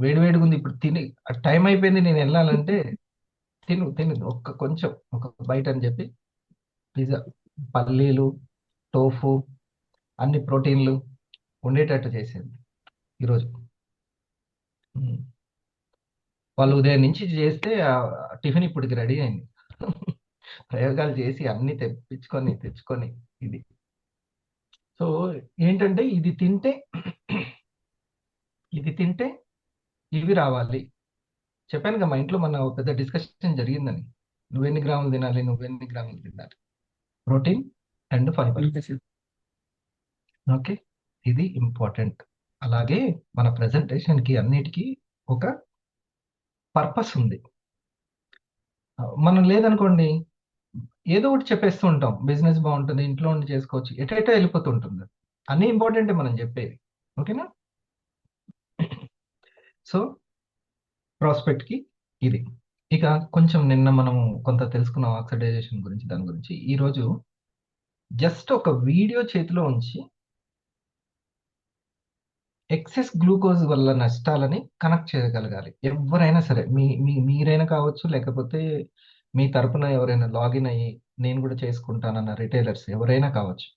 వేడి వేడిగా ఉంది ఇప్పుడు తిని, టైం అయిపోయింది నేను వెళ్ళాలంటే, తిను తిను ఒక్క కొంచెం ఒక బయట అని చెప్పి పిజ్జా, పల్లీలు, టోఫు, అన్ని ప్రోటీన్లు ఉండేటట్టు చేసేది ఈరోజు. ఉమ్. వాళ్ళు ఉదయం నుంచి చేస్తే ఆ టిఫిన్ ఇప్పటికి రెడీ అయింది. ప్రయోగాలు చేసి అన్ని తెచ్చుకొని ఇది. సో ఏంటంటే ఇది తింటే ఇవి రావాలి. చెప్పాను కదా మా ఇంట్లో మన ఒక పెద్ద డిస్కషన్ జరిగిందని. నువ్వెన్ని గ్రాములు తినాలి. Protein and fibre. ఓకే, ఇది ఇంపార్టెంట్. అలాగే మన presentation కి అన్నిటికీ ఒక పర్పస్ ఉంది. మనం లేదనుకోండి, ఏదో ఒకటి చెప్పేస్తూ ఉంటాం. బిజినెస్ బాగుంటుంది, ఇంట్లో ఉండి చేసుకోవచ్చు, ఎటైటో వెళ్ళిపోతూ ఉంటుంది. అన్నీ ఇంపార్టెంటే మనం చెప్పేది. ఓకేనా? సో ప్రాస్పెక్ట్ కి ఇది. ఇక కొంచెం నిన్న మనం కొంత తెలుసుకున్నాం ఆక్సిడైజేషన్ గురించి, దాని గురించి. ఈరోజు జస్ట్ ఒక వీడియో చేతిలో ఉంచి ఎక్సెస్ గ్లూకోజ్ వల్ల నష్టాలని కనెక్ట్ చేయగలగాలి. ఎవరైనా సరే, మీరైనా కావచ్చు, లేకపోతే మీ తరపున ఎవరైనా లాగిన్ అయ్యి నేను కూడా చేసుకుంటానన్న రిటైలర్స్ ఎవరైనా కావచ్చు.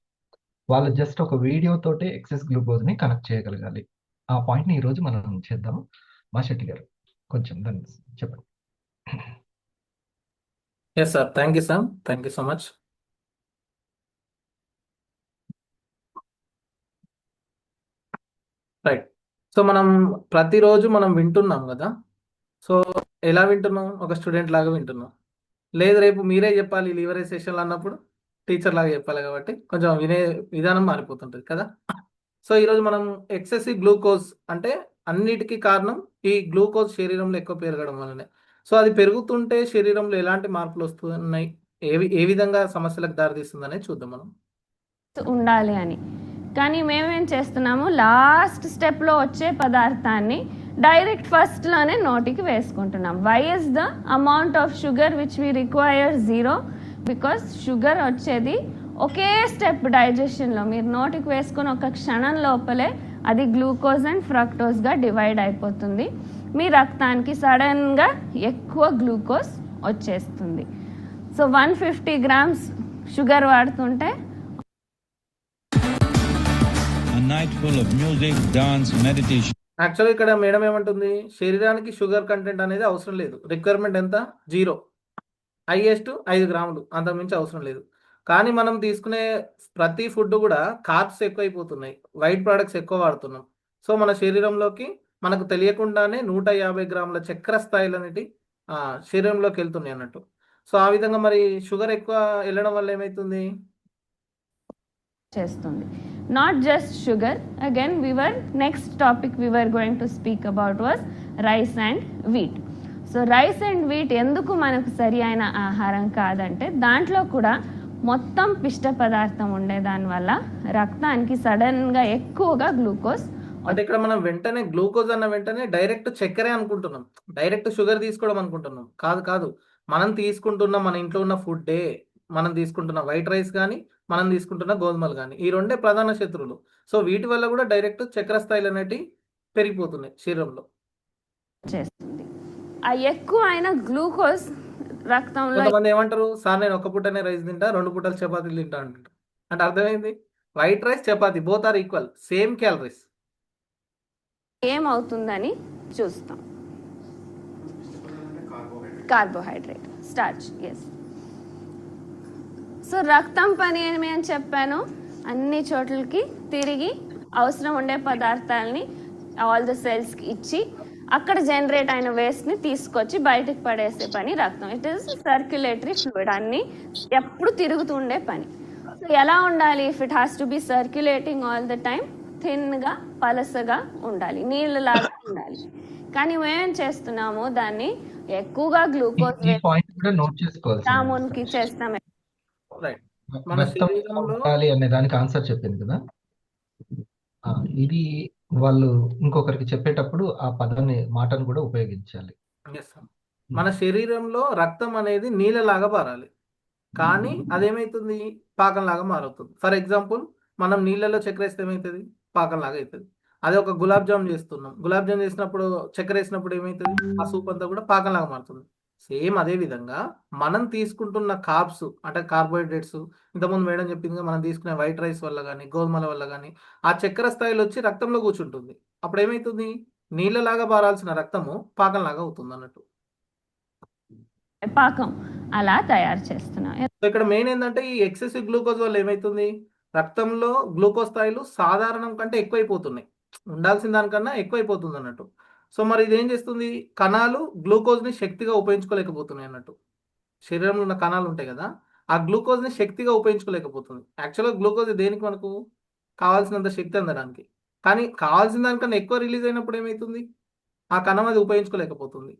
వాళ్ళు జస్ట్ ఒక వీడియో తోటే ఎక్సెస్ గ్లూకోజ్ ని కనెక్ట్ చేయగలగాలి. ఆ పాయింట్ ని ఈరోజు మనం చేద్దాం. మాషెట్టి గారు కొంచెం దాన్ని చెప్పండి. Yes sir, thank you sir, thank you so much. Right. So మనం ప్రతిరోజు మనం వింటున్నాం కదా. సో ఎలా వింటున్నాం? ఒక స్టూడెంట్ లాగా వింటున్నాం. లేదు రేపు మీరే చెప్పాలి లీవరేజ్ సెషన్లు అన్నప్పుడు టీచర్ లాగా చెప్పాలి, కాబట్టి కొంచెం వినే విధానం మారిపోతుంటుంది కదా. సో ఈరోజు మనం ఎక్సెసివ్ గ్లూకోజ్ అంటే అన్నిటికీ కారణం ఈ గ్లూకోజ్ శరీరంలో ఎక్కువ పెరగడం వల్లనే. సో అది పెరుగుతుంటే శరీరంలో ఎలాంటి మార్పులు వస్తున్నాయి, ఏ విధంగా సమస్యలకు దారితీస్తుందనే చూద్దాం మనం. ఉండాలి అని. కానీ మేమేం చేస్తున్నాము, లాస్ట్ స్టెప్లో వచ్చే పదార్థాన్ని డైరెక్ట్ ఫస్ట్లోనే నోటికి వేసుకుంటున్నాం. Why is the amount of sugar which we require 0? Because sugar వచ్చేది ఒకే స్టెప్ డైజెషన్లో. మీరు నోటికి వేసుకుని ఒక క్షణం లోపలే అది గ్లూకోజ్ అండ్ ఫ్రక్టోజ్గా డివైడ్ అయిపోతుంది. మీ రక్తానికి సడన్గా ఎక్కువ గ్లూకోజ్ వచ్చేస్తుంది. సో 150 grams షుగర్ వాడుతుంటే night full of music, dance, meditation. యాక్చువల్గా ఇక్కడ మేడం ఏమంటుంది, శరీరానికి షుగర్ కంటెంట్ అనేది అవసరం లేదు. రిక్వైర్మెంట్ ఎంత? 0. హైయెస్ట్ 5 గ్రాములు, అంతకుమించి అవసరం లేదు. కానీ మనం తీసుకునే ప్రతి ఫుడ్ కూడా కార్బ్స్ ఎక్కువైపోతున్నాయి, వైట్ ప్రోడక్ట్స్ ఎక్కువ వాడుతున్నాం. సో మన శరీరంలోకి మనకు తెలియకుండానే 150 గ్రాముల చక్కెర స్థాయిలు అనేవి శరీరంలోకి వెళ్తున్నాయి అన్నట్టు. సో ఆ విధంగా మరి షుగర్ ఎక్కువ వెళ్ళడం వల్ల ఏమవుతుంది? చేస్తుంది. Not just sugar. Again, next topic we were going to speak about was rice and wheat. So rice and wheat ఎందుకు మనకు సరి అయిన ఆహారం కాదంటే, దాంట్లో కూడా మొత్తం పిష్ట పదార్థం ఉండే దానివల్ల రక్తానికి సడన్గా ఎక్కువగా గ్లూకోజ్. అంటే ఇక్కడ మనం వెంటనే గ్లూకోజ్ అన్న వెంటనే డైరెక్ట్ చక్కెరే అనుకుంటున్నాం, డైరెక్ట్ షుగర్ తీసుకోవడం అనుకుంటున్నాం. కాదు కాదు, మనం తీసుకుంటున్న మన ఇంట్లో ఉన్న ఫుడ్డే, మనం తీసుకుంటున్న వైట్ రైస్ కానీ, మనం తీసుకుంటున్న గోధుమలు కానీ, ఈ రెండే ప్రధాన శత్రువులు. సో వీటి వల్ల కూడా డైరెక్ట్ చక్కెర స్థాయిలు అనేవి పెరిగిపోతున్నాయి శరీరంలో. చేస్తుంది ఆ ఎక్కువ అయిన గ్లూకోజ్ రక్తంలో. కొంతమంది ఏమంటారు, సార్ నేను ఒక పూటనే రైస్ తింటా, 2 పూటలు చపాతీలు తింటా అంటారు. అంటే అర్థమైంది, white rice chapati both are equal, same calories. ఏమవుతుందని చూస్తాం. Carbohydrate, starch. ఎస్. సో రక్తం పని ఏమి అని చెప్పాను, అన్ని చోట్లకి తిరిగి అవసరం ఉండే పదార్థాలని ఆల్ ద సెల్స్కి ఇచ్చి అక్కడ జనరేట్ అయిన వేస్ట్ని తీసుకొచ్చి బయటకు పడేసే పని రక్తం. ఇట్ ఈస్ సర్క్యులేటరీ ఫ్లూయిడ్, అన్ని ఎప్పుడు తిరుగుతుండే పని. సో ఎలా ఉండాలి? If it has to be circulating all the time, థిన్గా పలసగా ఉండాలి, నీళ్ళలాగా ఉండాలి. కానీ మేమేం చేస్తున్నాము, దాన్ని ఎక్కువగా గ్లూకోజ్ జామున్కి చేస్తాం. అనే దానికి ఆన్సర్ చెప్పింది కదా. ఇది వాళ్ళు ఇంకొకరికి చెప్పేటప్పుడు ఆ పదాన్ని, మాటను కూడా ఉపయోగించాలి. మన శరీరంలో రక్తం అనేది నీళ్ళలాగా పారాలి, కానీ అదేమైతుంది, పాకంలాగా మారుతుంది. ఫర్ ఎగ్జాంపుల్, మనం నీళ్ళలో చక్కెర వేస్తే ఏమవుతుంది, పాకంలాగా అవుతుంది. అదే ఒక గులాబ్ జామ్ చేస్తున్నాం, గులాబ్ జామ్ చేసినప్పుడు చక్కెర వేసినప్పుడు ఏమవుతుంది, ఆ సూప్ అంతా కూడా పాకంలాగా మారుతుంది. సేమ్ అదే విధంగా మనం తీసుకుంటున్న కార్బ్స్ అంటే కార్బోహైడ్రేట్స్, ఇంతకుముందు మేడం చెప్పింది కదా, మనం తీసుకునే వైట్ రైస్ వల్ల కానీ గోధుమల వల్ల కానీ ఆ చక్కెర స్థాయిలో వచ్చి రక్తంలో కూర్చుంటుంది. అప్పుడు ఏమవుతుంది, నీళ్ళలాగా పారాల్సిన రక్తము పాకంలాగా అవుతుంది అన్నట్టు. పాకం అలా తయారు చేస్తున్నాం. సో ఇక్కడ మెయిన్ ఏంటంటే ఈ ఎక్సెసివ్ గ్లూకోజ్ వల్ల ఏమవుతుంది, రక్తంలో గ్లూకోజ్ స్థాయిలు సాధారణం కంటే ఎక్కువైపోతున్నాయి, ఉండాల్సిన దానికన్నా ఎక్కువైపోతుంది అన్నట్టు. సో మరి ఇది ఏం చేస్తుంది, కణాలు గ్లూకోజ్ని శక్తిగా ఉపయోగించుకోలేకపోతున్నాయి అన్నట్టు. శరీరంలో ఉన్న కణాలు ఉంటాయి కదా, ఆ గ్లూకోజ్ని శక్తిగా ఉపయోగించుకోలేకపోతుంది. యాక్చువల్గా గ్లూకోజ్ దేనికి, మనకు కావాల్సినంత శక్తి అందడానికి, కానీ కావాల్సిన దానికన్నా ఎక్కువ రిలీజ్ అయినప్పుడు ఏమవుతుంది, ఆ కణం అది ఉపయోగించుకోలేకపోతుంది.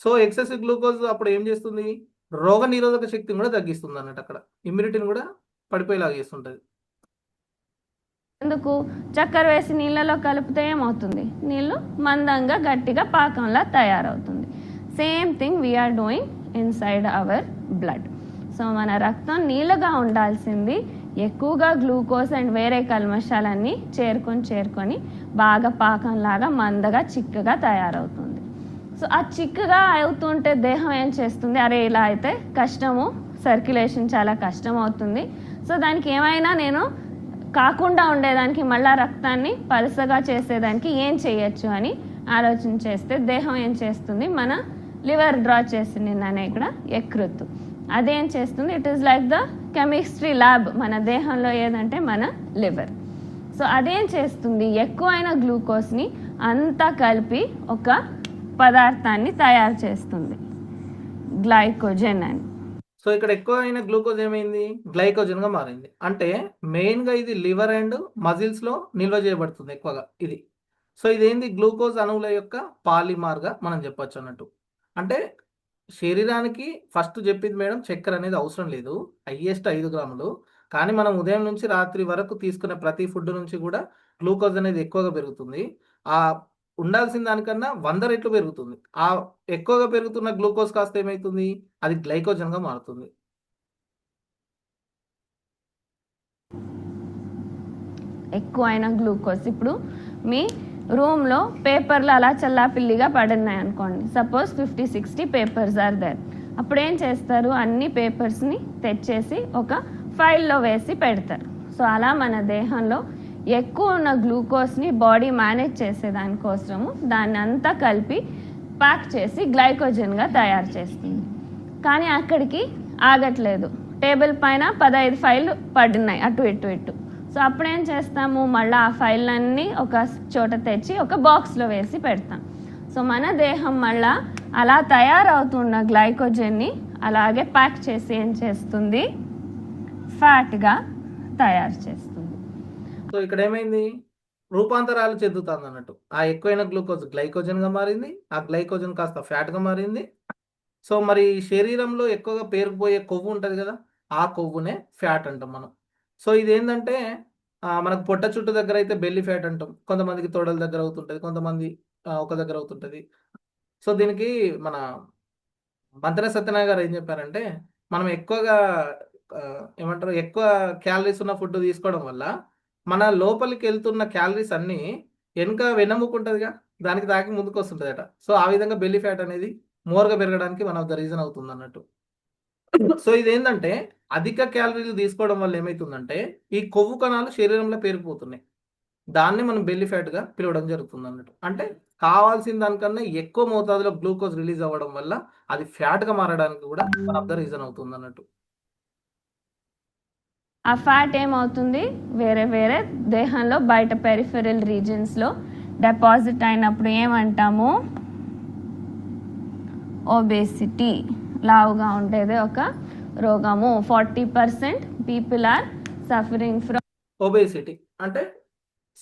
సో ఎక్సెసివ్ గ్లూకోజ్ అప్పుడు ఏం చేస్తుంది, రోగ నిరోధక శక్తిని కూడా తగ్గిస్తుంది అన్నట్టు, అక్కడ ఇమ్యూనిటీని కూడా పడిపోయేలాగా చేస్తుంటుంది. ఎందుకు, చక్కెర వేసి నీళ్ళలో కలిపితే ఏమవుతుంది, నీళ్ళు మందంగా గట్టిగా పాకంలా తయారవుతుంది. Same thing we are doing inside our blood. So మన రక్తం నీళ్ళగా ఉండాల్సింది ఎక్కువగా గ్లూకోజ్ అండ్ వేరే కల్మషాలన్నీ చేరుకొని బాగా పాకంలాగా మందగా చిక్కగా తయారవుతుంది. సో ఆ చిక్కగా అవుతుంటే దేహం ఏం చేస్తుంది, అరే ఇలా అయితే కష్టము, సర్క్యులేషన్ చాలా కష్టం అవుతుంది, సో దానికి ఏమైనా నేను కాకుండా ఉండేదానికి, మళ్ళా రక్తాన్ని పలుసగా చేసేదానికి ఏం చేయొచ్చు అని ఆలోచన చేస్తే దేహం ఏం చేస్తుంది, మన లివర్ డ్రా చేసింది నన్ను ఇక్కడ యకృత్తు, అదేం చేస్తుంది, it is like the chemistry lab మన దేహంలో ఏదంటే మన లివర్. సో అదేం చేస్తుంది, ఎక్కువైన గ్లూకోజ్ని అంతా కలిపి ఒక పదార్థాన్ని తయారు చేస్తుంది, గ్లైకోజన్ అని. సో ఇక్కడ ఎక్కువ అయిన గ్లూకోజ్ ఏమైంది, గ్లైకోజన్గా మారింది. అంటే మెయిన్గా ఇది లివర్ అండ్ మజిల్స్లో నిల్వ చేయబడుతుంది ఎక్కువగా ఇది. సో ఇదేంది, గ్లూకోజ్ అణువుల యొక్క పాలిమార్గా మనం చెప్పొచ్చు అన్నట్టు. అంటే శరీరానికి ఫస్ట్ చెప్పింది మేడం, చక్కెర అనేది అవసరం లేదు, హైయెస్ట్ 5 గ్రాములు. కానీ మనం ఉదయం నుంచి రాత్రి వరకు తీసుకునే ప్రతి ఫుడ్ నుంచి కూడా గ్లూకోజ్ అనేది ఎక్కువగా పెరుగుతుంది. ఆ ఉండాల్సిన దానికన్నా 100 రెట్లు పెరుగుతుంది. ఆ ఎక్కువగా పెరుగుతున్న గ్లూకోజ్ కాస్త ఏమవుతుంది, అది గ్లైకోజన్గా మారుతుంది. ఎక్కువైన గ్లూకోజ్ ఇప్పుడు మీ రూమ్లో పేపర్లు అలా చల్లాపిల్లిగా పడున్నాయి అనుకోండి, సపోజ్ 50-60 పేపర్స్ ఆర్ దేర్. అప్పుడు ఏం చేస్తారు, అన్ని పేపర్స్ని తెచ్చేసి ఒక ఫైల్లో వేసి పెడతారు. సో అలా మన దేహంలో ఎక్కువ ఉన్న గ్లూకోజ్ని బాడీ మేనేజ్ చేసేదానికోసము దాన్ని అంతా కలిపి ప్యాక్ చేసి గ్లైకోజన్గా తయారు చేస్తుంది. కానీ అక్కడికి ఆగట్లేదు, టేబుల్ పైన 15 ఫైళ్ళు పడినాయి అటు ఇటు. సో అప్పుడేం చేస్తాము, మళ్ళీ ఆ ఫైళ్ళన్నీ ఒక చోట తెచ్చి ఒక బాక్స్లో వేసి పెడతాం. సో మన దేహం మళ్ళా అలా తయారవుతున్న గ్లైకోజన్ని అలాగే ప్యాక్ చేసి ఏం చేస్తుంది, ఫ్యాట్గా తయారు చేస్తుంది. సో ఇక్కడ ఏమైంది, రూపాంతరాలు చెందుతుంది అన్నట్టు. ఆ ఎక్కువైన గ్లూకోజ్ గ్లైకోజన్గా మారింది, ఆ గ్లైకోజన్ కాస్త ఫ్యాట్గా మారింది. సో మరి శరీరంలో ఎక్కువగా పేరుకుపోయే కొవ్వు ఉంటుంది కదా, ఆ కొవ్వునే ఫ్యాట్ అంటాం మనం. సో ఇదేంటంటే మనకు పొట్ట చుట్టూ దగ్గర అయితే బెల్లీ ఫ్యాట్ అంటాం, కొంతమందికి తొడల దగ్గర అవుతుంటుంది, కొంతమంది ఒక దగ్గర అవుతుంటుంది. సో దీనికి మన మంత్ర సత్యనారాయణ గారు ఏం చెప్పారంటే, మనం ఎక్కువగా ఏమంటారు, ఎక్కువ క్యాలరీస్ ఉన్న ఫుడ్ తీసుకోవడం వల్ల మన లోపలికి వెళ్తున్న క్యాలరీస్ అన్నీ వెనుక వెన్నెముక ఉంటుందిగా, దానికి తాకి ముందుకు వస్తుంటుందట. సో ఆ విధంగా బెల్లీ ఫ్యాట్ అనేది మోర్గా పెరగడానికి వన్ ఆఫ్ ద రీజన్ అవుతుంది అన్నట్టు. సో ఇదేంటంటే అధిక క్యాలరీలు తీసుకోవడం వల్ల ఏమవుతుందంటే ఈ కొవ్వు కణాలు శరీరంలో పేరుకుపోతున్నాయి, దాన్ని మనం బెల్లీ ఫ్యాట్గా పిలవడం జరుగుతుంది అన్నట్టు. అంటే కావాల్సిన దానికన్నా ఎక్కువ మోతాదులో గ్లూకోజ్ రిలీజ్ అవ్వడం వల్ల అది ఫ్యాట్గా మారడానికి కూడా వన్ ఆఫ్ ద రీజన్ అవుతుంది అన్నట్టు. ఆ ఫ్యాట్ ఏమవుతుంది, వేరే వేరే దేహంలో బయట పెరిఫెరల్ రీజన్స్లో డిపాజిట్ అయినప్పుడు ఏమంటాము, ఒబేసిటీ, లావుగా ఉండేది ఒక రోగము. 40% people are suffering from obesity. అంటే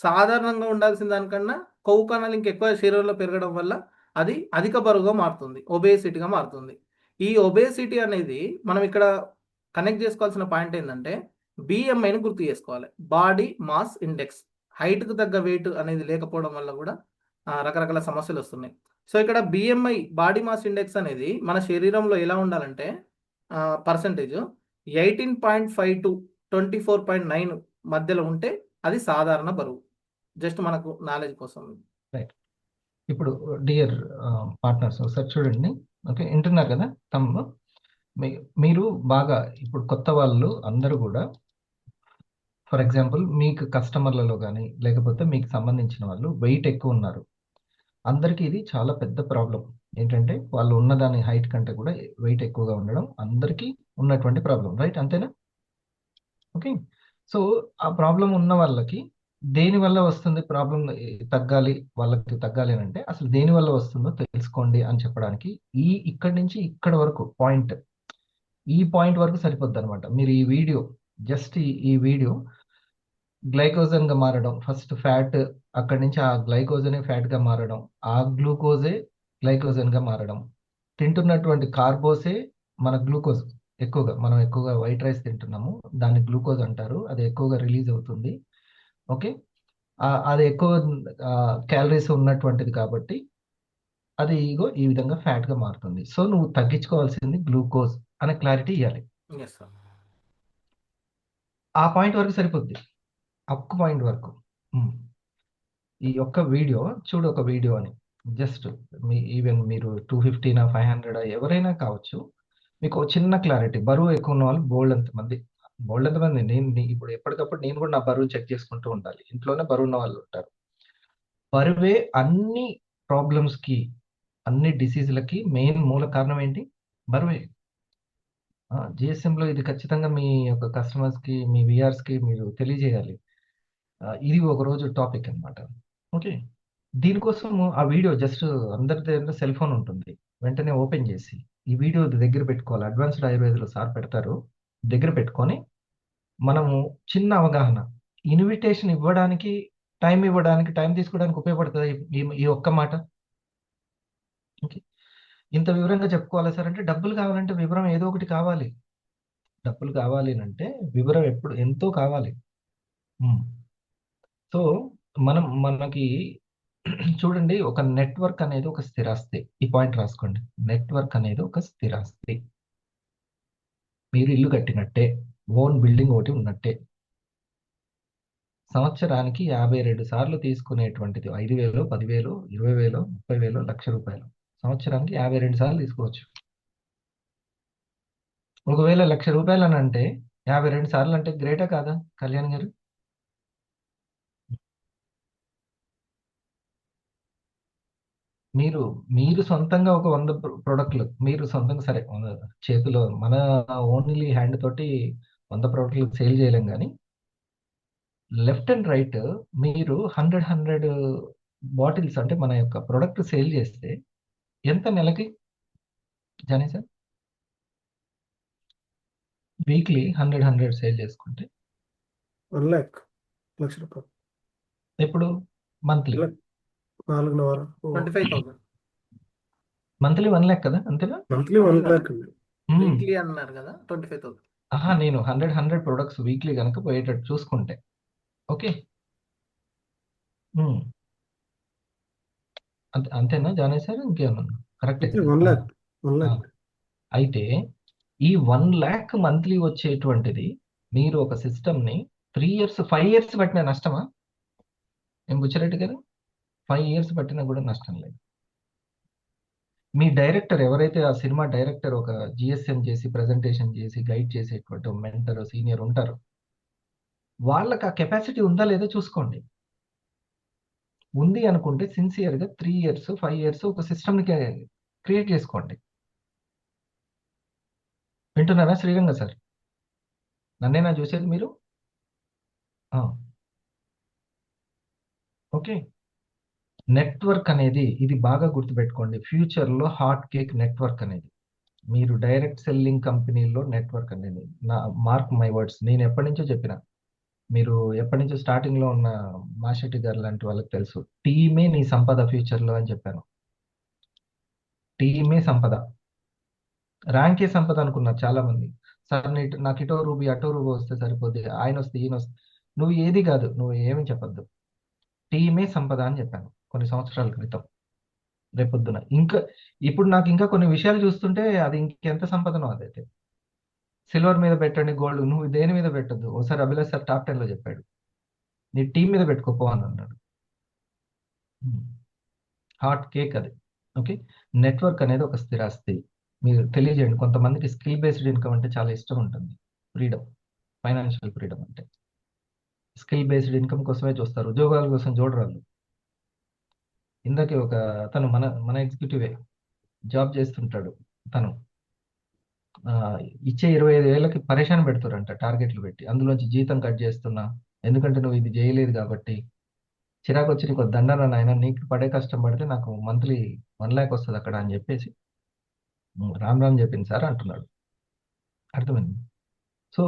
సాధారణంగా ఉండాల్సిన దానికన్నా కొవ్వు కణాలు ఇంకెక్కువ శరీరంలో పెరగడం వల్ల అది అధిక బరువుగా మారుతుంది, ఒబేసిటీగా మారుతుంది. ఈ ఒబేసిటీ అనేది మనం ఇక్కడ కనెక్ట్ చేసుకోవాల్సిన పాయింట్ ఏంటంటే బిఎంఐని గుర్తు చేసుకోవాలి, బాడీ మాస్ ఇండెక్స్. హైట్కు తగ్గ వెయిట్ అనేది లేకపోవడం వల్ల కూడా రకరకాల సమస్యలు వస్తున్నాయి. సో ఇక్కడ బిఎంఐ బాడీ మాస్ ఇండెక్స్ అనేది మన శరీరంలో ఎలా ఉండాలంటే పర్సంటేజ్ 18.5 to 24.9 మధ్యలో ఉంటే అది సాధారణ బరువు. జస్ట్ మనకు నాలెడ్జ్ కోసం. రైట్. ఇప్పుడు డియర్ పార్ట్నర్స్ ఒకసారి చూడండి. ఓకే, వింటున్నారు కదా తమ్ముడు? మీరు బాగా ఇప్పుడు కొత్త వాళ్ళు అందరూ కూడా, ఫర్ ఎగ్జాంపుల్ మీకు కస్టమర్లలో కానీ లేకపోతే మీకు సంబంధించిన వాళ్ళు వెయిట్ ఎక్కువ ఉన్నారు. అందరికీ ఇది చాలా పెద్ద ప్రాబ్లం. ఏంటంటే వాళ్ళు ఉన్నదాని హైట్ కంటే కూడా వెయిట్ ఎక్కువగా ఉండడం అందరికీ ఉన్నటువంటి ప్రాబ్లం. రైట్, అంతేనా? ఓకే. సో ఆ ప్రాబ్లం ఉన్న వాళ్ళకి దేని వల్ల వస్తుంది ప్రాబ్లం తగ్గాలి, వాళ్ళకి తగ్గాలి అని అంటే అసలు దేని వల్ల వస్తుందో తెలుసుకోండి అని చెప్పడానికి ఇక్కడి నుంచి ఇక్కడ వరకు పాయింట్, ఈ పాయింట్ వరకు సరిపోద్ది అనమాట. మీరు ఈ వీడియో జస్ట్ ఈ వీడియో గ్లైకోజన్ గా మారడం, ఫస్ట్ ఫ్యాట్, అక్కడి నుంచి ఆ గ్లైకోజనే ఫ్యాట్ గా మారడం, ఆ గ్లూకోజే గ్లైకోజన్ గా మారడం, తింటున్నటువంటి కార్బోసే మన గ్లూకోజ్, మనం ఎక్కువగా వైట్ రైస్ తింటున్నాము, దాన్ని గ్లూకోజ్ అంటారు, అది ఎక్కువగా రిలీజ్ అవుతుంది. ఓకే, అది ఎక్కువ క్యాలరీస్ ఉన్నటువంటిది కాబట్టి అది ఈ విధంగా ఫ్యాట్ గా మారుతుంది. సో నువ్వు తగ్గించుకోవాల్సింది గ్లూకోజ్ అనే క్లారిటీ ఇవ్వాలి. Yes sir. ఆ పాయింట్ వరకు సరిపోద్ది, ఒక్క పాయింట్ వరకు. ఈ ఒక్క వీడియో చూడు, ఒక వీడియో అని జస్ట్ ఈవెన్ మీరు 250 500 ఎవరైనా కావచ్చు, మీకు ఒక చిన్న క్లారిటీ. బరువు ఎక్కువ ఉన్న వాళ్ళు బోల్డ్ ఎంతమంది ఇప్పుడు ఎప్పటికప్పుడు నేను కూడా నా బరువు చెక్ చేసుకుంటూ ఉండాలి. ఇంట్లోనే బరువు ఉన్న వాళ్ళు ఉంటారు. బరువే అన్ని ప్రాబ్లమ్స్ కి, అన్ని డిసీజులకి మెయిన్ మూల కారణం ఏంటి? బరువే. జిఎస్ఎంలో ఇది ఖచ్చితంగా మీ యొక్క కస్టమర్స్ కి, మీ విఆర్స్ కి మీరు తెలియజేయాలి. ఇది ఒక రోజు టాపిక్ అన్నమాట. ఓకే, దీనికోసం ఆ వీడియో జస్ట్ అందరి దగ్గర సెల్ ఫోన్ ఉంటుంది, వెంటనే ఓపెన్ చేసి ఈ వీడియో దగ్గర పెట్టుకోవాలి. అడ్వాన్స్డ్ ఆయుర్వేదలో సార్ పెడతారు, దగ్గర పెట్టుకొని మనము చిన్న అవగాహన, ఇన్విటేషన్ ఇవ్వడానికి, టైం తీసుకోవడానికి ఉపయోగపడుతుంది ఈ ఒక్క మాట. ఓకే, ఇంత వివరంగా చెప్పుకోవాలి సార్ అంటే డబ్బులు కావాలంటే వివరం ఏదో ఒకటి కావాలి. డబ్బులు కావాలి అంటే వివరం ఎప్పుడు ఎంతో కావాలి. సో మనకి చూడండి, ఒక నెట్వర్క్ అనేది ఒక స్థిరాస్తి. ఈ పాయింట్ రాసుకోండి. నెట్వర్క్ అనేది ఒక స్థిరాస్తి. మీరు ఇల్లు కట్టినట్టే, ఓన్ బిల్డింగ్ ఒకటి ఉన్నట్టే. సంవత్సరానికి 52 సార్లు తీసుకునేటువంటిది 5,000, 10,000, 20,000, 30,000, ₹1,00,000. సంవత్సరానికి 52 సార్లు తీసుకోవచ్చు. ఒకవేళ ₹1,00,000 అని అంటే 52 సార్లు అంటే గ్రేటా కాదా కళ్యాణ్ గారు? మీరు సొంతంగా ఒక 100 ప్రోడక్ట్లు మీరు సొంతంగా, సరే చేతిలో మన ఓన్లీ హ్యాండ్ తోటి 100 ప్రోడక్ట్లు సేల్ చేయలేం, కానీ లెఫ్ట్ అండ్ రైట్ మీరు 100 బాటిల్స్ అంటే మన యొక్క ప్రోడక్ట్ సేల్ చేస్తే ఎంత నెలకి జానీ సార్? వీక్లీ 100 సేల్ చేసుకుంటే 1,00,000 ఎప్పుడు? మంత్లీ 4,500. 25,000 మంత్లీ 1 lakh కదా, అంతేనా? మంత్లీ 1,00,000 అండి. వీక్లీ అన్నారు కదా, 25,000. నేను 100 ప్రొడక్ట్స్ వీక్లీ కనుక పోయేటట్టు చూసుకుంటే, ఓకే, అంతేనా జానీ సార్? ఇంకేమన్నా? కరెక్టే. 1,00,000. అయితే ఈ 1 lakh మంత్లీ వచ్చేటువంటిది మీరు ఒక సిస్టమ్ని 3 years 5 years పట్టిన నష్టమా ఏం బుచ్చిరెడ్డి గారు? 5 years పట్టినా కూడా నష్టం లేదు. మీ డైరెక్టర్ ఎవరైతే, ఆ సినిమా డైరెక్టర్ ఒక జిఎస్ఎం చేసి ప్రెజెంటేషన్ చేసి గైడ్ చేసేటువంటి మెంటర్ సీనియర్ ఉంటారు, వాళ్ళకి ఆ కెపాసిటీ ఉందా లేదా చూసుకోండి. ఉంది అనుకుంటే సిన్సియర్గా 3 years 5 years ఒక సిస్టమ్ని క్రియేట్ చేసుకోండి. వింటున్నారా శ్రీరంగ సార్? నన్నేనా చూసేది మీరు? ఓకే, నెట్వర్క్ అనేది ఇది బాగా గుర్తుపెట్టుకోండి. ఫ్యూచర్లో హాట్ కేక్ నెట్వర్క్ అనేది, మీరు డైరెక్ట్ సెల్లింగ్ కంపెనీల్లో నెట్వర్క్ అనేది, మార్క్ మై వర్డ్స్, నేను ఎప్పటి నుంచో చెప్పిన, మీరు ఎప్పటి నుంచో స్టార్టింగ్లో ఉన్న మాషెట్టి గారు లాంటి వాళ్ళకి తెలుసు, టీమే నీ సంపద ఫ్యూచర్లో అని చెప్పాను. టీమే సంపద, ర్యాంకే సంపద అనుకున్నారు చాలా మంది. సార్ నాకు ఇటో రూబీ అటో రూబీ వస్తే సరిపోద్ది, ఆయన వస్తే ఈయన వస్తే, నువ్వు ఏది కాదు, నువ్వు ఏమీ చెప్పద్దు, టీమే సంపద అని చెప్పాను కొన్ని సంవత్సరాల క్రితం. రేపొద్దున ఇప్పుడు నాకు ఇంకా కొన్ని విషయాలు చూస్తుంటే అది ఇంకెంత సంపదనో. అదైతే సిల్వర్ మీద పెట్టండి, గోల్డ్, నువ్వు దేని మీద పెట్టద్దు. ఒకసారి అభిలాష్ సార్ టాప్ 10లో చెప్పాడు, నీ టీం మీద పెట్టుకోపో అని అన్నాడు. హాట్ కేక్ అది. ఓకే. నెట్వర్క్ అనేది ఒక స్థిరాస్తి. మీరు తెలియజేయండి. కొంతమందికి స్కిల్ బేస్డ్ ఇన్కమ్ అంటే చాలా ఇష్టం ఉంటుంది. ఫ్రీడమ్, ఫైనాన్షియల్ ఫ్రీడమ్ అంటే. స్కిల్ బేస్డ్ ఇన్కమ్ కోసమే చూస్తారు. ఉద్యోగాల కోసం చూడరు వాళ్ళు. ఇందాకే ఒక తను మన మన ఎగ్జిక్యూటివే జాబ్ చేస్తుంటాడు. తను ఆ, ఇచ్చే 25,000కి పరేషాన్ పెడుతారంట టార్గెట్లు పెట్టి. అందులోంచి జీతం కట్ చేస్తున్నా, ఎందుకంటే నువ్వు ఇది చేయలేదు కాబట్టి. చిరాకు వచ్చి నీకు దండన నాయన, నీకు పడే కష్టం పడితే నాకు మంత్లీ 1 lakh వస్తుంది అక్కడ అని చెప్పేసి రామ్ రామ్ చెప్పింది సార్ అంటున్నాడు. అర్థమైంది. సో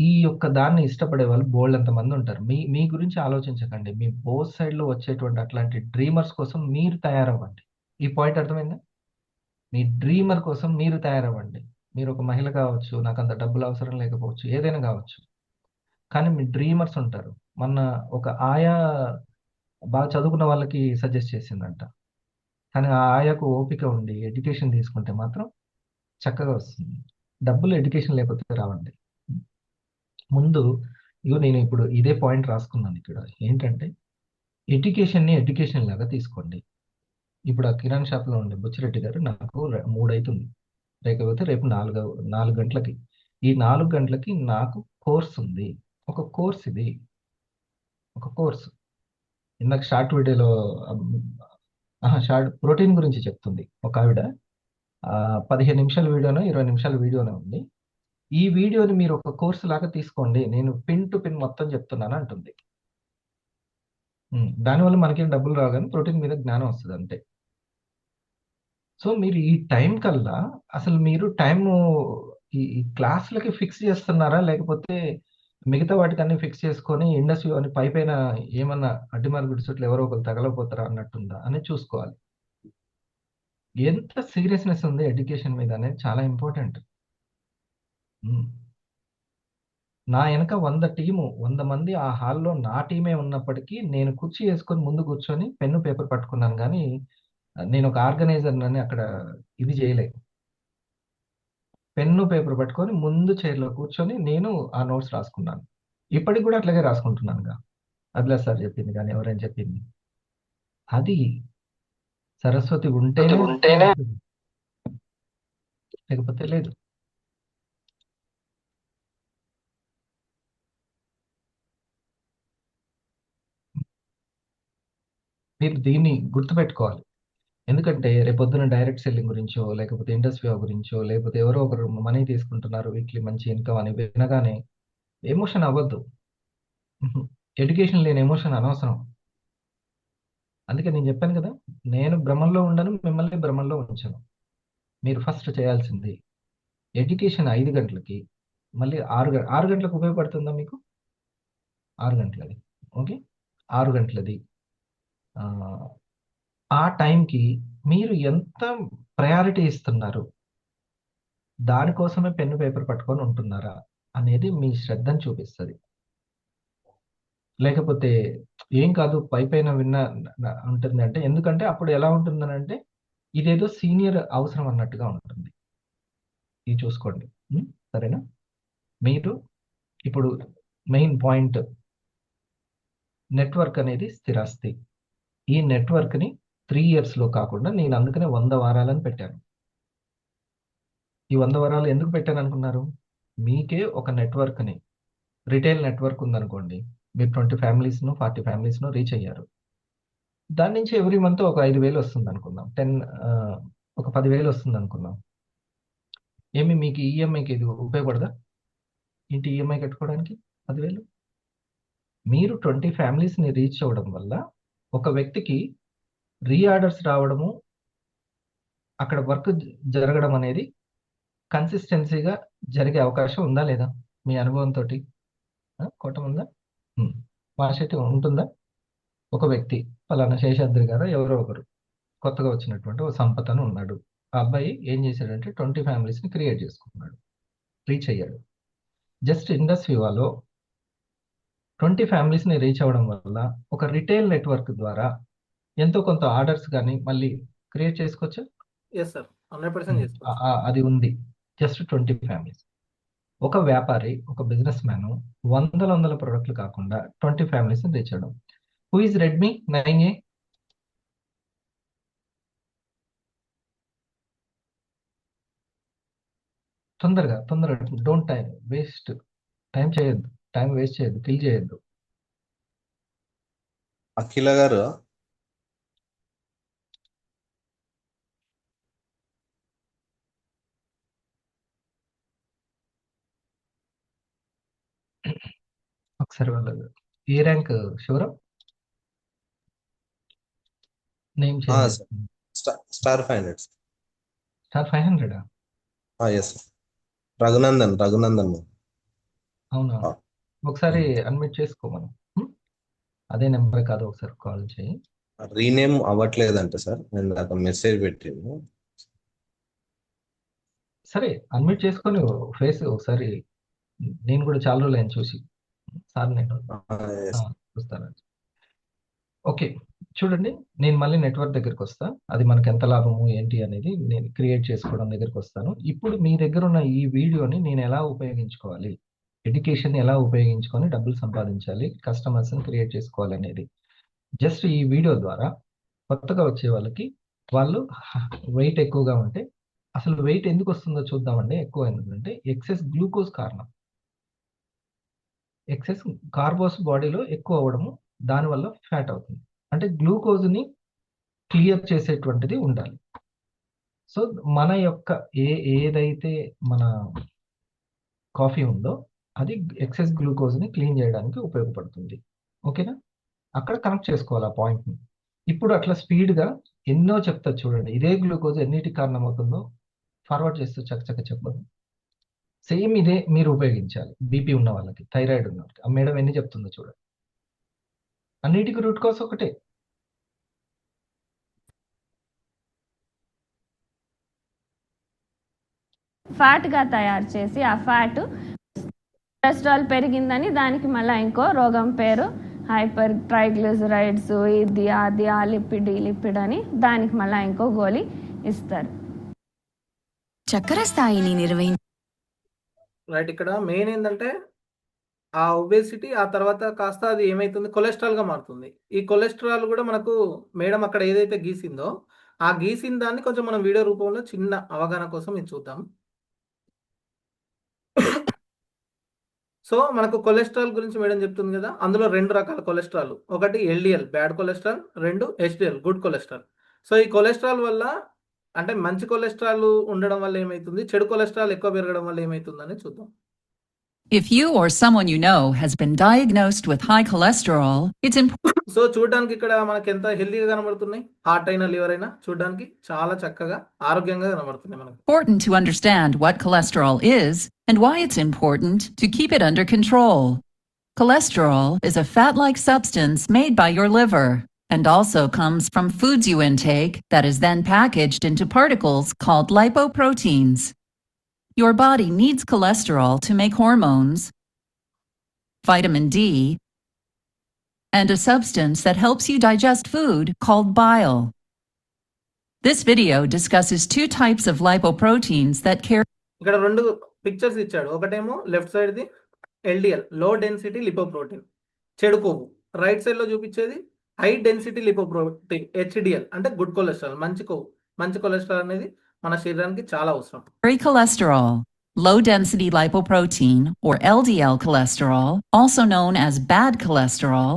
ఈ యొక్క దాన్ని ఇష్టపడే వాళ్ళు బోల్డ్ అంత మంది ఉంటారు. మీ మీ గురించి ఆలోచించకండి. మీ బోత్ సైడ్ లో వచ్చేటువంటి అట్లాంటి డ్రీమర్స్ కోసం మీరు తయారవ్వండి. ఈ పాయింట్ అర్థమైందా? మీ డ్రీమర్ కోసం మీరు తయారవ్వండి. మీరు ఒక మహిళ కావచ్చు, నాకు అంత డబ్బులు అవసరం లేకపోవచ్చు, ఏదైనా కావచ్చు. కానీ మీ డ్రీమర్స్ ఉంటారు. మొన్న ఒక ఆయా బాగా చదువుకున్న వాళ్ళకి సజెస్ట్ చేసిందంట. కానీ ఆ ఆయాకు ఓపిక ఉండి ఎడ్యుకేషన్ తీసుకుంటే మాత్రం చక్కగా వస్తుంది. డబ్బులు ఎడ్యుకేషన్ లేకపోతే రావండి. ముందు ఇగో నేను ఇప్పుడు ఇదే పాయింట్ రాసుకున్నాను ఇక్కడ. ఏంటంటే ఎడ్యుకేషన్ని ఎడ్యుకేషన్ లాగా తీసుకోండి. ఇప్పుడు ఆ కిరాణ్ షాప్లో ఉండే బుచ్చిరెడ్డి గారు నాకు 3 అవుతుంది, లేకపోతే రేపు 4 గంటలకి. ఈ 4 గంటలకి నాకు కోర్స్ ఉంది. ఒక కోర్స్ ఇది, ఒక కోర్స్. ఇందాక షార్ట్ వీడియోలో షార్ట్ ప్రోటీన్ గురించి చెప్తుంది ఒక ఆవిడ. 15 నిమిషాల వీడియోనో 20 నిమిషాల వీడియోనో ఉంది. ఈ వీడియోని మీరు ఒక కోర్సు లాగా తీసుకోండి, నేను పిన్ టు పిన్ మొత్తం చెప్తున్నాను అంటుంది. దానివల్ల మనకేం డబ్బులు రావు, కానీ ప్రోటీన్ మీద జ్ఞానం వస్తుంది అంతే. సో మీరు ఈ టైం కల్లా అసలు మీరు టైము ఈ క్లాసులకి ఫిక్స్ చేస్తున్నారా, లేకపోతే మిగతా వాటికన్నీ ఫిక్స్ చేసుకొని ఇండస్ట్రీ అని పైపైన ఏమన్నా అడ్డిమార్ గుడిసెట్లు ఎవరో ఒకరు తగలపోతారా అన్నట్టుందా అనేది చూసుకోవాలి. ఎంత సీరియస్నెస్ ఉంది ఎడ్యుకేషన్ మీద అనేది చాలా ఇంపార్టెంట్. నా వెనక 100 మంది ఆ హాల్లో నా టీమే ఉన్నప్పటికీ నేను కుర్చీ వేసుకొని ముందు కూర్చొని పెన్ను పేపర్ పట్టుకున్నాను, కానీ నేను ఒక ఆర్గనైజర్ అని అక్కడ ఇది చేయలేదు. పెన్ను పేపర్ పట్టుకొని ముందు చైర్లో కూర్చొని నేను ఆ నోట్స్ రాసుకున్నాను. ఇప్పటికి కూడా అట్లాగే రాసుకుంటున్నానుగా. అభిలాష్ సార్ చెప్పింది కానీ ఎవరైనా చెప్పింది. అది సరస్వతి ఉంటేనే ఉంటుంది, లేకపోతే లేదు. మీరు దీన్ని గుర్తుపెట్టుకోవాలి. ఎందుకంటే రేపొద్దున డైరెక్ట్ సెల్లింగ్ గురించో, లేకపోతే ఇండస్ట్రీ గురించో, లేకపోతే ఎవరో ఒకరు మనీ తీసుకుంటున్నారు వీక్లీ మంచి ఇన్కమ్ అని వినగానే ఎమోషన్ అవ్వద్దు. ఎడ్యుకేషన్ లేని ఎమోషన్ అనవసరం. అందుకే నేను చెప్పాను కదా, నేను భ్రమంలో ఉండను, మిమ్మల్ని భ్రమంలో ఉంచను. మీరు ఫస్ట్ చేయాల్సింది ఎడ్యుకేషన్ 5 గంటలకి, మళ్ళీ 6 గంటలకు ఉపయోగపడుతుందా మీకు? 6 గంటలది. ఓకే, 6 గంటలది. ఆ, ఆ టైంకి మీరు ఎంత ప్రయారిటీ ఇస్తున్నారు, దానికోసమే పెన్ను పేపర్ పట్టుకొని ఉంటున్నారా అనేది మీ శ్రద్ధను చూపిస్తుంది. లేకపోతే ఏం కాదు పై పైన ఉంటుంది అంటే, ఎందుకంటే అప్పుడు ఎలా ఉంటుందని అంటే ఇదేదో సీనియర్ అవసరం అన్నట్టుగా ఉంటుంది. ఇది చూసుకోండి. సరేనా? మీరు ఇప్పుడు మెయిన్ పాయింట్, నెట్వర్క్ అనేది స్థిరాస్తి. ఈ నెట్వర్క్ని 3 yearsలో కాకుండా నేను అందుకనే 100 వారాలని పెట్టాను. ఈ 100 వారాలు ఎందుకు పెట్టాను అనుకున్నారు? మీకే ఒక నెట్వర్క్ని, రిటైల్ నెట్వర్క్ ఉందనుకోండి, మీరు 20 ఫ్యామిలీస్ను 40 ఫ్యామిలీస్ను రీచ్ అయ్యారు. దాని నుంచి ఎవ్రీ మంత్ ఒక 5,000 వస్తుంది అనుకుందాం, ఒక 10,000 వస్తుంది అనుకుందాం. ఏమి మీకు ఈఎంఐకి ఇది ఉపయోగపడదా? ఇంటి ఈఎంఐ కట్టుకోవడానికి 10,000? మీరు 20 ఫ్యామిలీస్ని రీచ్ అవ్వడం వల్ల ఒక వ్యక్తికి రీఆర్డర్స్ రావడము, అక్కడ వర్క్ జరగడం అనేది కన్సిస్టెన్సీగా జరిగే అవకాశం ఉందా లేదా? మీ అనుభవంతో కోటం ఉందా? మార్కెట్ ఉంటుందా? ఒక వ్యక్తి పలానా శేషాద్రి గారు ఎవరో ఒకరు కొత్తగా వచ్చినటువంటి ఒక సంపతను ఉన్నాడు. ఆ అబ్బాయి ఏం చేశాడంటే 20 ఫ్యామిలీస్ని క్రియేట్ చేసుకున్నాడు, రీచ్ అయ్యాడు. జస్ట్ ఇండస్ట్రీవాలో 20 ఫ్యామిలీస్ని రీచ్ అవ్వడం వల్ల ఒక రిటైల్ నెట్వర్క్ ద్వారా ఎంతో కొంత ఆర్డర్స్ కానీ మళ్ళీ క్రియేట్ చేసుకోవచ్చా? ఎస్ సార్, 100% చేసుకోవచ్చు. అది ఉంది. Just 20 families. ఒక వ్యాపారి, ఒక బిజినెస్ మ్యాన్ వందల ప్రోడక్ట్లు కాకుండా 20 ఫ్యామిలీస్ని రీచ్ అవ్వడం. Who is Redmi 9A? తొందరగా డోంట్ టైం చేయొద్దు, టైం వేస్ట్ చేయొద్దు, కిల్ చేయొద్దు. అఖిల గారు ఒకసారి వాళ్ళది ఏ ర్యాంక్ షూరా name change star 500 star 500. S Raghunandan అవునా, ఒకసారి అడ్మిట్ చేసుకో మనం. అదే నెంబర్ కాదు, ఒకసారి కాల్ చేయి. రీనేమ్ అవ్వట్లేదంట సార్, నేను నాకు మెసేజ్ పెట్టిండు. సరే అడ్మిట్ చేసుకొని ఫేస్ ఒకసారి, నేను కూడా చాలా రోజులు ఆయన చూసి సార్ నేను చూస్తాను. ఓకే చూడండి, నేను మళ్ళీ నెట్వర్క్ దగ్గరికి వస్తా. అది మనకి ఎంత లాభము ఏంటి అనేది నేను క్రియేట్ చేసుకోవడం దగ్గరికి వస్తాను. ఇప్పుడు మీ దగ్గర ఉన్న ఈ వీడియోని నేను ఎలా ఉపయోగించుకోవాలి, ఎడ్యుకేషన్ ఎలా ఉపయోగించుకొని డబ్బులు సంపాదించాలి, కస్టమర్స్ని క్రియేట్ చేసుకోవాలి అనేది జస్ట్ ఈ వీడియో ద్వారా కొత్తగా వచ్చే వాళ్ళకి, వాళ్ళు వెయిట్ ఎక్కువగా ఉంటే అసలు వెయిట్ ఎందుకు వస్తుందో చూద్దామండి. ఎక్కువ ఎందుకంటే ఎక్సెస్ గ్లూకోజ్ కారణం, ఎక్సెస్ కార్బోస్ బాడీలో ఎక్కువ అవ్వడము, దానివల్ల ఫ్యాట్ అవుతుంది. అంటే గ్లూకోజ్ని క్లియర్ చేసేటువంటిది ఉండాలి. సో మన యొక్క ఏదైతే మన కాఫీ ఉందో అది ఎక్సెస్ గ్లూకోజ్ని క్లీన్ చేయడానికి ఉపయోగపడుతుంది. ఓకేనా, అక్కడ కనెక్ట్ చేసుకోవాలి ఆ పాయింట్ని. ఇప్పుడు అట్లా స్పీడ్గా ఎన్నో చెప్తా చూడండి. ఇదే గ్లూకోజ్ ఎన్నిటికి కారణం అవుతుందో ఫార్వర్డ్ చేస్తూ చక్కచక్క చెప్పదు. సేమ్ ఇదే మీరు ఉపయోగించాలి. బీపీ ఉన్న వాళ్ళకి, థైరాయిడ్ ఉన్న వాళ్ళకి. ఆ మేడం ఎన్ని చెప్తుందో చూడండి. అన్నిటికీ రూట్ కాజ్ ఒకటే. ఫ్యాట్గా తయారు చేసి ఆ ఫ్యాట్ కొలెస్ట్రాల్ పెరిగిందని దానికి మళ్ళీ ఇంకో రోగం పేరు హైపర్ ట్రైగ్లిజరైడ్స్, ఇది అది ఆ లిపిడ్ అని దానికి మళ్ళీ ఇంకో గోళీ ఇస్తారు. చక్కెర స్థాయిని రైట్. ఇక్కడ మెయిన్ ఏంటంటే ఆ ఒబేసిటీ ఆ తర్వాత కాస్త అది ఏమైతుంది, కొలెస్ట్రాల్గా మారుతుంది. ఈ కొలెస్ట్రాల్ కూడా మనకు మేడం అక్కడ ఏదైతే గీసిందో ఆ గీసిన దాన్ని కొంచెం మనం వీడియో రూపంలో చిన్న అవగాహన కోసం ఇది చూద్దాం. సో మనకు కొలెస్ట్రాల్ గురించి మేడం చెప్తుంది కదా, అందులో 2 రకాల కొలెస్ట్రాల్, ఒకటి LDL bad cholesterol, 2 HDL good cholesterol. So ఈ కొలెస్ట్రాల్ వల్ల అంటే మంచి కొలెస్ట్రాల్ ఉండడం వల్ల ఏమవుతుంది, చెడు కొలెస్ట్రాల్ ఎక్కువ పెరగడం వల్ల ఏమవుతుందని చూద్దాం. If you or someone you know has been diagnosed with high cholesterol, it's so చూడడానికి ఇక్కడ మనకి ఎంత హెల్తీగా కనబడుతున్నాయి, హార్ట్ అయినా లివర్ అయినా చూడడానికి చాలా చక్కగా ఆరోగ్యంగా కనబడుతున్నాయి మనకు. important to understand what cholesterol is and why it's important to keep it under control. Cholesterol is a fat-like substance made by your liver and also comes from foods you intake that is then packaged into particles called lipoproteins. Your body needs cholesterol to make hormones, vitamin D, and a substance that helps you digest food called bile. This video discusses 2 types of lipoproteins that carry ఇక్కడ 2 pictures ఇచ్చాడు. ఒకటేమో left side the LDL low density lipoprotein చెడు కొవ్వు, right side లో చూపించేది high density lipoprotein HDL అంటే good cholesterol మంచి కొవ్వు. మంచి కొలెస్ట్రాల్ అనేది మన శరీరానికి చాలా అవసరం. cholesterol, low-density lipoprotein or LDL cholesterol, also known as bad cholesterol,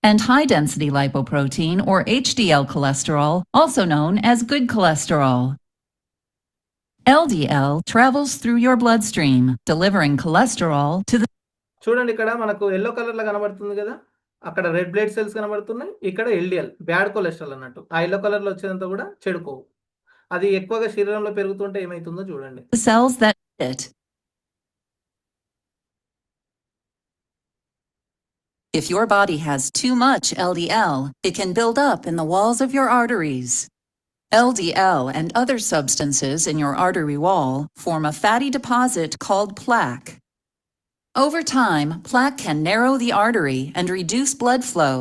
and high-density lipoprotein or HDL cholesterol, also known as good cholesterol. LDL travels through your bloodstream, delivering cholesterol to the చూడండి ఇక్కడ మనకు yellow colour లో కనబడుతుంది కదా, అక్కడ red blood cells కనబడుతున్నాయి, ఇక్కడ LDL bad cholesterol అన్నట్టు. ఆ ఎల్లో కలర్ లో వచ్చేదంతా కూడా చెడు కొవ్వు. అది ఎక్కువగా శరీరంలో పెరుగుతుంటే ఏమైతుందో చూడండి. cells that it. If your body has too much LDL, it can build up in the walls of your arteries. LDL and other substances in your artery wall form a fatty deposit called plaque. Over time, plaque can narrow the artery and reduce blood flow.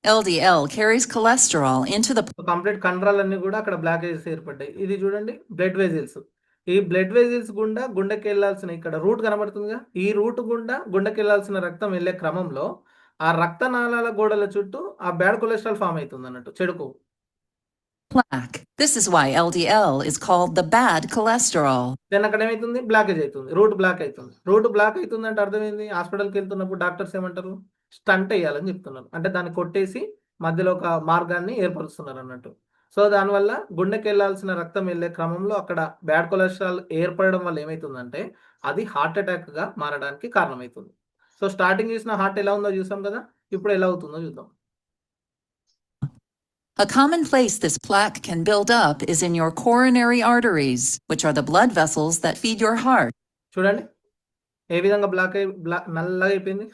LDL carries cholesterol into the complete కండరాలన్నీ కూడా అక్కడ blockages ఏర్పడ్డాయి. ఇది చూడండి blood vessels. ఈ blood vessels గుండా గుండెకి వెళ్లాల్సిన ఇక్కడ రూట్ కనబడుతుందిగా, ఈ రూట్ గుండా గుండెకి వెళ్లాల్సిన రక్తం వెళ్లే క్రమంలో ఆ రక్తనాళాల గోడల చుట్టూ ఆ బ్యాడ్ కొలెస్ట్రాల్ ఫామ్ అవుతుంది అన్నట్టు చెడు కొవ్వు. plaque. This is why LDL is called the bad cholesterol. Then అక్కడ ఏమవుతుంది, బ్లాకేజ్ అవుతుంది, రూట్ బ్లాక్ అవుతుంది. రూట్ బ్లాక్ అవుతుంది అంటే అర్థం ఏంది, హాస్పిటల్కి వెళ్తున్నప్పుడు డాక్టర్స్ ఏమంటారు, స్టంట్ వేయాలని చెప్తున్నారు. అంటే దాన్ని కొట్టేసి మధ్యలో ఒక మార్గాన్ని ఏర్పరుస్తున్నారు అన్నట్టు. సో దానివల్ల గుండెకి వెళ్ళాల్సిన రక్తం వెళ్ళే క్రమంలో అక్కడ బ్యాడ్ కొలెస్ట్రాల్ ఏర్పడడం వల్ల ఏమవుతుందంటే అది హార్ట్ అటాక్గా మారడానికి కారణమవుతుంది. సో స్టార్టింగ్ చూసిన హార్ట్ ఎలా ఉందో చూసాం కదా, ఇప్పుడు ఎలా అవుతుందో చూద్దాం. A common place this plaque can build up is in your coronary arteries, which are the blood vessels that feed your heart. చూడండి ఏ విధంగా నల్లగా అయిపోయింది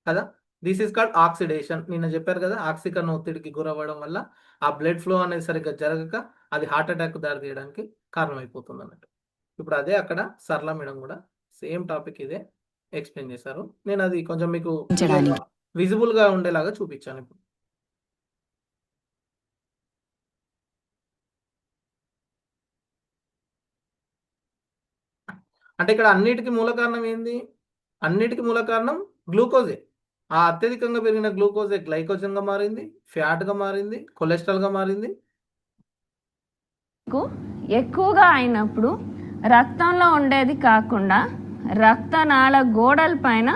కదా. This is called oxidation. నిన్న చెప్పారు కదా, ఆక్సికరణ ఒత్తిడికి గురవ్వడం వల్ల ఆ బ్లడ్ ఫ్లో అనేది సరిగ్గా జరగక అది హార్ట్ అటాక్ దారి తీయడానికి కారణమైపోతుంది అన్నట్టు. ఇప్పుడు అదే అక్కడ సరళ మేడం కూడా సేమ్ టాపిక్ ఇదే ఎక్స్ప్లెయిన్ చేశారు. నేను అది కొంచెం మీకు విజిబుల్ గా ఉండేలాగా చూపించాను. ఇప్పుడు అంటే ఇక్కడ అన్నిటికీ మూల కారణం ఏంది, అన్నిటికీ మూల కారణం గ్లూకోజే. ఆ అత్యధికంగా పెరిగిన గ్లూకోజే గ్లైకోజన్గా మారింది, ఫ్యాట్గా మారింది, కొలెస్ట్రాల్గా మారింది. ఎక్కువగా అయినప్పుడు రక్తంలో ఉండేది కాకుండా రక్తనాళ గోడల పైన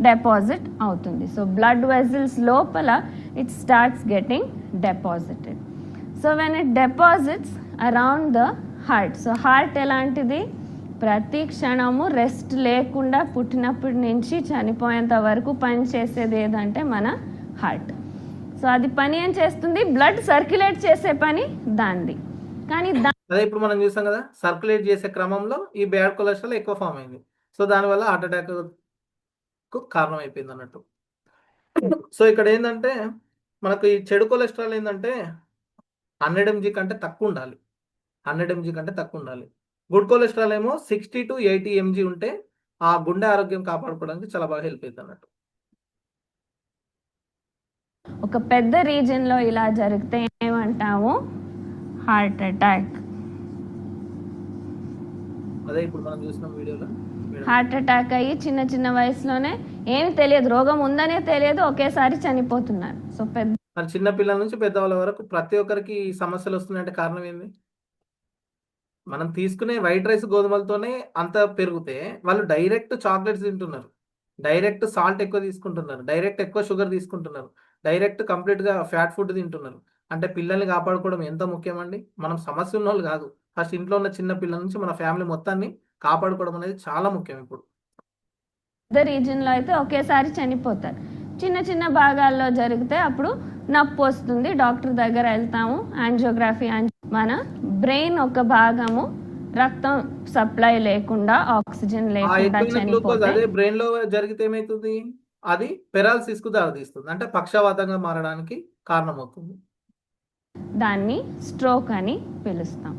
డిపాజిట్ అవుతుంది. సో బ్లడ్ వెజల్స్ లోపల it starts getting deposited. So when it deposits around the heart. So heart ఎలాంటిది, ప్రతి క్షణము రెస్ట్ లేకుండా పుట్టినప్పటి నుంచి చనిపోయేంత వరకు పని చేసేది ఏదంటే మన హార్ట్. సో అది పని ఏం చేస్తుంది, బ్లడ్ సర్క్యులేట్ చేసే పని దాంది. కానీ అదే ఇప్పుడు మనం చూసాం కదా, సర్క్యులేట్ చేసే క్రమంలో ఈ బ్యాడ్ కొలెస్ట్రాల్ ఎక్కువ ఫామ్ అయింది. సో దానివల్ల హార్ట్ అటాక్ కు కారణం అయిపోయింది అన్నట్టు. సో ఇక్కడ ఏంటంటే మనకు ఈ చెడు కొలెస్ట్రాల్ ఏంటంటే 100 mg కంటే తక్కువ ఉండాలి, 100 mg కంటే తక్కువ ఉండాలి. గుడ్ కొలెస్ట్రాల్ ఏమో 60 to 80 mg ఉంటే ఆ గుండె ఆరోగ్యం కాపాడుకోవడానికి చాలా బాగా హెల్ప్ అవుతుంది అన్నట్టు. ఒక పెద్ద రీజన్ లో ఇలా జరిగితే ఏమంటాము, హార్ట్ అటాక్. అదే ఇప్పుడు మనం చూసిన వీడియోలో హార్ట్ అటాక్ అయ్యి చిన్న చిన్న వయసులోనే ఏమి తెలియదు, రోగం ఉందనే తెలియదు, ఒకేసారి చనిపోతున్నారు. సో పెద్ద మరి చిన్న పిల్లల నుంచి పెద్దవాళ్ళ వరకు ప్రతి ఒక్కరికి ఈ సమస్యలు వస్తున్నాయంటే కారణం ఏంది, మనం తీసుకునే వైట్ రైస్ గోధుమలతోనే అంత పెరిగితే వాళ్ళు డైరెక్ట్ చాక్లెట్స్ తింటున్నారు, డైరెక్ట్ సాల్ట్ ఎక్కువ తీసుకుంటున్నారు, డైరెక్ట్ ఎక్కువ షుగర్ తీసుకుంటున్నారు, డైరెక్ట్ కంప్లీట్గా ఫ్యాట్ ఫుడ్ తింటున్నారు. అంటే పిల్లల్ని కాపాడుకోవడం ఎంత ముఖ్యమండి. మనం సమస్య ఉన్న వాళ్ళు కాదు, ఫస్ట్ ఇంట్లో ఉన్న చిన్న పిల్లల నుంచి మన ఫ్యామిలీ మొత్తాన్ని కాపాడుకోవడం అనేది చాలా ముఖ్యం. ఇప్పుడు పెద్ద రీజన్లో అయితే ఒకేసారి చనిపోతారు. చిన్న చిన్న భాగాల్లో జరిగితే అప్పుడు నొప్పి వస్తుంది, డాక్టర్ దగ్గర వెళ్తాము, యాంజియోగ్రఫీ. మన బ్రెయిన్ ఒక భాగము రక్తం సప్లై లేకుండా, ఆక్సిజన్ లేకుండా చనిపోతే అదే బ్రెయిన్ లో జరిగితే ఏమైతుంది, అది పెరాలసిస్ కు దారితీస్తుంది, అంటే పక్షవాతంగా మారడానికి కారణమవుతుంది. దాన్ని స్ట్రోక్ అని పిలుస్తాం.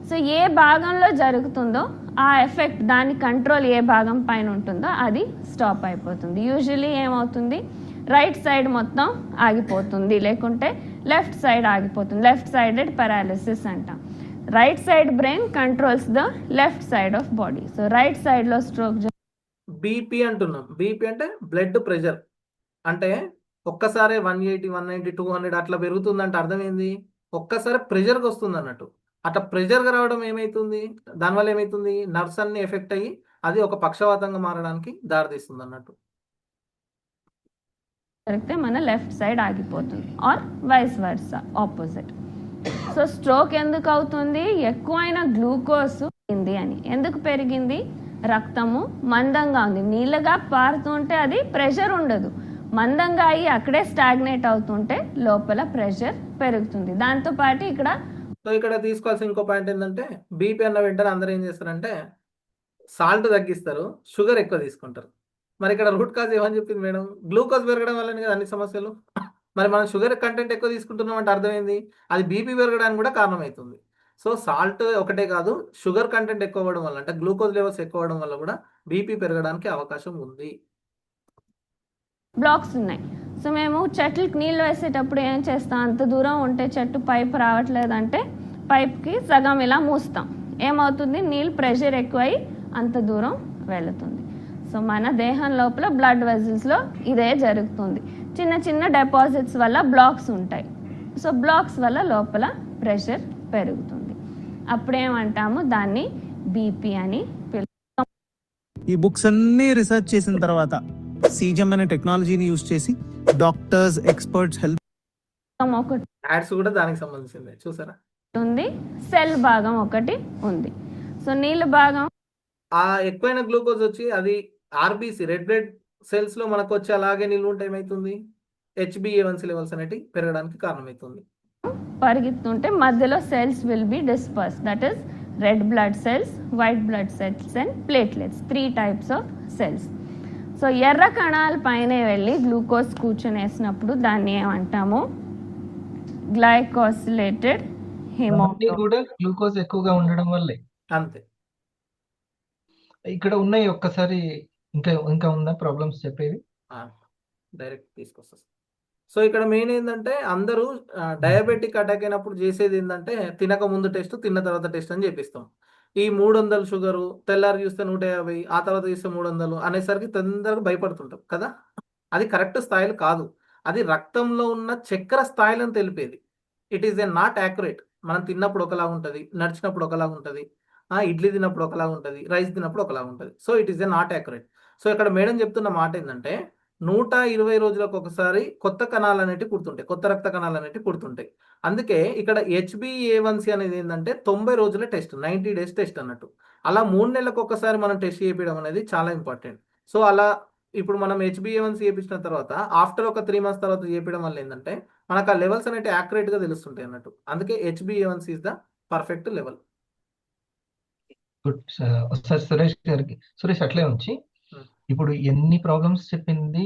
సో ఏ భాగంలో జరుగుతుందో ఆ ఎఫెక్ట్, దాని కంట్రోల్ ఏ భాగం పైన ఉంటుందో అది స్టాప్ అయిపోతుంది. యూజువలీ ఏమవుతుంది, రైట్ సైడ్ మొత్తం ఆగిపోతుంది, లేకుంటే లెఫ్ట్ సైడ్ ఆగిపోతుంది. లెఫ్ట్ సైడెడ్ పారాలిసిస్ అంటాం. Right side brain controls the left side of body. So right side లో స్ట్రోక్. బీపీ అంటున్నాం. బీపీ అంటే బ్లడ్ ప్రెషర్. అంటే ఒక్కసారి 180, 190, 200 అట్లా పెరుగుతుందంటే అర్థం ఏంది, ఒక్కసారి ప్రెషర్కి వస్తుంది అన్నట్టు. అట్లా ప్రెషర్గా రావడం ఏమవుతుంది, దానివల్ల ఏమవుతుంది, నర్వ్స్ అన్ని ఎఫెక్ట్ అయ్యి అది ఒక పక్షవాతంగా మారడానికి దారితీస్తుంది అన్నట్టు. జరిగితే మన లెఫ్ట్ సైడ్ ఆగిపోతుంది, or vice versa, opposite. So stroke ఎందుకు అవుతుంది, ఎక్కువైన గ్లూకోజ్ పెరిగింది అని. ఎందుకు పెరిగింది, రక్తము మందంగా ఉంది, నీళ్ళగా పారుతుంటే అది ప్రెషర్ ఉండదు, మందంగా అయ్యి అక్కడే స్టాగ్నేట్ అవుతుంటే లోపల ప్రెషర్ పెరుగుతుంది. దాంతోపాటు ఇక్కడ తీసుకోవాల్సిన ఇంకో పాయింట్ ఏంటంటే, బీపీ అన్న వెంటనే అందరూ ఏం చేస్తారంటే సాల్ట్ తగ్గిస్తారు, షుగర్ ఎక్కువ తీసుకుంటారు. మరి ఇక్కడ రూట్ కాజ్ ఏమని చెప్పింది మేడం, గ్లూకోజ్ పెరగడం వల్లనే కదా అన్ని సమస్యలు. మరి మనం షుగర్ కంటెంట్ ఎక్కువ తీసుకుంటున్నాం అంటే అర్థమైంది, అది బీపీ పెరగడానికి కూడా కారణమవుతుంది. సో సాల్ట్ ఒకటే కాదు, షుగర్ కంటెంట్ ఎక్కువ అవ్వడం వల్ల, అంటే గ్లూకోజ్ లెవెల్స్ ఎక్కువ అవ్వడం వల్ల కూడా బీపీ పెరగడానికి అవకాశం ఉంది. బ్లాక్స్ ఉన్నాయి. సో మేము చెట్లకు నీళ్ళు వేసేటప్పుడు ఏం చేస్తాం, అంత దూరం ఉంటే చెట్టు పైప్ రావట్లేదంటే పైప్కి సగం ఇలా మూస్తాం, ఏమవుతుంది, నీళ్ళు ప్రెషర్ ఎక్కువై అంత దూరం వెళుతుంది. సో మన దేహం లోపల బ్లడ్ వెజల్స్లో ఇదే జరుగుతుంది. చిన్న చిన్న డిపాజిట్స్ వల్ల బ్లాక్స్ ఉంటాయి. సో బ్లాక్స్ వల్ల లోపల ప్రెషర్ పెరుగుతుంది. అప్పుడేమంటాము, దాన్ని బీపీ అని పిలుస్తాం. ఈ బుక్స్ అన్ని రీసెర్చ్ చేసిన తర్వాత సీజమ్ అనే టెక్నాలజీని యూజ్ చేసి డాక్టర్స్, ఎక్స్పర్ట్స్ హెల్ప్ ఒకటి యాడ్స్ కూడా దానికి సంబంధించింది చూసారా. ఉంది, సెల్ భాగం ఒకటి ఉంది. సో నీళ్ళ భాగం ఆ ఎక్కువైన గ్లూకోజ్ వచ్చి అది ఆర్బీసీ రెడ్ బ్లడ్ సెల్స్ లో మనకు వచ్చి అలాగే నిల్వ ఉంటే ఏమవుతుంది, HbA1c లెవెల్స్ అనేవి పెరగడానికి కారణమవుతుంది. పరిగెత్తుంటే మధ్యలో cells will be disperse, that is red blood cells, white blood cells and platelets, 3 types of cells. So ఎర్ర కణాల పైన వెళ్ళి గ్లూకోజ్ కూర్చొనేసినప్పుడు దాన్ని ఏమంటాము, గ్లైకోసిలేటెడ్ ఇవన్నీ హిమోగ్లోబిన్. కూడా గ్లూకోజ్ ఎక్కువగా ఉండడం వల్లే. అంతే. ఇక్కడ ఉన్నాయి, ఒక్కసారి ఇంకా ఉందా ప్రాబ్లమ్స్ చెప్పేవి? డైరెక్ట్ తీసుకొస్తా. సో ఇక్కడ మెయిన్ ఏంటంటే అందరూ డయాబెటిక్ అటాక్ అయినప్పుడు చేసేది ఏంటంటే తినక ముందు టెస్ట్, తిన్న తర్వాత టెస్ట్ అని చేపిస్తాం. ఈ 300 షుగరు, తెల్లారి చూస్తే 150, ఆ తర్వాత చూస్తే 300 అనేసరికి తొందరగా భయపడుతుంటాం కదా. అది కరెక్ట్ స్థాయిలు కాదు, అది రక్తంలో ఉన్న చక్కెర స్థాయిలను తెలిపేది. It is not accurate. మనం తిన్నప్పుడు ఒకలా ఉంటుంది, నడిచినప్పుడు ఒకలా ఉంటుంది, ఇడ్లీ తిన్నప్పుడు ఒకలా ఉంటుంది, రైస్ తిన్నప్పుడు ఒకలా ఉంటుంది. So it is not accurate. So ఇక్కడ మేడం చెప్తున్న మాట ఏంటంటే 120 రోజులకు ఒకసారి కొత్త కణాలు అనేవి పుడుతుంటాయి, కొత్త రక్త కణాలు అనేవి పుడుతుంటాయి. అందుకే ఇక్కడ HbA1c అనేది ఏంటంటే 90 రోజుల టెస్ట్, 90 days టెస్ట్ అన్నట్టు. అలా 3 నెలలకు ఒకసారి మనం టెస్ట్ చేయించడం అనేది చాలా ఇంపార్టెంట్. సో అలా ఇప్పుడు మనం HbA1c చేయించిన తర్వాత ఆఫ్టర్ ఒక 3 months తర్వాత చేయించడం వల్ల ఏంటంటే మనకు ఆ లెవెల్స్ అనేవి యాక్యురేట్ గా తెలుస్తుంటాయి అన్నట్టు. అందుకే HbA1c is the perfect level. Good. ఒకసారి సురేష్ అట్లే ఉంచి, ఇప్పుడు ఎన్ని ప్రాబ్లమ్స్ చెప్పింది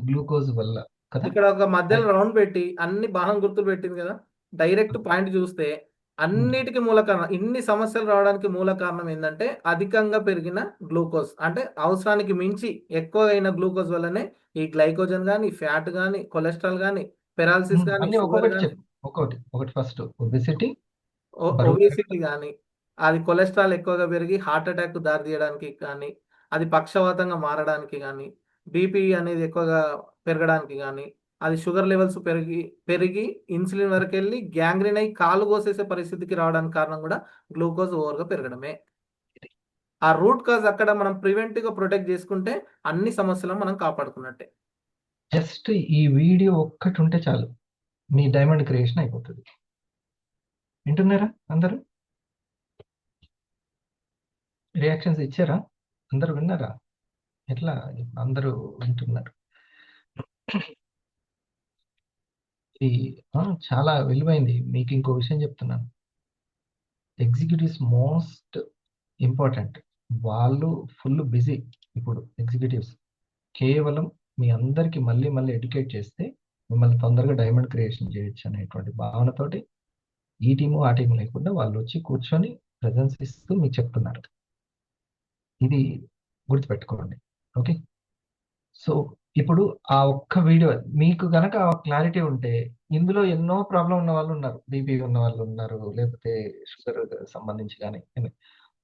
గ్లూకోజ్ వల్ల కదా. ఇక్కడ ఒక మధ్యలో రౌండ్ పెట్టి అన్ని బాణం గుర్తులు పెట్టింది కదా, డైరెక్ట్ పాయింట్ చూస్తే అన్నిటికీ మూల కారణం, ఇన్ని సమస్యలు రావడానికి మూల కారణం ఏంటంటే అధికంగా పెరిగిన గ్లూకోజ్, అంటే అవసరానికి మించి ఎక్కువ అయిన గ్లూకోజ్ వల్లనే ఈ గ్లైకోజన్ కానీ, ఫ్యాట్ కానీ, కొలెస్ట్రాల్ కానీ, పెరాలసిస్ కానీ, అన్ని షుగర్ ఒక్కొక్కటి కానీ, చెప్పు. ఒకటి ఫస్ట్ ఒబెసిటీ, ఒబేసిటీ కానీ, అది కొలెస్ట్రాల్ ఎక్కువగా పెరిగి హార్ట్ అటాక్ దారి తీయడానికి కానీ, అది పక్షవాతంగా మారడానికి కానీ, బీపీ అనేది ఎక్కువగా పెరగడానికి కానీ, అది షుగర్ లెవెల్స్ పెరిగి ఇన్సులిన్ వరకు వెళ్ళి గ్యాంగ్రీన్ అయి కాలు కోసేసే పరిస్థితికి రావడానికి కారణం కూడా గ్లూకోజ్ ఓవర్గా పెరగడమే. ఆ రూట్ కాజ్ అక్కడ మనం ప్రివెంటివ్ గా ప్రొటెక్ట్ చేసుకుంటే అన్ని సమస్యలను మనం కాపాడుకున్నట్టే. జస్ట్ ఈ వీడియో ఒక్కటి ఉంటే చాలు, మీ డైమండ్ క్రియేషన్ అయిపోతుంది. వింటున్నారా అందరూ? రియాక్షన్స్ ఇచ్చారా? అందరూ విన్నారా? ఎట్లా అందరూ వింటున్నారు? ఇది చాలా విలువైంది. మీకు ఇంకో విషయం చెప్తున్నాను, ఎగ్జిక్యూటివ్స్ మోస్ట్ ఇంపార్టెంట్. వాళ్ళు ఫుల్ బిజీ ఇప్పుడు ఎగ్జిక్యూటివ్స్. కేవలం మీ అందరికి మళ్ళీ ఎడ్యుకేట్ చేస్తే మిమ్మల్ని తొందరగా డైమండ్ క్రియేషన్ చేయొచ్చు అనేటువంటి భావనతోటి ఈ టీము ఆ టీము లేకుండా వాళ్ళు వచ్చి కూర్చొని ప్రెజెన్స్ ఇస్తూ మీకు చెప్తున్నారు. ఇది గుర్తుపెట్టుకోండి. ఓకే. సో ఇప్పుడు ఆ ఒక్క వీడియో మీకు గనక క్లారిటీ ఉంటే, ఇందులో ఎన్నో ప్రాబ్లం ఉన్న వాళ్ళు ఉన్నారు, బీపీ ఉన్న వాళ్ళు ఉన్నారు, లేకపోతే షుగర్ సంబంధించి కానీ,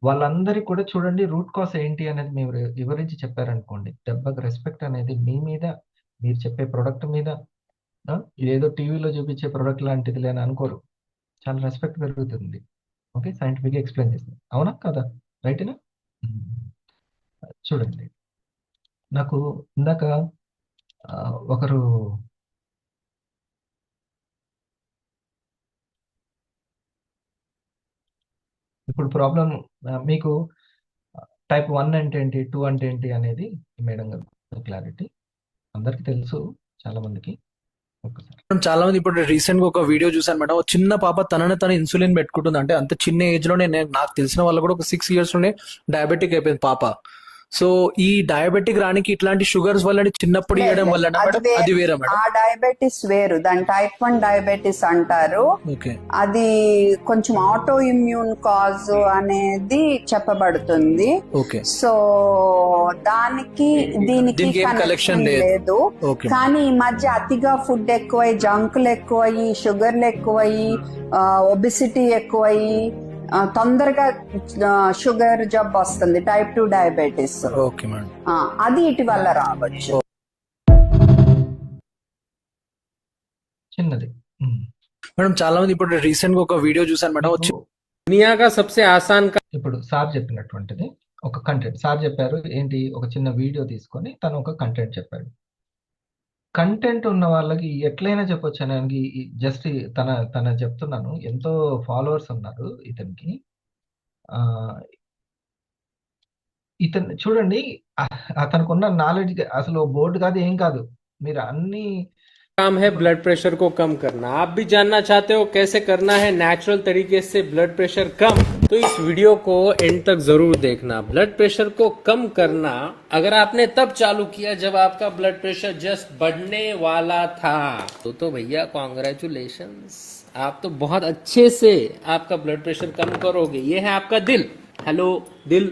వాళ్ళందరికీ కూడా చూడండి రూట్ కాజ్ ఏంటి అనేది మీరు వివరించి చెప్పారనుకోండి, దెబ్బకి రెస్పెక్ట్ అనేది మీ మీద, మీరు చెప్పే ప్రొడక్ట్ మీద, ఏదో టీవీలో చూపించే ప్రొడక్ట్ లాంటిది అని అనుకోరు, చాలా రెస్పెక్ట్ పెరుగుతుంది. ఓకే, సైంటిఫిక్గా ఎక్స్ప్లెయిన్ చేస్తుంది. అవునా కదా? రైటేనా? చూడండి, నాకు ఇందాక ఒకరు ఇప్పుడు ప్రాబ్లం మీకు టైప్ 1 అంటే ఏంటి, 2 అంటే ఏంటి అనేది మేడం గారు క్లారిటీ అందరికి తెలుసు, చాలా మందికి. చాలా మంది ఇప్పుడు రీసెంట్ గా ఒక వీడియో చూసాను మేడం, చిన్న పాప తనని తన ఇన్సులిన్ పెట్టుకుంటుంది. అంటే అంత చిన్న ఏజ్ లోనే, నాకు తెలిసిన వాళ్ళు కూడా ఒక 6 years లోనే డయాబెటిక్ అయిపోయింది పాప. సో ఈ డయాబెటిక్ రానికి ఇట్లాంటి షుగర్స్ వల్ల చిన్నప్పుడు ఇవ్వడం వల్ల అది వేరే మేడం? ఆ డయాబెటిస్ వేరు, దాని టైప్ 1 డయాబెటిస్ అంటారు. అది కొంచెం ఆటో ఇమ్యూన్ కాజ్ అనేది చెప్పబడుతుంది. సో దానికి దీనికి కనెక్షన్ లేదు. కానీ ఈ మధ్య అతిగా ఫుడ్ ఎక్కువై, జంకులు ఎక్కువయ్యి, షుగర్లు ఎక్కువయ్యి, ఒబిసిటీ ఎక్కువయ్యి తొందరగా షుగర్ జబ్బు వస్తుంది, టైప్ 2 డయాబెటిస్. అది ఇటు వల్ల రావచ్చు. చిన్నది మేడం చాలా మంది ఇప్పుడు రీసెంట్ గా ఒక వీడియో చూసాను మేడం మీకు दुनिया का सबसे आसान ఇప్పుడు సార్ చెప్పినటువంటిది ఒక కంటెంట్. సార్ చెప్పారు ఏంటి, ఒక చిన్న వీడియో తీసుకొని తను ఒక కంటెంట్ చెప్పాడు. కంటెంట్ ఉన్న వాళ్ళకి ఎట్లయినా చెప్పొచ్చు అనడానికి జస్ట్ తన తన చెప్తున్నాను. ఎంతో ఫాలోవర్స్ ఉన్నారు ఇతనికి. ఆ, ఇతను చూడండి, అతనుకున్న నాలెడ్జ్ అసలు బోర్డు కాదు, ఏం కాదు. మీరు అన్ని काम है ब्लड प्रेशर को कम करना। आप भी जानना चाहते हो कैसे करना है नेचुरल तरीके से ब्लड प्रेशर कम, तो इस वीडियो को एंड तक जरूर देखना। ब्लड प्रेशर को कम करना अगर आपने तब चालू किया जब आपका ब्लड प्रेशर जस्ट बढ़ने वाला था तो भैया कॉन्ग्रेचुलेशंस, आप तो बहुत अच्छे से आपका ब्लड प्रेशर कम करोगे। ये है आपका दिल। हेलो दिल,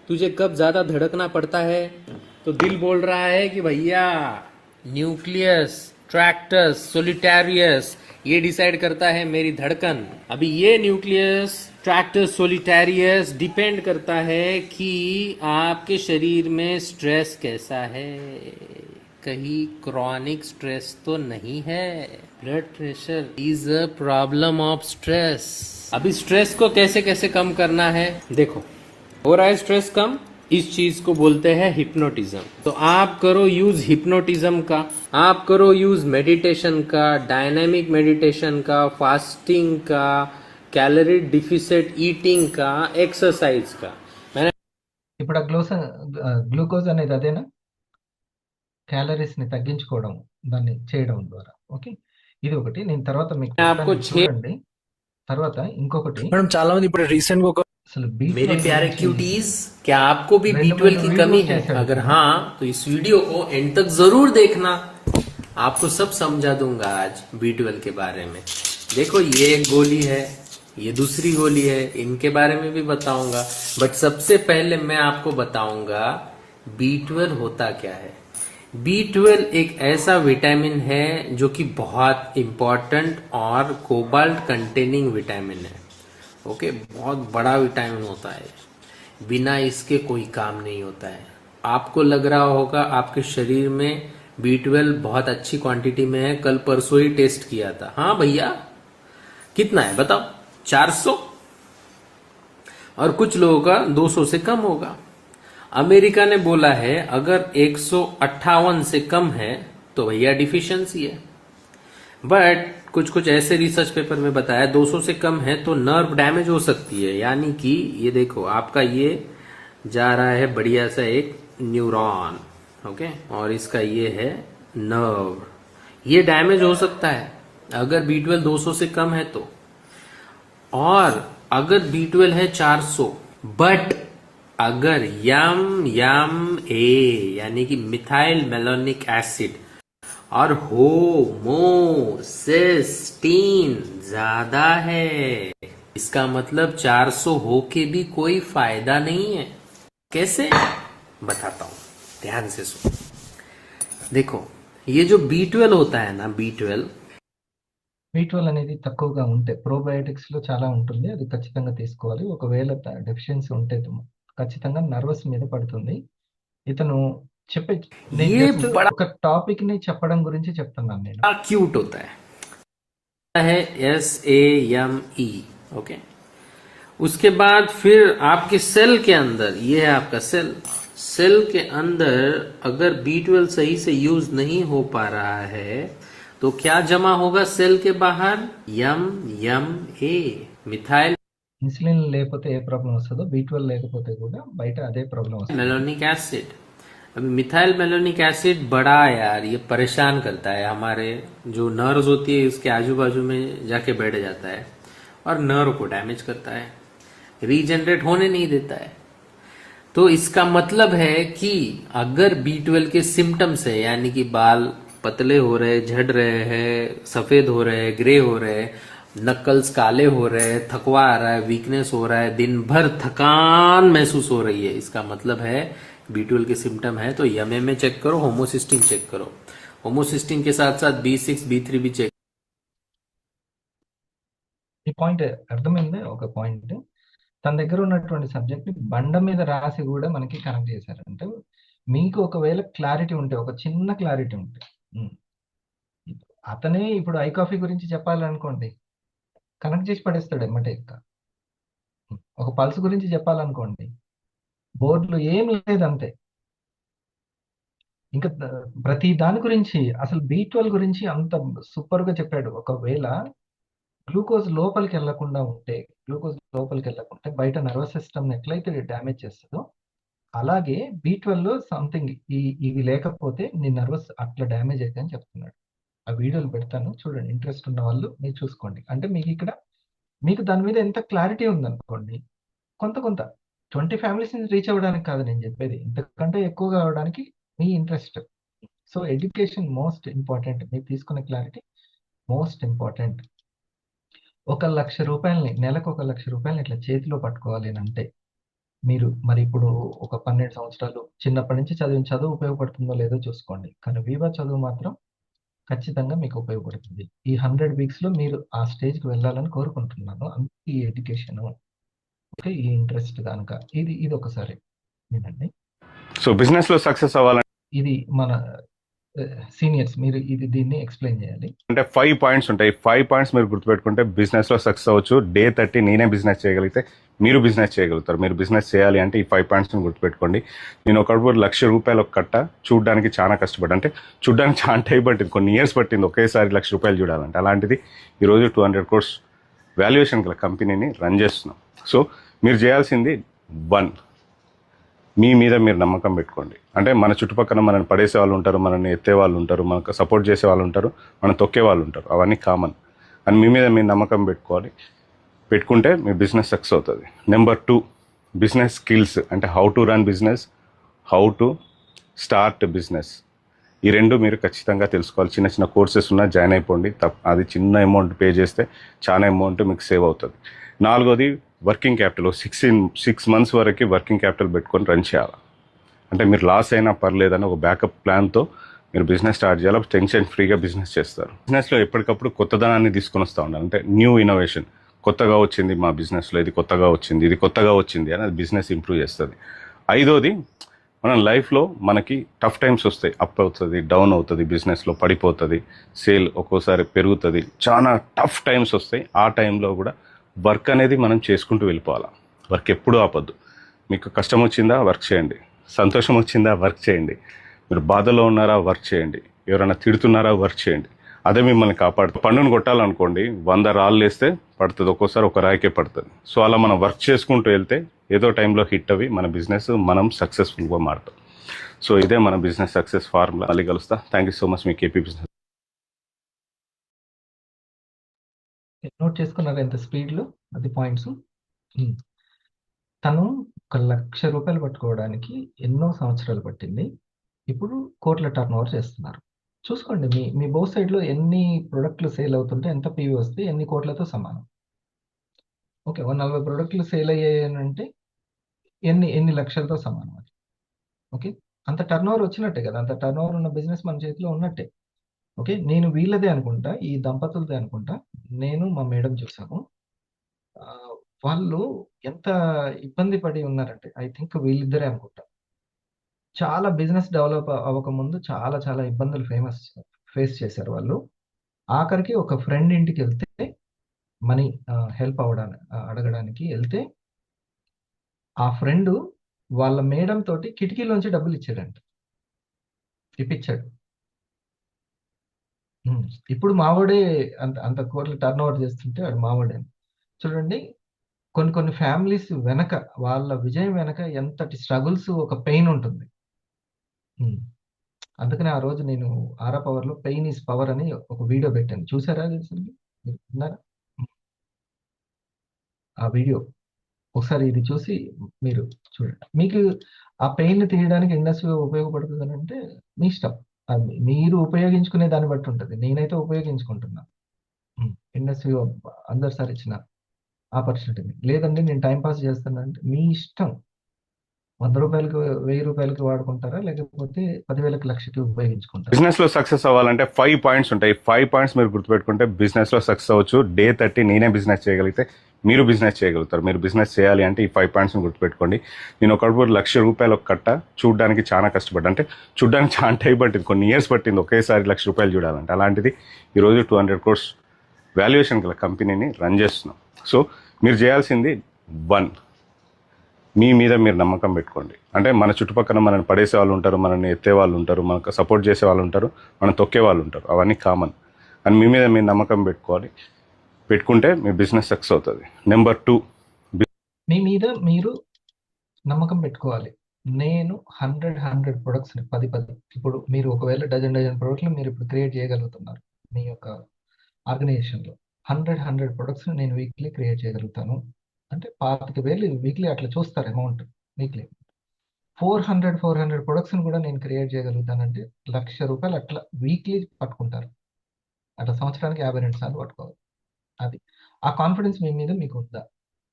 तुझे कब ज्यादा धड़कना पड़ता है तो दिल बोल रहा है कि भैया न्यूक्लियस, ट्रैक्टस, सोलिटेरियस, ये डिसाइड करता है मेरी धड़कन। अभी ये न्यूक्लियस, ट्रैक्टस, सोलिटेरियस डिपेंड करता है कि आपके शरीर में स्ट्रेस कैसा है, कहीं क्रॉनिक स्ट्रेस तो नहीं है। Blood pressure is a problem of stress. अभी स्ट्रेस को कैसे कैसे कम करना है, देखो हो रहा है स्ट्रेस कम, इस चीज को बोलते हैं हिप्नोटिज्म। तो आप करो यूज हिप्नोटिज्म का, आप करो यूज मेडिटेशन का, डायनामिक मेडिटेशन का, फास्टिंग का, कैलोरी डिफिसिट ईटिंग का, एक्सरसाइज का। मैंने ఇప్పుడు గ్లూకోజ్ అనేది అదేనా, క్యాలరీస్ ని తగ్గించుకోవడం, దాన్ని చేయడం ద్వారా. ఓకే, ఇది ఒకటి. నేను తర్వాత మీకు आपको చెప్తాను, చూడండి. తర్వాత ఇంకొకటి, మేడం చాలా మంది ఇప్పుడు రీసెంట్ గా ఒక అసలు मेरे B12 प्यारे గురించి क्यूटीज, क्या आपको भी రెండు B12 की మూడు कमी वीडियोस है? చేశాడు अगर ఇతను. हाँ तो इस वीडियो को एंड तक जरूर देखना, आपको सब समझा दूंगा आज B12 के बारे में। देखो ये एक गोली है, ये दूसरी गोली है, इनके बारे में भी बताऊंगा, बट सबसे पहले मैं आपको बताऊंगा B12 होता क्या है। B12 एक ऐसा विटामिन है जो कि बहुत इंपॉर्टेंट और कोबाल्ट कंटेनिंग विटामिन है। ओके, बहुत बड़ा विटामिन होता है, बिना इसके कोई काम नहीं होता है। आपको लग रहा होगा आपके शरीर में B12 बहुत अच्छी क्वांटिटी में है, कल परसों ही टेस्ट किया था। हाँ भैया कितना है बताओ, 400, और कुछ लोगों का 200 से कम होगा। अमेरिका ने बोला है अगर 158 से कम है तो भैया डिफिशियंसी है, बट कुछ कुछ ऐसे रिसर्च पेपर में बताया 200 से कम है तो नर्व डैमेज हो सकती है। यानी कि ये देखो आपका ये जा रहा है बढ़िया सा एक न्यूरॉन, ओके, और इसका ये है नर्व, ये डैमेज हो सकता है अगर B12 200 से कम है तो। और अगर B12 है 400, बट अगर यम ए यानी कि मिथाइल मेलोनिक एसिड और होमोसिस्टीन ज्यादा है, इसका मतलब 400 हो के भी कोई फायदा नहीं है। कैसे बताता हूं, ध्यान से सुनो। देखो ये जो B12 होता है ना, B12 B12 అనేది తక్కువగా ఉంటే ప్రోబయోటిక్స్ లో చాలా ఉంటుంది, అది ఖచ్చితంగా తీసుకోవాలి. ఒకవేళ డెఫిషియన్సీ ఉంటే ఖచ్చితంగా నర్వస్ మీద పడుతుంది. ఇతను చెప్పే, నేను ये just बड़ा ఒక టాపిక్ ని చెప్పడం గురించి చెప్తున్నాను నేను. क्यूट होता है SAME, ओके। उसके बाद फिर आपके सेल के अंदर, ये है आपका सेल, सेल के अंदर अगर B12 सही से यूज नहीं हो पा रहा है तो क्या जमा होगा सेल के बाहर, MA मिथाइल ఇన్సులిన్ లేకపోతే ఏ ప్రాబ్లం వస్తుందో B12 లేకపోతే కూడా బయట అదే ప్రాబ్లం వస్తుంది. Malonic acid. अभी मिथाइल मेलोनिक एसिड बड़ा यार ये परेशान करता है, हमारे जो नर्व्स होती है उसके आजू बाजू में जाके बैठ जाता है और नर्व को डैमेज करता है, रीजनरेट होने नहीं देता है। तो इसका मतलब है कि अगर B12 के सिम्टम्स है, यानी कि बाल पतले हो रहे, झड़ रहे हैं, सफेद हो रहे हैं, ग्रे हो रहे हैं, नकल्स काले हो रहे हैं, थकवा आ रहा है, वीकनेस हो रहा है, दिन भर थकान महसूस हो रही है, इसका मतलब है B12 के सिम्टम है। तो यमे में चेक करो, होमोसिस्टीन चेक करो, होमोसिस्टीन के साथ साथ B6 B3 भी चेक। ఈ పాయింట్ అర్థమైంది. ఒక పాయింట్, తన దగ్గర ఉన్నటువంటి సబ్జెక్ట్ ని బండ మీద రాసి కూడా మనకి కనెక్ట్ చేశారంటే, మీకు ఒకవేళ క్లారిటీ ఉంటే, ఒక చిన్న క్లారిటీ ఉంటే, అతనే ఇప్పుడు ఐ కాఫీ గురించి చెప్పాలనుకోండి, కనెక్ట్ చేసి పడేస్తాడు ఎమ్మటే ఇంకా. ఒక పల్స్ గురించి చెప్పాలనుకోండి, బోర్డులో ఏం లేదంతే. ఇంకా ప్రతి దాని గురించి అసలు B12 గురించి అంత సూపర్ గా చెప్పాడు. ఒకవేళ గ్లూకోజ్ లోపలికి వెళ్లకుండా ఉంటే, బయట నర్వస్ సిస్టమ్ ఎట్లయితే డ్యామేజ్ చేస్తుందో, అలాగే B12 సంథింగ్ ఇవి లేకపోతే నీ నర్వస్ అట్లా డ్యామేజ్ అయితే అని చెప్తున్నాడు. ఆ వీడియోలు పెడతాను చూడండి, ఇంట్రెస్ట్ ఉన్న వాళ్ళు మీరు చూసుకోండి. అంటే మీకు దాని మీద ఎంత క్లారిటీ ఉందనుకోండి, కొంత 20 ఫ్యామిలీస్ రీచ్ అవ్వడానికి కాదు నేను చెప్పేది, ఇంతకంటే ఎక్కువగా అవడానికి మీ interest. So education most important. మీరు తీసుకునే క్లారిటీ మోస్ట్ ఇంపార్టెంట్. నెలకు 1 లక్ష రూపాయలని ఇట్లా చేతిలో పట్టుకోవాలి అని అంటే, మీరు మరి ఇప్పుడు ఒక 12 సంవత్సరాలు చిన్నప్పటి నుంచి చదివిన చదువు ఉపయోగపడుతుందో లేదో చూసుకోండి. కానీ వివా చదువు మాత్రం ఖచ్చితంగా మీకు ఉపయోగపడుతుంది. ఈ 100 వీక్స్ లో మీరు ఆ స్టేజ్ కి వెళ్ళాలని కోరుకుంటున్నాను. అందుకే ఈ ఎడ్యుకేషన్, ఓకే, ఈ ఇంట్రెస్ట్ కనుక ఇది ఒకసారి వినండి. సో బిజినెస్ లో సక్సెస్ అవ్వాలంటే ఇది మన సీనియర్స్, మీరు దీన్ని ఎక్స్ప్లెయిన్ చేయాలి. అంటే 5 పాయింట్స్ ఉంటాయి. 5 పాయింట్స్ మీరు గుర్తుపెట్టుకుంటే బిజినెస్ లో సక్సెస్ అవ్వచ్చు. డే 30 నేనే బిజినెస్ చేయగలిగితే మీరు బిజినెస్ చేయగలుగుతారు. మీరు బిజినెస్ చేయాలి అంటే ఈ 5 పాయింట్స్ గుర్తుపెట్టుకోండి. నేను ఒకప్పుడు ₹1,00,000 ఒక కట్ట చూడడానికి చాలా కష్టపడ్డా. అంటే చూడడానికి చాలా టైం పట్టింది, కొన్ని ఇయర్స్ పట్టింది ఒకేసారి ₹1,00,000 చూడాలంటే. అలాంటిది ఈరోజు 200 crores వాల్యుయేషన్ గల కంపెనీని రన్ చేస్తున్నాం. సో మీరు చేయాల్సింది 1, మీ మీద మీరు నమ్మకం పెట్టుకోండి. అంటే మన చుట్టుపక్కల మనల్ని పడేసే వాళ్ళు ఉంటారు, మనల్ని ఎత్తే వాళ్ళు ఉంటారు, మనకు సపోర్ట్ చేసే వాళ్ళు ఉంటారు, మనం తొక్కే వాళ్ళు ఉంటారు, అవన్నీ కామన్. అని మీ మీద మీరు నమ్మకం పెట్టుకుంటే మీ బిజినెస్ సక్సెస్ అవుతుంది. Number 2, business skills. అంటే how to run business, how to start business. ఈ 2 మీరు ఖచ్చితంగా తెలుసుకోవాలి. చిన్న కోర్సెస్ ఉన్నా జాయిన్ అయిపోండి. అది చిన్న అమౌంట్ పే చేస్తే చాలా అమౌంట్ మీకు సేవ్ అవుతుంది. 4వది వర్కింగ్ క్యాపిటల్. 6 months వరకు వర్కింగ్ క్యాపిటల్ పెట్టుకొని రన్ చేయాలి. అంటే మీరు లాస్ అయినా పర్లేదని ఒక బ్యాకప్ ప్లాన్తో మీరు బిజినెస్ స్టార్ట్ చేయాలి. టెన్షన్ ఫ్రీగా బిజినెస్ చేస్తారు. బిజినెస్లో ఎప్పటికప్పుడు కొత్తదనాన్ని తీసుకొని వస్తూ ఉండాలి. అంటే న్యూ ఇన్నోవేషన్, కొత్తగా వచ్చింది మా బిజినెస్లో, ఇది కొత్తగా వచ్చింది అని అది బిజినెస్ ఇంప్రూవ్ చేస్తుంది. 5వది మనం లైఫ్లో మనకి టఫ్ టైమ్స్ వస్తాయి. అప్ అవుతుంది, డౌన్ అవుతుంది, బిజినెస్లో పడిపోతుంది, సేల్ ఒక్కోసారి పెరుగుతుంది, చాలా టఫ్ టైమ్స్ వస్తాయి. ఆ టైంలో కూడా వర్క్ అనేది మనం చేసుకుంటూ వెళ్ళిపోవాలి. వర్క్ ఎప్పుడూ ఆపద్దు. మీకు కష్టం వచ్చిందా వర్క్ చేయండి, సంతోషం వచ్చిందా వర్క్ చేయండి, మీరు బాధలో ఉన్నారా వర్క్ చేయండి, ఎవరైనా తిడుతున్నారా వర్క్ చేయండి. అదే మిమ్మల్ని కాపాడుతుంది. పన్నును కొట్టాలనుకోండి, 100 రాళ్ళు వేస్తే పడుతుంది, ఒక్కోసారి ఒక రాయికే పడుతుంది. సో అలా మనం వర్క్ చేసుకుంటూ వెళ్తే ఏదో టైంలో హిట్ అవి మన బిజినెస్ మనం సక్సెస్ఫుల్గా మారుతాం. సో ఇదే మన బిజినెస్ సక్సెస్ ఫార్ములా. మళ్ళీ కలుస్తా. Thank you so much. Me KP business. Note చేసుకున్నారు ఎంత స్పీడ్లో అది పాయింట్స్. తను ₹1,00,000 పట్టుకోవడానికి ఎన్నో సంవత్సరాలు పట్టింది. ఇప్పుడు కోట్ల టర్న్ చేస్తున్నారు. చూసుకోండి, మీ బోత్ సైడ్లో ఎన్ని ప్రొడక్ట్లు సేల్ అవుతుంటే ఎంత పీవీ వస్తే ఎన్ని కోట్లతో సమానం. ఓకే, 40 ప్రొడక్ట్లు సేల్ అయ్యాయనంటే ఎన్ని లక్షలతో సమానం అది. ఓకే, అంత టర్న్ వచ్చినట్టే కదా, అంత టర్న్ ఉన్న బిజినెస్ మన చేతిలో ఉన్నట్టే. ఓకే, నేను వీళ్ళదే అనుకుంటా, ఈ దంపతులదే అనుకుంటా. నేను మా మేడం చూసాము, వాళ్ళు ఎంత ఇబ్బంది పడి ఉన్నారంటే, ఐ థింక్ వీళ్ళిద్దరే అనుకుంటా. చాలా బిజినెస్ డెవలప్ అవ్వకముందు చాలా ఇబ్బందులు ఫేస్ చేశారు వాళ్ళు. ఆఖరికి ఒక ఫ్రెండ్ ఇంటికి వెళ్తే మనీ హెల్ప్ అడగడానికి వెళ్తే ఆ ఫ్రెండ్ వాళ్ళ మేడం తోటి కిటికీలోంచి డబ్బులు ఇప్పించాడు. ఇప్పుడు మావాడే అంత కోట్ల టర్న్ ఓవర్ చేస్తుంటే వాడు మావాడే. చూడండి, కొన్ని ఫ్యామిలీస్ వెనక, వాళ్ళ విజయం వెనక ఎంతటి స్ట్రగుల్స్, ఒక పెయిన్ ఉంటుంది. అందుకని ఆ రోజు నేను ఆరా పవర్లో పెయిన్ ఈజ్ పవర్ అని ఒక వీడియో పెట్టాను. చూసారా? విన్నారా ఆ వీడియో? ఒకసారి ఇది చూసి మీరు చూడండి. మీకు ఆ పెయిన్ తీయడానికి ఇండస్ట్రీ ఉపయోగపడుతుంది అని అంటే మీ ఇష్టం, అది మీరు ఉపయోగించుకునే దాన్ని బట్టి ఉంటుంది. నేనైతే ఉపయోగించుకుంటున్నా. ఇండస్ట్రీ అందరు సార్ ఇచ్చిన ఆపర్చునిటీని. లేదండి నేను టైం పాస్ చేస్తాను అంటే మీ ఇష్టం. ₹100కి ₹1000కి వాడుకుంటారా, లేకపోతే 10,000కి లక్షకి ఉపయోగించుకుంటారా? బిజినెస్ లో సక్సెస్ అవ్వాలంటే 5 పాయింట్స్ ఉంటాయి. 5 పాయింట్స్ మీరు గుర్తుపెట్టుకుంటే బిజినెస్ లో సక్సెస్ అవ్వచ్చు. డే 30 నేనే బిజినెస్ చేయగలిగితే మీరు బిజినెస్ చేయగలుగుతారు. మీరు బిజినెస్ చేయాలి అంటే ఈ 5 పాయింట్స్ గుర్తుపెట్టుకోండి. నేను ఒకప్పుడు ₹1,00,000 ఒక కట్ట చూడడానికి చాలా కష్టపడ్డా. అంటే చూడడానికి చాలా టైం పట్టింది, కొన్ని ఇయర్స్ పట్టింది ఒకేసారి ₹1,00,000 చూడాలంటే. అలాంటిది ఈరోజు 200 crores వాల్యుయేషన్ గల కంపెనీని రన్ చేస్తున్నాం. సో మీరు చేయాల్సింది 1, మీ మీద మీరు నమ్మకం పెట్టుకోండి. అంటే మన చుట్టుపక్కల మనల్ని పడేసే వాళ్ళు ఉంటారు, మనల్ని ఎత్తే వాళ్ళు ఉంటారు, మనకు సపోర్ట్ చేసే వాళ్ళు ఉంటారు, మనం తొక్కే వాళ్ళు ఉంటారు, అవన్నీ కామన్. అండ్ మీ మీద మీరు నమ్మకం పెట్టుకోవాలి. పెట్టుకుంటే మీ బిజినెస్ సక్సెస్ అవుతుంది. నెంబర్ 2, మీ మీద మీరు నమ్మకం పెట్టుకోవాలి. నేను 100 ప్రొడక్ట్స్ని 10 ఇప్పుడు మీరు ఒకవేళ డజన్ ప్రొడక్ట్లు మీరు ఇప్పుడు క్రియేట్ చేయగలుగుతున్నారు మీ యొక్క ఆర్గనైజేషన్లో. 100 ప్రొడక్ట్స్ని నేను వీక్లీ క్రియేట్ చేయగలుగుతాను అంటే 25,000 వీక్లీ అట్లా చూస్తారు అమౌంట్ వీక్లీ. 400 ప్రొడక్ట్స్ని కూడా నేను క్రియేట్ చేయగలుగుతానంటే ₹1,00,000 అట్లా వీక్లీ పట్టుకుంటారు. అట్లా సంవత్సరానికి 52 సార్లు పట్టుకోవాలి. అది ఆ కాన్ఫిడెన్స్ మీ మీద మీకు ఉందా?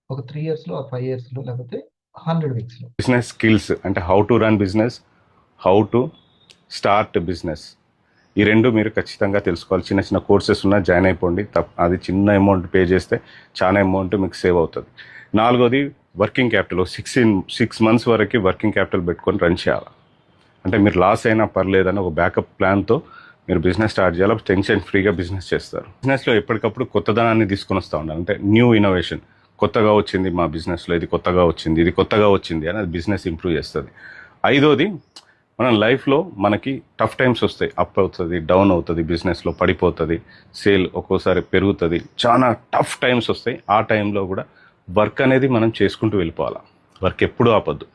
ఒక 3 ఇయర్స్లో 5 ఇయర్స్లో లేకపోతే 100 వీక్స్లో. బిజినెస్ స్కిల్స్ అంటే how to run business, how to start business, ఈ 2 మీరు ఖచ్చితంగా తెలుసుకోవాలి. చిన్న చిన్న కోర్సెస్ ఉన్నా జాయిన్ అయిపోండి. అది చిన్న అమౌంట్ పే చేస్తే చాలా అమౌంట్ మీకు సేవ్ అవుతుంది. 4వది వర్కింగ్ క్యాపిటల్. 6 మంత్స్ వరకు వర్కింగ్ క్యాపిటల్ పెట్టుకొని రన్ చేయాలి. అంటే మీరు లాస్ అయినా పర్లేదని ఒక బ్యాకప్ ప్లాన్తో మీరు బిజినెస్ స్టార్ట్ చేయాలి. టెన్షన్ ఫ్రీగా బిజినెస్ చేస్తారు. బిజినెస్లో ఎప్పటికప్పుడు కొత్తదనాన్ని తీసుకొని వస్తూ ఉండాలి. అంటే న్యూ ఇన్నోవేషన్, కొత్తగా వచ్చింది మా బిజినెస్లో, ఇది కొత్తగా వచ్చింది అని అది బిజినెస్ ఇంప్రూవ్ చేస్తుంది. 5వది మన లైఫ్లో మనకి టఫ్ టైమ్స్ వస్తాయి. అప్ అవుతుంది, డౌన్ అవుతుంది, బిజినెస్లో పడిపోతుంది, సేల్ ఒక్కోసారి పెరుగుతుంది, చాలా టఫ్ టైమ్స్ వస్తాయి. ఆ టైంలో కూడా వర్క్ అనేది మనం చేసుకుంటూ వెళ్ళిపోవాలి. వర్క్ ఎప్పుడూ ఆపద్దు.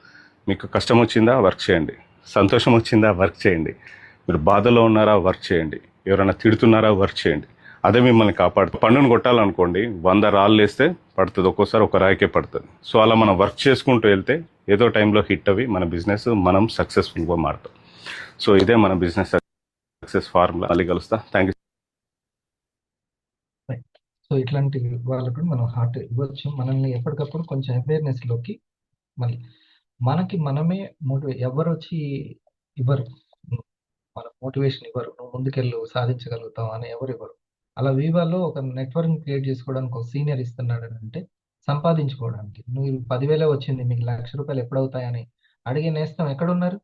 మీకు కష్టం వచ్చిందా వర్క్ చేయండి, సంతోషం వచ్చిందా వర్క్ చేయండి, మీరు బాధలో ఉన్నారా వర్క్ చేయండి, ఎవరైనా తిడుతున్నారా వర్క్ చేయండి. అదే మిమ్మల్ని కాపాడుతుంది. పన్నును కొట్టాలనుకోండి, 100 రాళ్ళు వేస్తే పడుతుంది, ఒక్కోసారి ఒక రాయికే పడుతుంది. సో అలా మనం వర్క్ చేసుకుంటూ వెళ్తే ఏదో టైంలో హిట్ అవి మన బిజినెస్ మనం సక్సెస్ఫుల్గా మారుతాం. సో ఇదే మన బిజినెస్ సక్సెస్ ఫార్ములా. మళ్ళీ కలుస్తా. Thank you. సో ఇట్లాంటి వాళ్ళకు మనం హార్ట్ ఇవ్వచ్చు. మనల్ని ఎప్పటికప్పుడు కొంచెం అవేర్నెస్లోకి మళ్ళీ మనకి మనమే ఎవరు వచ్చి ఇవ్వరు, మన మోటివేషన్ ఇవ్వరు, నువ్వు ముందుకెళ్ళు సాధించగలుగుతావు అని ఎవరు ఇవ్వరు. అలా వీవాలో ఒక నెట్వర్క్ క్రియేట్ చేసుకోవడానికి ఒక సీనియర్ ఇస్తున్నాడు అని అంటే సంపాదించుకోవడానికి. నువ్వు 10,000 వచ్చింది, మీకు ₹1,00,000 ఎప్పుడవుతాయని అడిగే నేస్తం ఎక్కడున్నారు?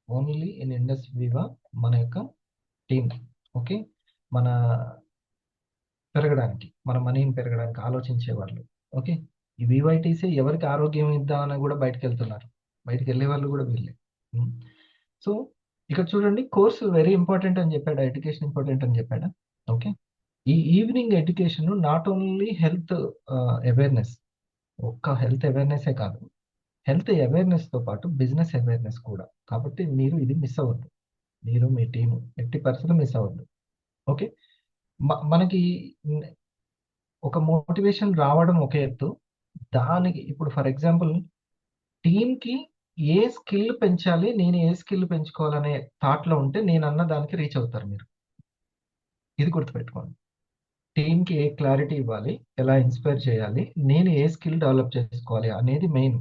ఓన్లీ ఇన్ ఇండస్ వీవా మన యొక్క టీమ్. ఓకే, మన పెరగడానికి, మన మనీని పెరగడానికి ఆలోచించే వాళ్ళు. ఓకే, ఈ వివైటీసీ ఎవరికి ఆరోగ్యం ఇద్దామని కూడా బయటకు వెళ్తున్నారు. బయటకు వెళ్ళే వాళ్ళు కూడా వీళ్ళే. సో ఇక్కడ చూడండి, కోర్సు వెరీ ఇంపార్టెంట్ అని చెప్పాడా, ఎడ్యుకేషన్ ఇంపార్టెంట్ అని చెప్పాడా? ఓకే, ఈ evening education not only health awareness, ఒక్క హెల్త్ అవేర్నెస్సే కాదు, హెల్త్ అవేర్నెస్తో పాటు బిజినెస్ అవేర్నెస్ కూడా. కాబట్టి మీరు ఇది మిస్ అవ్వద్దు, మీరు మీ టీము ఎట్టి పరిస్థితులు మిస్ అవ్వద్దు. ఓకే, మనకి ఒక మోటివేషన్ రావడం ఒక ఎత్తు, దానికి ఇప్పుడు ఫర్ ఎగ్జాంపుల్ టీంకి ఏ స్కిల్ పెంచాలి, నేను ఏ స్కిల్ పెంచుకోవాలనే థాట్లో ఉంటే నేను అన్న దానికి రీచ్ అవుతారు మీరు. ఇది గుర్తుపెట్టుకోండి. టీంకి ఏ క్లారిటీ ఇవ్వాలి, ఎలా ఇన్స్పైర్ చేయాలి, నేను ఏ స్కిల్ డెవలప్ చేసుకోవాలి అనేది మెయిన్.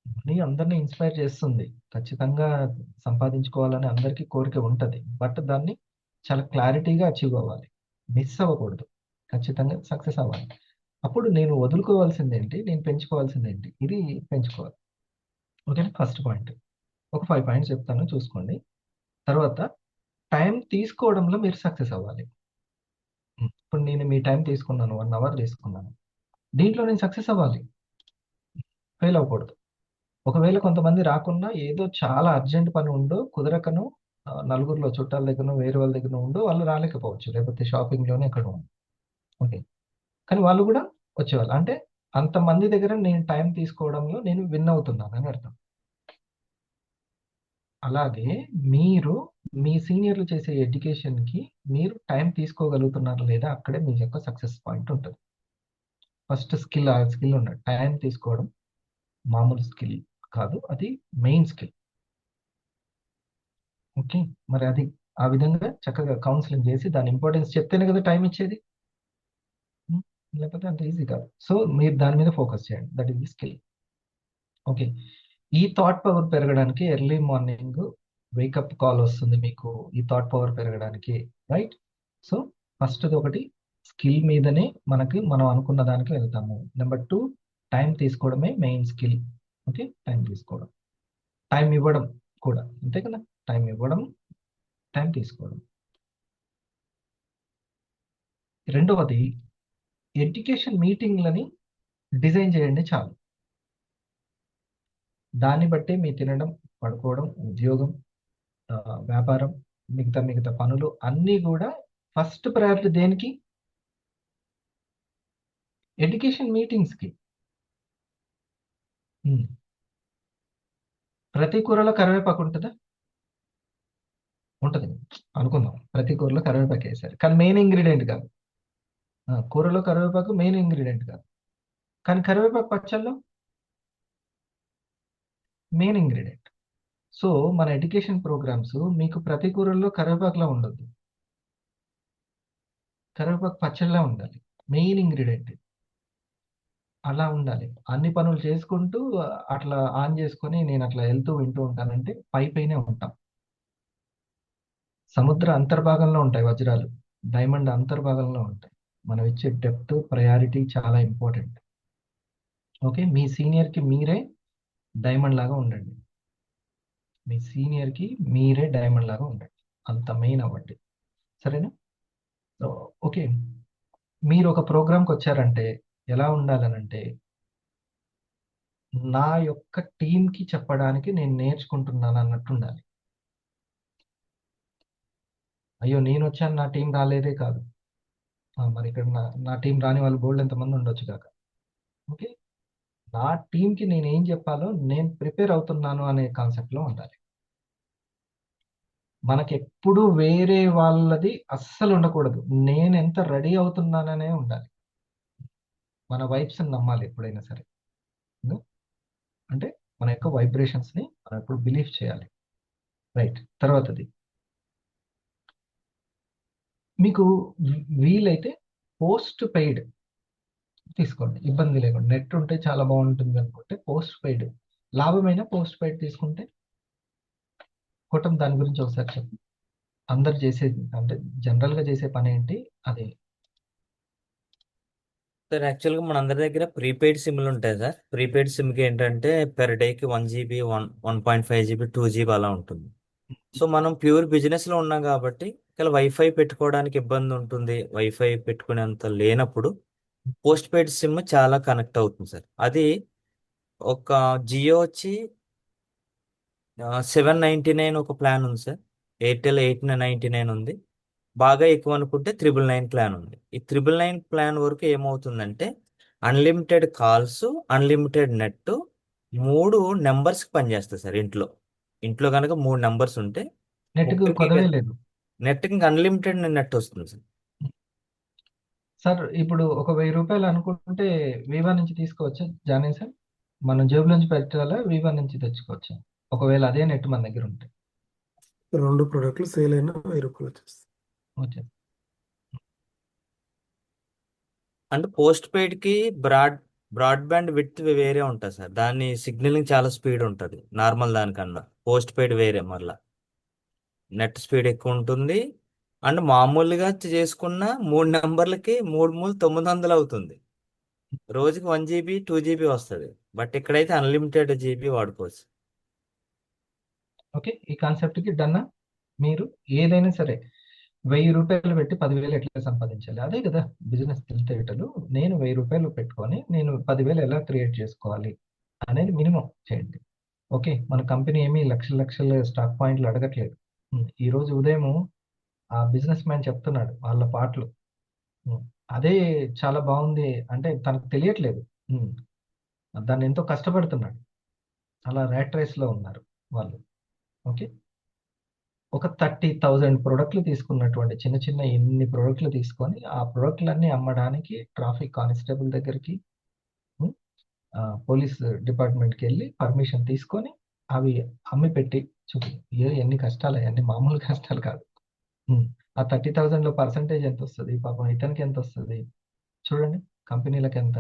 మనీ అందరినీ ఇన్స్పైర్ చేస్తుంది, ఖచ్చితంగా సంపాదించుకోవాలని అందరికీ కోరిక ఉంటుంది. బట్ దాన్ని చాలా క్లారిటీగా అచీవ్ అవ్వాలి, మిస్ అవ్వకూడదు, ఖచ్చితంగా సక్సెస్ అవ్వాలి. అప్పుడు నేను వదులుకోవాల్సింది ఏంటి, నేను పెంచుకోవాల్సింది ఏంటి, ఇది పెంచుకోవాలి. ఓకేనా, ఫస్ట్ పాయింట్. ఒక 5 పాయింట్స్ చెప్తాను, చూసుకోండి. తర్వాత టైం తీసుకోవడంలో మీరు సక్సెస్ అవ్వాలి. ఇప్పుడు నేను మీ టైం తీసుకున్నాను, 1 అవర్ తీసుకున్నాను, దీంట్లో నేను సక్సెస్ అవ్వాలి, ఫెయిల్ అవ్వకూడదు. ఒకవేళ కొంతమంది రాకున్నా ఏదో చాలా అర్జెంట్ పని ఉండో కుదరకను, నలుగురిలో చుట్టాల దగ్గర వేరే వాళ్ళ దగ్గర ఉండో వాళ్ళు రాలేకపోవచ్చు, లేకపోతే షాపింగ్లోనే ఎక్కడ ఉండు. ఓకే, కానీ వాళ్ళు కూడా వచ్చేవాళ్ళు. అంటే అంతమంది దగ్గర నేను టైం తీసుకోవడంలో నేను విన్ అవుతున్నాను అని అర్థం. అలాగే మీరు మీ సీనియర్లు చేసే ఎడ్యుకేషన్కి మీరు టైం తీసుకోగలుగుతున్నారు లేదా, అక్కడే మీ యొక్క సక్సెస్ పాయింట్ ఉంటుంది. ఫస్ట్ స్కిల్, ఆ స్కిల్ ఉన్నది. టైం తీసుకోవడం మామూలు స్కిల్ కాదు, అది మెయిన్ స్కిల్. ఓకే, మరి అది ఆ విధంగా చక్కగా కౌన్సిలింగ్ చేసి దాని ఇంపార్టెన్స్ చెప్తేనే కదా టైం ఇచ్చేది, లేకపోతే అంత ఈజీ కాదు. సో మీరు దాని మీద ఫోకస్ చేయండి, that is the skill. Okay, ఈ థాట్ పవర్ పెరగడానికి ఎర్లీ మార్నింగ్ వేకప్ కాల్ వస్తుంది మీకు, ఈ థాట్ పవర్ పెరగడానికి, రైట్? సో ఫస్ట్ ఒకటి స్కిల్ మీదనే మనం అనుకున్న దానికి వెళ్తాము. నెంబర్ 2 టైం తీసుకోవడమే మెయిన్ స్కిల్. ఓకే, టైం తీసుకోవడం, టైం ఇవ్వడం కూడా అంతే కదా, టైం ఇవ్వడం, టైం తీసుకోవడం. రెండవది, ఎడ్యుకేషన్ మీటింగ్లని డిజైన్ చేయండి చాలు. దాన్ని బట్టి మీ తినడం, పడుకోవడం, ఉద్యోగం, వ్యాపారం, మిగతా పనులు అన్నీ కూడా ఫస్ట్ ప్రయారిటీ దేనికి? ఎడ్యుకేషన్ మీటింగ్స్కి. ప్రతి కూరలో కరివేపాకు ఉంటుందా? ఉంటుంది అనుకుందాం. ప్రతి కూరలో కరివేపాకు వేసారు, కానీ మెయిన్ ఇంగ్రీడియంట్ కాదు. కూరలో కరివేపాకు మెయిన్ ఇంగ్రీడియంట్ కాదు, కానీ కరివేపాకు పచ్చళ్ళలో మెయిన్ ఇంగ్రీడియంట్. సో మన ఎడ్యుకేషన్ ప్రోగ్రామ్స్ మీకు ప్రతి కూరల్లో కరివేపాకులా ఉండొద్దు, కరివేపాకు పచ్చళ్ళలా ఉండాలి, మెయిన్ ఇంగ్రీడియంట్ అలా ఉండాలి. అన్ని పనులు చేసుకుంటూ అట్లా ఆన్ చేసుకొని నేను అట్లా వెళ్తూ వింటూ ఉంటానంటే పైనే ఉంటాం. సముద్ర అంతర్భాగంలో ఉంటాయి వజ్రాలు, డైమండ్ అంతర్భాగంలో ఉంటాయి. మనం ఇచ్చే డెప్త్, ప్రయారిటీ చాలా ఇంపార్టెంట్. ఓకే, మీ సీనియర్కి మీరే డైమండ్ లాగా ఉండండి. మీ సీనియర్కి మీరే డైమండ్ లాగా ఉండండి, అంత మెయిన్ అవ్వండి. సరేనా? సో ఓకే, మీరు ఒక ప్రోగ్రామ్కి వచ్చారంటే ఎలా ఉండాలనంటే, నా యొక్క టీంకి చెప్పడానికి నేను నేర్చుకుంటున్నాను అన్నట్టు ఉండాలి. అయ్యో నేను వచ్చాను నా టీం రాలేదే కాదు. మరి ఇక్కడ నా టీం రాని వాళ్ళు బోల్డ్ ఎంతమంది ఉండొచ్చు కాక. ఓకే, నా టీంకి నేను ఏం చెప్పాలో నేను ప్రిపేర్ అవుతున్నాను అనే కాన్సెప్ట్లో ఉండాలి. మనకి ఎప్పుడు వేరే వాళ్ళది అస్సలు ఉండకూడదు, నేను ఎంత రెడీ అవుతున్నాననే ఉండాలి. మన వైబ్స్ని నమ్మాలి ఎప్పుడైనా సరే. అంటే మన యొక్క వైబ్రేషన్స్ని మనం ఎప్పుడు బిలీవ్ చేయాలి. రైట్. తర్వాతది, మీకు వీలైతే పోస్ట్ పెయిడ్ తీసుకోండి, ఇబ్బంది లేకుండా. నెట్ ఉంటే చాలా బాగుంటుంది అనుకుంటే పోస్ట్ పెయిడ్ లాభమైన పోస్ట్ పెయిడ్ తీసుకుంటే కూటం దాని గురించి ఒకసారి చెప్పు. అందరు చేసేది అంటే జనరల్గా చేసే పని ఏంటి అది? సార్ యాక్చువల్గా మన అందరి దగ్గర ప్రీపెయిడ్ సిమ్లు ఉంటాయి సార్. ప్రీపెయిడ్ సిమ్కి ఏంటంటే పెర్ డేకి 1 GB, 1.5 GB, 2 GB అలా ఉంటుంది. సో మనం ప్యూర్ బిజినెస్లో ఉన్నాం కాబట్టి ఇక్కడ వైఫై పెట్టుకోవడానికి ఇబ్బంది ఉంటుంది. వైఫై పెట్టుకునేంత లేనప్పుడు పోస్ట్ పెయిడ్ సిమ్ చాలా కనెక్ట్ అవుతుంది సార్. అది ఒక జియో వచ్చి 799 ఒక ప్లాన్ ఉంది సార్. ఎయిర్టెల్ 899 ఉంది. బాగా ఎక్కువ అనుకుంటే 999 ప్లాన్ ఉంది. ఈ 999 ప్లాన్ వరకు ఏమవుతుందంటే అన్లిమిటెడ్ కాల్స్, అన్లిమిటెడ్ నెట్, 3 నెంబర్స్కి పనిచేస్తుంది సార్. ఇంట్లో కనుక 3 నెంబర్స్ ఉంటే నెట్కి ఇంకా అన్లిమిటెడ్ నెట్ వస్తుంది సార్. సార్ ఇప్పుడు ఒక 1000 రూపాయలు అనుకుంటే వివా నుంచి తీసుకోవచ్చా జానే సార్? మనం జేబులో నుంచి పెట్టాలా, వివా నుంచి తెచ్చుకోవచ్చా? ఒకవేళ అదే నెట్ మన దగ్గర ఉంటే 2 ప్రొడక్ట్లు సేల్ అయినా 1000 రూపాయలు వచ్చేస్తాయి. అంటే పోస్ట్ పెయిడ్ కి బ్రాడ్బ్యాండ్ విడ్త్ వేరే ఉంటుంది సార్. దాని సిగ్నలింగ్ చాలా స్పీడ్ ఉంటుంది నార్మల్ దానికన్నా. పోస్ట్ పెయిడ్ వేరే, మళ్ళా నెట్ స్పీడ్ ఎక్కువ ఉంటుంది. అండ్ మామూలుగా చేసుకున్న 3 నెంబర్లకి 3 900 అవుతుంది. రోజుకి 1 GB, 2 GB వస్తుంది. బట్ ఇక్కడైతే అన్లిమిటెడ్ GB వాడుకోవచ్చు. ఓకే, ఈ కాన్సెప్ట్కి డన్నా? మీరు ఏదైనా సరే 1000 రూపాయలు పెట్టి 10,000 ఎట్లా సంపాదించాలి? అదే కదా బిజినెస్ తెలివితేటలు. నేను 1000 రూపాయలు పెట్టుకొని నేను 10,000 ఎలా క్రియేట్ చేసుకోవాలి అనేది మినిమం చేయండి. ఓకే, మన కంపెనీ ఏమీ లక్షల స్టాక్ పాయింట్లు అడగట్లేదు. ఈరోజు ఉదయం ఆ బిజినెస్ మ్యాన్ చెప్తున్నాడు వాళ్ళ పాటలు. అదే చాలా బాగుంది అంటే తనకు తెలియట్లేదు, దాన్ని ఎంతో కష్టపడుతున్నాడు. అలా ర్యాట్ రేస్లో ఉన్నారు వాళ్ళు. ఓకే, ఒక 30,000 ప్రోడక్ట్లు తీసుకున్నటువంటి చిన్న ఎన్ని ప్రోడక్ట్లు తీసుకొని ఆ ప్రోడక్ట్లన్నీ అమ్మడానికి ట్రాఫిక్ కానిస్టేబుల్ దగ్గరికి, పోలీస్ డిపార్ట్మెంట్కి వెళ్ళి పర్మిషన్ తీసుకొని అవి అమ్మి పెట్టి చూపి ఎన్ని కష్టాలు, అన్ని మామూలు కష్టాలు కాదు. ఆ 30,000లో పర్సంటేజ్ ఎంత వస్తుంది? పాపం ఇతనికి ఎంత వస్తుంది చూడండి, కంపెనీలకు ఎంత.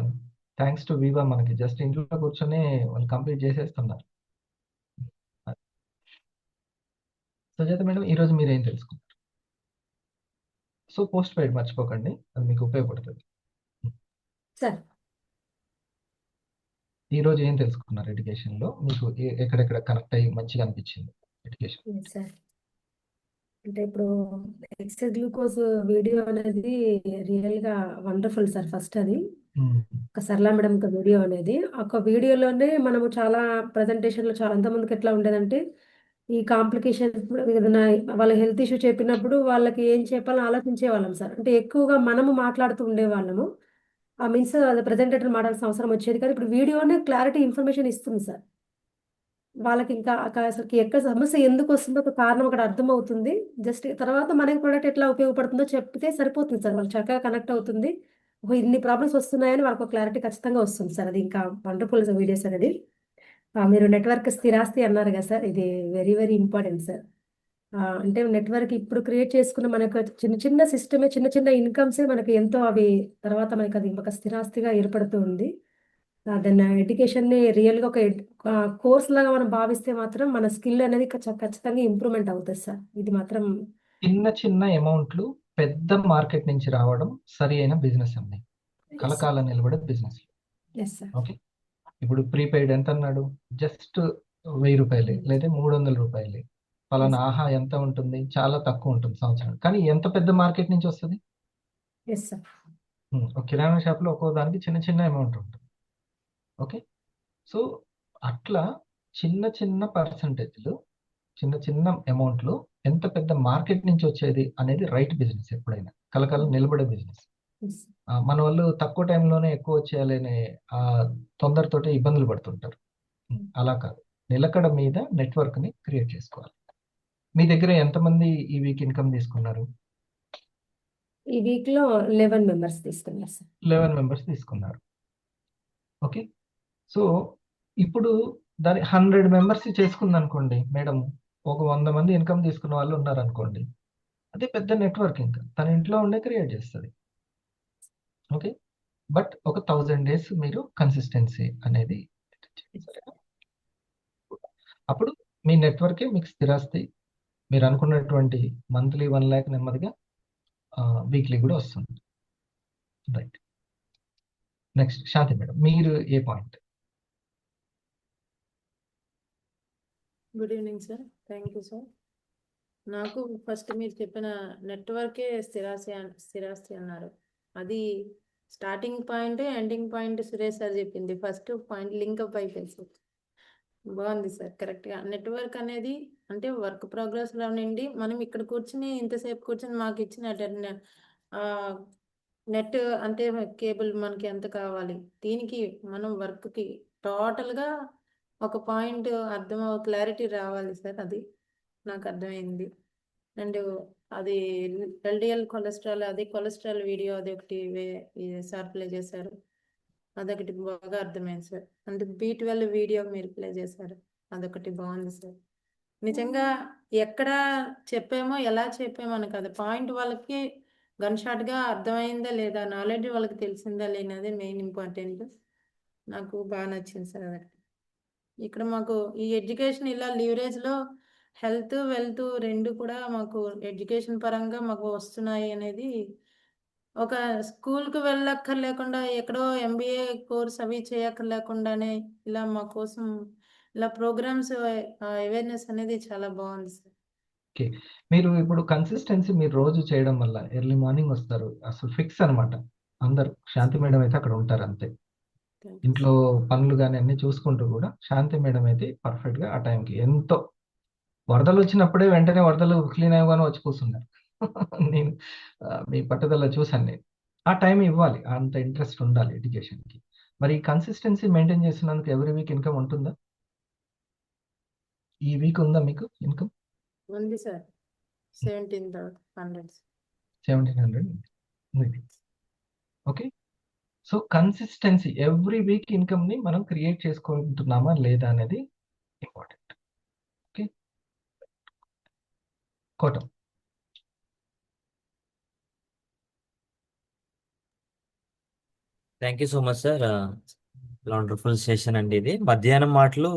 థ్యాంక్స్ టు వివా మనకి జస్ట్ ఇంట్లో కూర్చొని వాళ్ళు కంప్లీట్ చేసేస్తున్నారు. సుజాత మేడం, ఈరోజు మీరు ఏం తెలుసుకున్నారు? సో పోస్ట్ పెయిడ్ మర్చిపోకండి, అది మీకు ఉపయోగపడుతుంది. సార్ ఈరోజు ఏం తెలుసుకున్నారు ఎడ్యుకేషన్లో? మీకు ఎక్కడెక్కడ కనెక్ట్ అయ్యి మంచిగా అనిపించింది ఎడ్యుకేషన్? సార్ అంటే ఇప్పుడు ఎక్సెస్ గ్లూకోజ్ వీడియో అనేది రియల్ గా వండర్ఫుల్ సార్. ఫస్ట్ అది ఒక సరళ మేడం ఒక వీడియో అనేది ఒక వీడియోలోనే మనము చాలా ప్రజెంటేషన్లో చాలా అంతమందికి ఎట్లా ఉండేదంటే ఈ కాంప్లికేషన్ ఏదైనా వాళ్ళ హెల్త్ ఇష్యూ చెప్పినప్పుడు వాళ్ళకి ఏం చెప్పాలని ఆలోచించే వాళ్ళం సార్. అంటే ఎక్కువగా మనము మాట్లాడుతూ ఉండేవాళ్ళము. ఆ మీన్స్ అది ప్రజెంటేటర్ మాట్లాడాల్సిన అవసరం వచ్చేది కానీ ఇప్పుడు వీడియోనే క్లారిటీ ఇన్ఫర్మేషన్ ఇస్తుంది సార్. వాళ్ళకి ఇంకా అసలుకి ఎక్కడ సమస్య ఎందుకు వస్తుందో ఒక కారణం అక్కడ అర్థమవుతుంది. జస్ట్ తర్వాత మనకి ప్రొడక్ట్ ఎట్లా ఉపయోగపడుతుందో చెప్తే సరిపోతుంది సార్. వాళ్ళు చక్కగా కనెక్ట్ అవుతుంది. ఓహో! ఇన్ని ప్రాబ్లమ్స్ వస్తున్నాయని వాళ్ళకి ఒక క్లారిటీ ఖచ్చితంగా వస్తుంది సార్. అది ఇంకా వండర్‌ఫుల్ వీడియోస్ అనేది. మీరు నెట్వర్క్ స్థిరాస్తి అన్నారు కదా సార్. ఇది వెరీ వెరీ ఇంపార్టెంట్ సార్. అంటే నెట్వర్క్ ఇప్పుడు క్రియేట్ చేసుకున్న మనకు చిన్న చిన్న సిస్టమే చిన్న చిన్న ఇన్‌కమ్సే మనకి ఎంతో అవి తర్వాత మనకి అది ఒక స్థిరాస్తిగా ఏర్పడుతూ ఉంది. దాన్ని ఎడ్యుకేషన్‌ని రియల్‌గా ఒక కోర్స్ లాగా మనం భావిస్తే మాత్రం మన స్కిల్ అనేది ఖచ్చితంగా ఇంప్రూవ్‌మెంట్ అవుతది సార్. ఇది మాత్రం చిన్న చిన్న అమౌంట్లు పెద్ద మార్కెట్ నుంచి రావడం సరి అయిన బిజినెస్ అండి. Yes sir. కలకాలం నిలబడే బిజినెస్. Yes sir. ఓకే. ఇప్పుడు ప్రీపెయిడ్ ఎంత అన్నాడు? జస్ట్ రూ. 1000 లేదా రూ. 300. పలానా యెస్. ఆహా ఎంత ఉంటుంది? చాలా తక్కువ ఉంటుంది సంవత్సరం. కానీ ఎంత పెద్ద మార్కెట్ నుంచి వస్తది? Yes sir. ఒక కిరాణా షాప్‌లో ఒక్కో దానికి చిన్న చిన్న అమౌంట్ ఉంటుంది. ఓకే. సో, అట్లా చిన్న చిన్న పర్సెంటేజ్‌లు, చిన్న చిన్న అమౌంట్‌లు ఎంత పెద్ద మార్కెట్ నుంచి వచ్చేది అనేది రైట్ బిజినెస్ ఎప్పుడైనా. కలకాలం నిలబడే బిజినెస్. యెస్. మనోళ్ళు తక్కువ టైంలోనే ఎక్కువ వచ్చేయాలనే తొందరతోటి ఇబ్బందులు పడుతుంటారు. అలా కాదు. నిలకడ మీద నెట్వర్క్‌ని క్రియేట్ చేసుకోవాలి. మీ దగ్గర ఎంతమంది ఈ వీక్ ఇన్‌కమ్ తీసుకున్నారు? ఈ వీక్‌లో 11 మెంబర్స్ తీసుకున్నారు సార్. 11 మెంబర్స్ తీసుకున్నారు. ఓకే. సో, ఇప్పుడు దాన్ని 100 మెంబర్స్ చేసుకుందనుకోండి మేడమ్. ఒక 100 మంది ఇన్‌కమ్ తీసుకున్న వాళ్ళు ఉన్నారనుకోండి. అది పెద్ద నెట్వర్క్ ఇంకా. తన ఇంట్లో ఉండే క్రియేట్ చేస్తది. ఓకే. బట్ ఒక 1000 డేస్ మీరు కన్సిస్టెన్సీ అనేది సరేనా? అప్పుడు మీ నెట్వర్కే మీకు స్థిరాస్తి. మీరు అనుకున్నటువంటి మంత్లీ 1,00,000 నెమ్మదిగా వీక్లీ కూడా వస్తుంది. రైట్. Next Shanti madam. మీరు ఏ point? Good evening sir. Thank you sir. నాకు ఫస్ట్ మీరు చెప్పిన నెట్వర్కే స్థిరాస్తి అన్నారు. అది starting point ending point Suresh sir చెప్పింది. ఫస్ట్ పాయింట్ లింకప్ అయిపోయింది సార్. బాగుంది సార్. కరెక్ట్గా నెట్వర్క్ అనేది అంటే వర్క్ ప్రోగ్రెస్లో నుండి మనం ఇక్కడ కూర్చుని ఇంతసేపు కూర్చుని మాకు ఇచ్చిన నెట్ అంటే కేబుల్ మనకి ఎంత కావాలి దీనికి మనం వర్క్కి టోటల్గా ఒక పాయింట్ అర్థం క్లారిటీ రావాలి సార్. అది నాకు అర్థమైంది. అండ్ అది ఎల్డిఎల్ కొలెస్ట్రాల్ అది కొలెస్ట్రాల్ వీడియో అది ఒకటి సార్ ప్లే చేశారు. అదొకటి బాగా అర్థమైంది సార్. అండ్ B12 వీడియో మీరు ప్లే చేశారు. అదొకటి బాగుంది సార్. నిజంగా ఎక్కడ చెప్పామో ఎలా చెప్పామో అని కాదు పాయింట్ వాళ్ళకి గన్ షాట్గా అర్థమైందా లేదా నాలెడ్జ్ వాళ్ళకి తెలిసిందా లేనిది మెయిన్ ఇంపార్టెంట్. నాకు బాగా నచ్చింది సార్ అదొకటి. ఇక్కడ మాకు ఈ ఎడ్యుకేషన్ ఇలా లీవరేజ్లో హెల్త్ వెల్త్ రెండు కూడా మాకు ఎడ్యుకేషన్ పరంగా మాకు వస్తున్నాయి అనేది ఒక స్కూల్కి వెళ్ళక్కర్లేకుండా ఎక్కడో MBA కోర్స్ అవి చేయక్కర్లేకుండానే ఇలా మా కోసం ఇలా ప్రోగ్రామ్స్ అవేర్నెస్ అనేది చాలా బాగుంది సార్. ఓకే. మీరు ఇప్పుడు కన్సిస్టెన్సీ మీరు రోజు చేయడం వల్ల ఎర్లీ మార్నింగ్ వస్తారు. అసలు ఫిక్స్ అనమాట. అందరూ శాంతి మేడం అయితే అక్కడ ఉంటారు అంతే. ఇంట్లో పనులు గాని అన్నీ చూసుకుంటూ కూడా శాంతి మేడం అయితే పర్ఫెక్ట్‌గా ఆ టైంకి ఎంతో వరదలు వచ్చినప్పుడే వెంటనే వరదలు క్లీన్ అవ్వగానే వచ్చి కూర్చున్నారు. నేను మీ పట్టుదల చూసాను నేను. ఆ టైం ఇవ్వాలి. అంత ఇంట్రెస్ట్ ఉండాలి ఎడ్యుకేషన్‌కి. మరి కన్సిస్టెన్సీ మెయింటైన్ చేస్తున్నందుకు ఎవ్రీ వీక్ ఇన్‌కమ్ ఉంటుందా? ఈ వీక్ ఉందా మీకు ఇన్‌కమ్? ఉంది సార్. 1700. 1700 ఉంది. Okay. So, consistency every week ఇన్‌కమ్‌ని మనం క్రియేట్ చేసుకుంటున్నామా లేదా అనేది ఇంపార్టెంట్. ఓకే. కోటం. Thank you so much sir. Wonderful session అండి ఇది. మధ్యాహ్నం మాటలు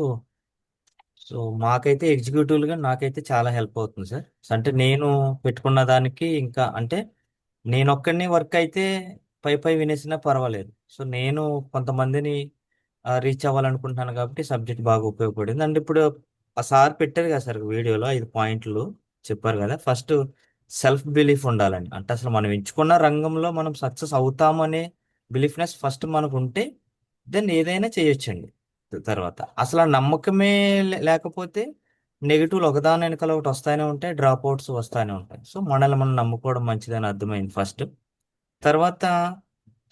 సో మాకైతే ఎగ్జిక్యూటివ్గా నాకైతే చాలా హెల్ప్ అవుతుంది సార్. అంటే నేను పెట్టుకున్న దానికి ఇంకా అంటే నేను ఒక్కడిని వర్క్ అయితే పై వినేసినా పర్వాలేదు. సో నేను కొంతమందిని రీచ్ అవ్వాలనుకుంటున్నాను కాబట్టి సబ్జెక్ట్ బాగా ఉపయోగపడింది. అండ్ ఇప్పుడు ఆ సార్ పెట్టారు కదా సార్ వీడియోలో 5 పాయింట్లు. చెప్పారు కదా, ఫస్ట్ సెల్ఫ్ బిలీఫ్ ఉండాలండి. అంటే అసలు మనం ఎంచుకున్న రంగంలో మనం సక్సెస్ అవుతామనే బిలీఫ్నెస్ ఫస్ట్ మనకు ఉంటే దెన్ ఏదైనా చేయొచ్చండి. తర్వాత అసలు ఆ నమ్మకమే లేకపోతే నెగిటివ్లు ఒకదాని వెనకాల ఒకటి వస్తానే ఉంటాయి, డ్రాప్ అవుట్స్ వస్తానే ఉంటాయి. సో మనల్ని మనం నమ్ముకోవడం మంచిదని అర్థమైంది ఫస్ట్. తర్వాత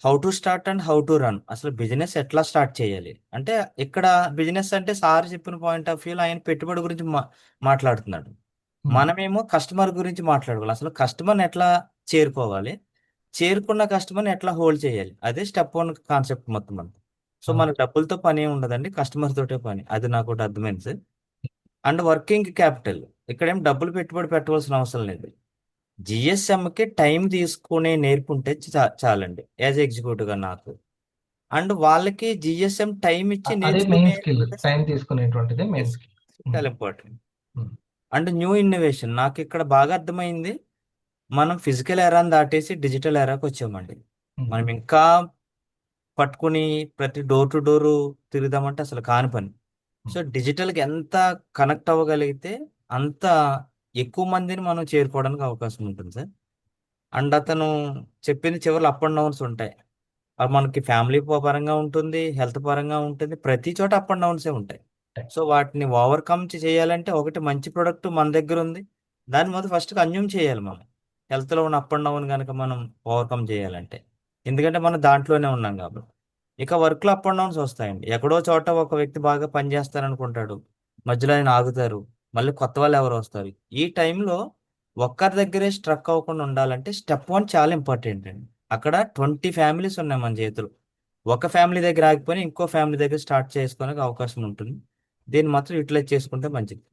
how to start and how to run, అసలు బిజినెస్ ఎట్లా స్టార్ట్ చేయాలి అంటే, ఇక్కడ బిజినెస్ అంటే సార్ చెప్పిన పాయింట్ ఆఫ్ వ్యూలో ఆయన పెట్టుబడి గురించి మాట్లాడుతున్నాడు. మనమేమో కస్టమర్ గురించి మాట్లాడుకోవాలి. అసలు కస్టమర్ని ఎట్లా చేరుకోవాలి, చేరుకున్న కస్టమర్ని ఎట్లా హోల్డ్ చేయాలి, అదే స్టెప్ 1 కాన్సెప్ట్ మొత్తం అంతా. సో మనకు డబ్బులతో పని ఏమి ఉండదండి, కస్టమర్ తోటే పని. అది నాకు ఒకటి అర్థమైంది సార్. అండ్ వర్కింగ్ క్యాపిటల్, ఇక్కడేం డబ్బులు పెట్టుబడి పెట్టవలసిన అవసరం లేదు. జిఎస్ఎంకి టైం తీసుకునే నేర్పుంటే చాలండి యాజ్ ఎగ్జిక్యూటివ్గా నాకు. అండ్ వాళ్ళకి జిఎస్ఎం టైం ఇచ్చి అదే మెయిన్ నేర్చుకునే స్కిల్, టైం తీసుకునేటువంటిదే మెయిన్ స్కిల్. చాలా ఇంపార్టెంట్. అండ్ న్యూ ఇన్నోవేషన్, నాకు ఇక్కడ బాగా అర్థమైంది. మనం ఫిజికల్ ఎరాని దాటేసి డిజిటల్ ఎరాకి వచ్చామండి. మనం ఇంకా పట్టుకుని ప్రతి డోర్ టు డోర్ తిరుగుదామంటే అసలు కాని పని. సో డిజిటల్కి ఎంత కనెక్ట్ అవ్వగలిగితే అంత ఎక్కువ మందిని మనం చేరుకోవడానికి అవకాశం ఉంటుంది సార్. అండ్ అతను చెప్పింది చివరిలో అప్ అండ్ డౌన్స్ ఉంటాయి. అది మనకి ఫ్యామిలీ పరంగా ఉంటుంది, హెల్త్ పరంగా ఉంటుంది, ప్రతి చోట అప్ అండ్ డౌన్సే ఉంటాయి. సో వాటిని ఓవర్కమ్ చేయాలంటే ఒకటి మంచి ప్రొడక్ట్ మన దగ్గర ఉంది, దాని మీద ఫస్ట్ కన్జ్యూమ్ చేయాలి మనం. హెల్త్లో ఉన్న అప్ అండ్ డౌన్ కనుక మనం ఓవర్కమ్ చేయాలంటే, ఎందుకంటే మనం దాంట్లోనే ఉన్నాం కాబట్టి. ఇక వర్క్లో అప్ అండ్ డౌన్స్ వస్తాయండి. ఎక్కడో చోట ఒక వ్యక్తి బాగా పనిచేస్తారనుకుంటాడు, మధ్యలో ఆయన ఆగుతారు, మళ్ళీ కొత్త వాళ్ళు ఎవరు వస్తారు. ఈ టైంలో ఒక్కరి దగ్గరే స్ట్రక్ అవ్వకుండా ఉండాలంటే స్టెప్ 1 చాలా ఇంపార్టెంట్ అండి. అక్కడ 20 ఫ్యామిలీస్ ఉన్నాయి మన చేతిలో. ఒక ఫ్యామిలీ దగ్గర ఆగిపోయి ఇంకో ఫ్యామిలీ దగ్గర స్టార్ట్ చేసుకోవడానికి అవకాశం ఉంటుంది. దీన్ని మాత్రం యూటిలైజ్ చేసుకుంటే మంచిది.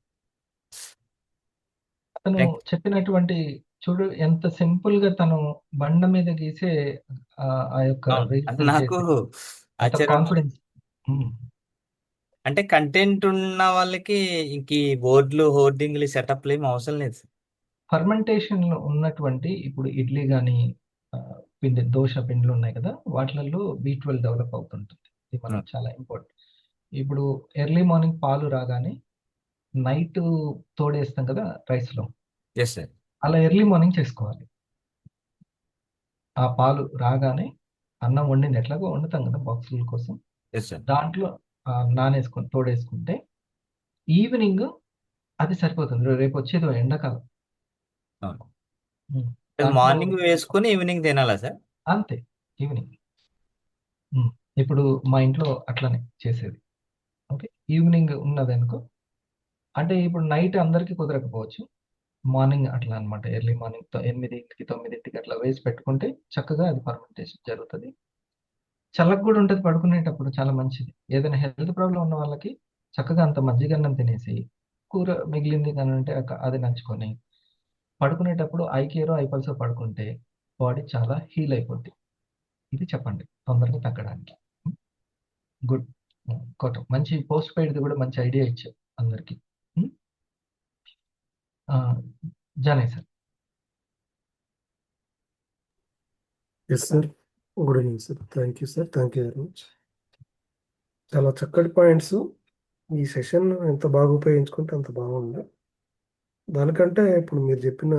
అతను చెప్పినటువంటి చూడు ఎంత సింపుల్ గా తను బండ మీద గీసే ఆ యొక్క అది నాకు ఆశ్చర్యం. కాన్ఫిడెన్స్. అంటే కంటెంట్ ఉన్న వాళ్ళకి ఇంక ఈ బోర్డులు హోర్డింగ్లు సెటప్లు ఏమి అవసరం లేదు. ఫర్మెంటేషన్ ఉన్నటువంటి ఇప్పుడు ఇడ్లీ కానీ పిండి దోశ పిండిలు ఉన్నాయి కదా, వాటిలలో B12 డెవలప్ అవుతుంటుంది. ఇది మనకు చాలా ఇంపార్టెంట్. ఇప్పుడు ఎర్లీ మార్నింగ్ పాలు రాగానే నైట్ తోడేస్తాం కదా రైస్ లో, అలా ఎర్లీ మార్నింగ్ చేసుకోవాలి. ఆ పాలు రాగానే అన్నం వండింది ఎట్లాగో వండుతాం కదా బాక్సుల కోసం, దాంట్లో నానేసుకొని తోడేసుకుంటే ఈవినింగ్ అది సరిపోతుంది. రేపు వచ్చేది ఎండాకాలం, మార్నింగ్ వేసుకొని ఈవినింగ్ తినాలా సార్? అంతే, ఈవినింగ్. ఇప్పుడు మా ఇంట్లో అట్లనే చేసేది. ఓకే, ఈవినింగ్ ఉన్నది అనుకో, అంటే ఇప్పుడు నైట్ అందరికీ కుదరకపోవచ్చు, మార్నింగ్ అట్లా అనమాట. ఎర్లీ మార్నింగ్ 8కి 9కి అట్లా వేసి పెట్టుకుంటే చక్కగా అది ఫర్మెంటేషన్ జరుగుతుంది. చల్లగా కూడా ఉంటుంది పడుకునేటప్పుడు, చాలా మంచిది. ఏదైనా హెల్త్ ప్రాబ్లం ఉన్న వాళ్ళకి చక్కగా అంత మజ్జిగన్నం తినేసి కూర మిగిలింది కానీ అంటే అది నంచుకొని పడుకునేటప్పుడు ఐకేరో ఐపల్సో పడుకుంటే బాడీ చాలా హీల్ అయిపోద్ది. ఇది చెప్పండి తొందరగా తగ్గడానికి. గుడ్ కోట, మంచి పోస్ట్ పెయిడ్ది కూడా మంచి ఐడియా ఇచ్చారు అందరికి. జానే sir. Yes sir, good evening sir. Thank you sir, thank you very much. చాలా చక్కటి పాయింట్స్. ఈ సెషన్ ఎంత బాగా ఉపయోగించుకుంటే అంత బాగుంది. దానికంటే ఇప్పుడు మీరు చెప్పిన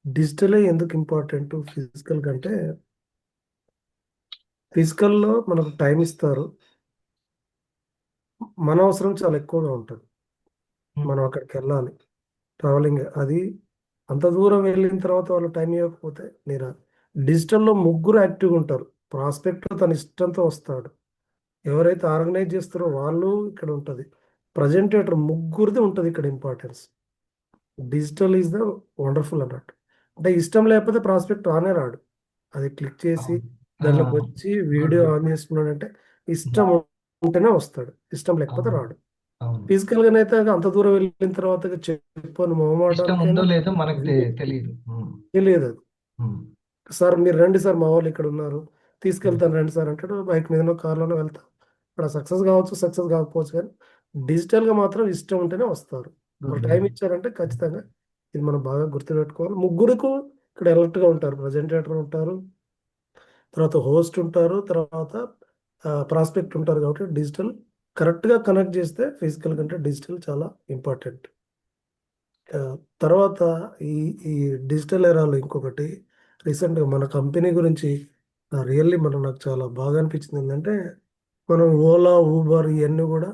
డిజిటలే ఎందుకు ఇంపార్టెంట్ ఫిజికల్ కంటే, ఫిజికల్లో మనకు టైం ఇస్తారు, మన అవసరం చాలా ఎక్కువగా ఉంటుంది. మనం అక్కడికి వెళ్ళాలి, ట్రావెలింగ్, అది అంత దూరం వెళ్ళిన తర్వాత వాళ్ళు టైం ఇవ్వకపోతే నేరా. డిజిటల్లో ముగ్గురు యాక్టివ్గా ఉంటారు. ప్రాస్పెక్ట్ తన ఇష్టంతో వస్తాడు, ఎవరైతే ఆర్గనైజ్ చేస్తారో వాళ్ళు ఇక్కడ ఉంటుంది, ప్రజెంటేటర్ ముగ్గురిది ఉంటుంది ఇక్కడ importance. Digital is the wonderful అన్నట్టు. అంటే ఇష్టం లేకపోతే ప్రాస్పెక్ట్ రానే రాడు. అది క్లిక్ చేసి దాంట్లోకి వచ్చి వీడియో ఆన్ చేసుకున్నాడు అంటే ఇష్టం ఉంటేనే వస్తాడు, ఇష్టం లేకపోతే రాడు. ఫిజికల్ గానైతే అంత దూరం వెళ్ళిన తర్వాత చెప్పను లేదో మనకు తెలియదు. అది సార్ మీరు రండి సార్, మా వాళ్ళు ఇక్కడ ఉన్నారు, తీసుకెళ్తాను రండి సార్ అంటాడు, బైక్ మీదనో కార్లోనో వెళ్తాం. అక్కడ సక్సెస్ కావచ్చు, సక్సెస్ కాకపోవచ్చు, కానీ డిజిటల్గా మాత్రం ఇష్టం ఉంటేనే వస్తారు. వాళ్ళు టైం ఇచ్చారంటే ఖచ్చితంగా ఇది మనం బాగా గుర్తుపెట్టుకోవాలి. ముగ్గురికి ఇక్కడ అలర్ట్గా ఉంటారు. ప్రజెంటేటర్ ఉంటారు, తర్వాత హోస్ట్ ఉంటారు, తర్వాత ప్రాస్పెక్ట్ ఉంటారు. కాబట్టి డిజిటల్ కరెక్ట్గా కనెక్ట్ చేస్తే ఫిజికల్ కంటే డిజిటల్ చాలా ఇంపార్టెంట్. ఆ, తర్వాత ఈ ఈ డిజిటల్ ఎరాలో ఇంకొకటి రీసెంట్గా మన కంపెనీ గురించి రియల్లీ నాకు చాలా బాగా అనిపించింది ఏంటంటే, మనం ఓలా ఊబర్ ఇవన్నీ కూడా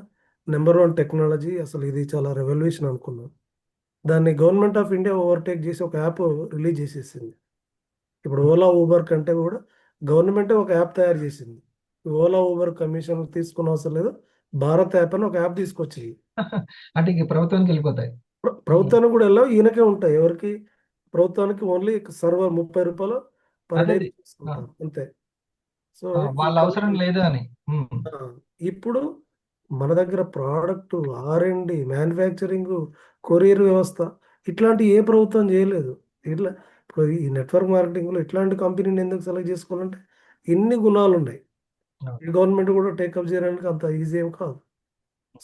నెంబర్ 1 టెక్నాలజీ, అసలు ఇది చాలా రెవల్యూషన్ అనుకున్నాం. దాన్ని గవర్నమెంట్ ఆఫ్ ఇండియా ఓవర్టేక్ చేసి ఒక యాప్ రిలీజ్ చేసేసింది. ఇప్పుడు ఓలా ఊబర్ కంటే కూడా గవర్నమెంటే ఒక యాప్ తయారు చేసింది. ఓలా ఊబర్ కమిషన్ తీసుకున్న అవసరం లేదు, భారత్ యాప్ అని ఒక యాప్ తీసుకొచ్చి అంటే ఇక ప్రభుత్వానికి వెళ్ళిపోతాయి. ప్రభుత్వానికి కూడా వెళ్ళావు, ఈయనకే ఉంటాయి. ఎవరికి? ప్రభుత్వానికి ఓన్లీ సర్వర్ ₹30 పర్ అదే డే అది. ఆ, తీసుకుంటారు అంతే. సో ఆ, ఈ వాళ్ళ అవసరం కంపెనీ లేదు అని. ఉమ్, ఇప్పుడు మన దగ్గర ప్రోడక్ట్ R&D, మ్యానుఫ్యాక్చరింగ్, కొరియర్ వ్యవస్థ ఇట్లాంటి ఏ ప్రభుత్వం చేయలేదు. ఇట్లా ఇప్పుడు ఈ నెట్వర్క్ మార్కెటింగ్లో ఇట్లాంటి కంపెనీని ఎందుకు సెలెక్ట్ చేసుకోవాలంటే ఇన్ని గుణాలు ఉన్నాయి. అవును. ఈ గవర్నమెంట్ కూడా టేకప్ చేయడానికి అంత ఈజీ ఏం కాదు.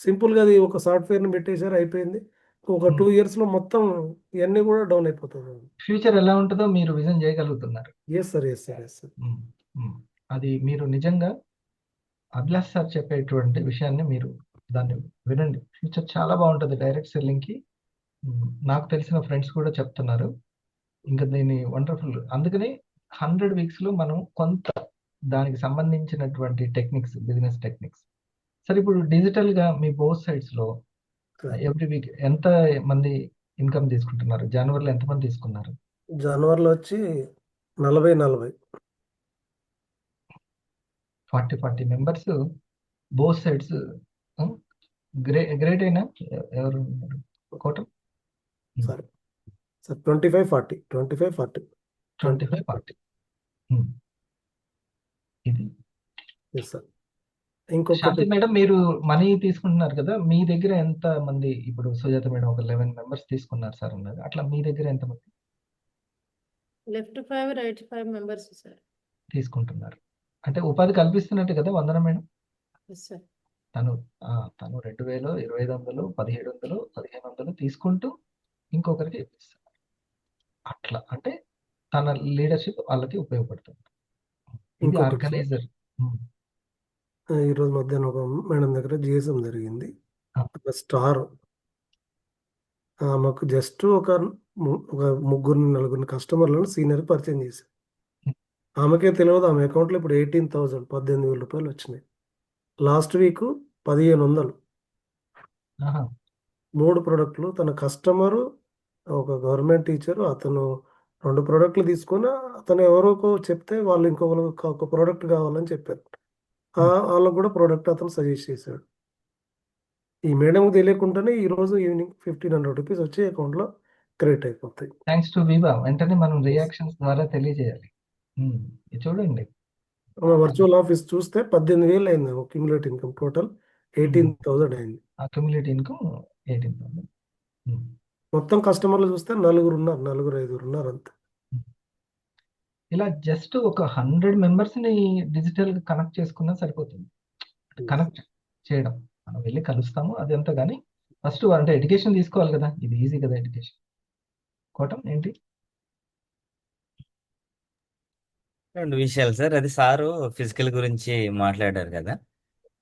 సింపుల్గా అది ఒక సాఫ్ట్వేర్ని పెట్టేశారు, అయిపోయింది. ఒక ఉమ్. 2 ఇయర్స్లో మొత్తం ఇవన్నీ కూడా డౌన్ అయిపోతుంది. ఫ్యూచర్ ఎలా ఉంటుందో మీరు విజన్ చేయగలుగుతున్నారు. Yes sir, yes sir, yes sir. Um, um. అది మీరు నిజంగా అభిలాష్ సార్ చెప్పేటువంటి విషయాన్ని మీరు దాన్ని వినండి. ఫ్యూచర్ చాలా బాగుంటుంది డైరెక్ట్ సెల్లింగ్కి. నాకు తెలిసిన ఫ్రెండ్స్ కూడా చెప్తున్నారు. ఇంకా దీన్ని వండర్ఫుల్. అందుకని 100 వీక్స్లో మనం కొంత దానికి సంబంధించినటువంటి టెక్నిక్స్, బిజినెస్ టెక్నిక్స్. సరే, ఇప్పుడు డిజిటల్గా మీ బోత్ సైడ్స్లో ఎవ్రీ వీక్ ఎంత మంది ఇన్కమ్ తీసుకుంటున్నారు? జనవరిలో ఎంతమంది తీసుకున్నారు? జనవరిలో వచ్చి 40 40 మెంబర్స్ బోత్ సైడ్స్. గ్రేట్ అయినా ఎవరు ఉన్నారు? కోటం సార్ సార్ 25-40 25-40 25-40. ఇది ఎస్ సార్. ఇంకొకటి శాంతి మేడం, మీరు మనీ తీసుకుంటున్నారు కదా, మీ దగ్గర ఎంత మంది? ఇప్పుడు సుజాత మేడం ఒక 11 మెంబర్స్ తీసుకున్నారు సార్ అన్నారు. అట్లా మీ దగ్గర ఎంత మంది లెఫ్ట్ 5 రైట్ 5 మెంబర్స్ సార్. తీసుకుంటున్నారు? అంటే ఉపాధి కల్పిస్తున్నట్టు కదా వందన మేడం. Yes sir. తను తను 2000, 2500, 1700, 1500 తీసుకుంటూ ఇంకొకరికి ఇప్పిస్తారు. అట్లా అంటే తన లీడర్షిప్ వాళ్ళకి ఉపయోగపడుతుంది. ఇది ఇంకొకటి సార్, ఆర్గనైజర్. ఈరోజు మధ్యాహ్నం ఒక మేడం దగ్గర GSM జరిగింది. ఒక స్టార్ మాకు జస్ట్ ఒక ముగ్గురు నలుగురిని కస్టమర్లను సీనియర్ పరిచయం చేశారు. ఆమెకే తెలియదు, ఆమె అకౌంట్లో ఇప్పుడు 18,000 ₹18,000 వచ్చినాయి. Last week 1,500. ఆహా. 3 ప్రోడక్ట్లు. తన కస్టమరు ఒక గవర్నమెంట్ టీచరు, అతను 2 ప్రోడక్ట్లు తీసుకొని అతను ఎవరికో చెప్తే వాళ్ళు ఇంకొకరికి ఒక ప్రోడక్ట్ కావాలని చెప్పారు. వాళ్ళకు కూడా ప్రోడక్ట్ అతను సజెస్ట్ చేశాడు. ఈ మేడంకి తెలియకుండానే ఈరోజు ఈవినింగ్ ₹1,500 వచ్చి అకౌంట్లో క్రెడిట్ అయిపోతాయి. Thanks to Viva. వెంటనే మనం రియాక్షన్స్ ద్వారా తెలియజేయాలి. ఇది చూడండి. వర్చువల్ ఆఫీస్ చూస్తే 18,000 అయింది. క్యూములేట్ ఇన్కమ్ టోటల్ 18,000 అయింది. Accumulate income 18,000. మొత్తం కస్టమర్లు చూస్తే 4 ఉన్నారు, 4 5 ఉన్నారు అంతే. ఇలా జస్ట్ ఒక 100 మెంబర్స్ని డిజిటల్గా కనెక్ట్ చేసుకున్నా సరిపోతుంది. కనెక్ట్ చేయడం, మనం వెళ్ళి కలుస్తాము అదంతా. కానీ ఫస్ట్ అంటే ఎడ్యుకేషన్ తీసుకోవాలి కదా. ఇది ఈజీ కదా ఎడ్యుకేషన్. కోటం ఏంటి? 2 విషయాలు సార్. అది సారు ఫిజికల్ గురించి మాట్లాడారు కదా.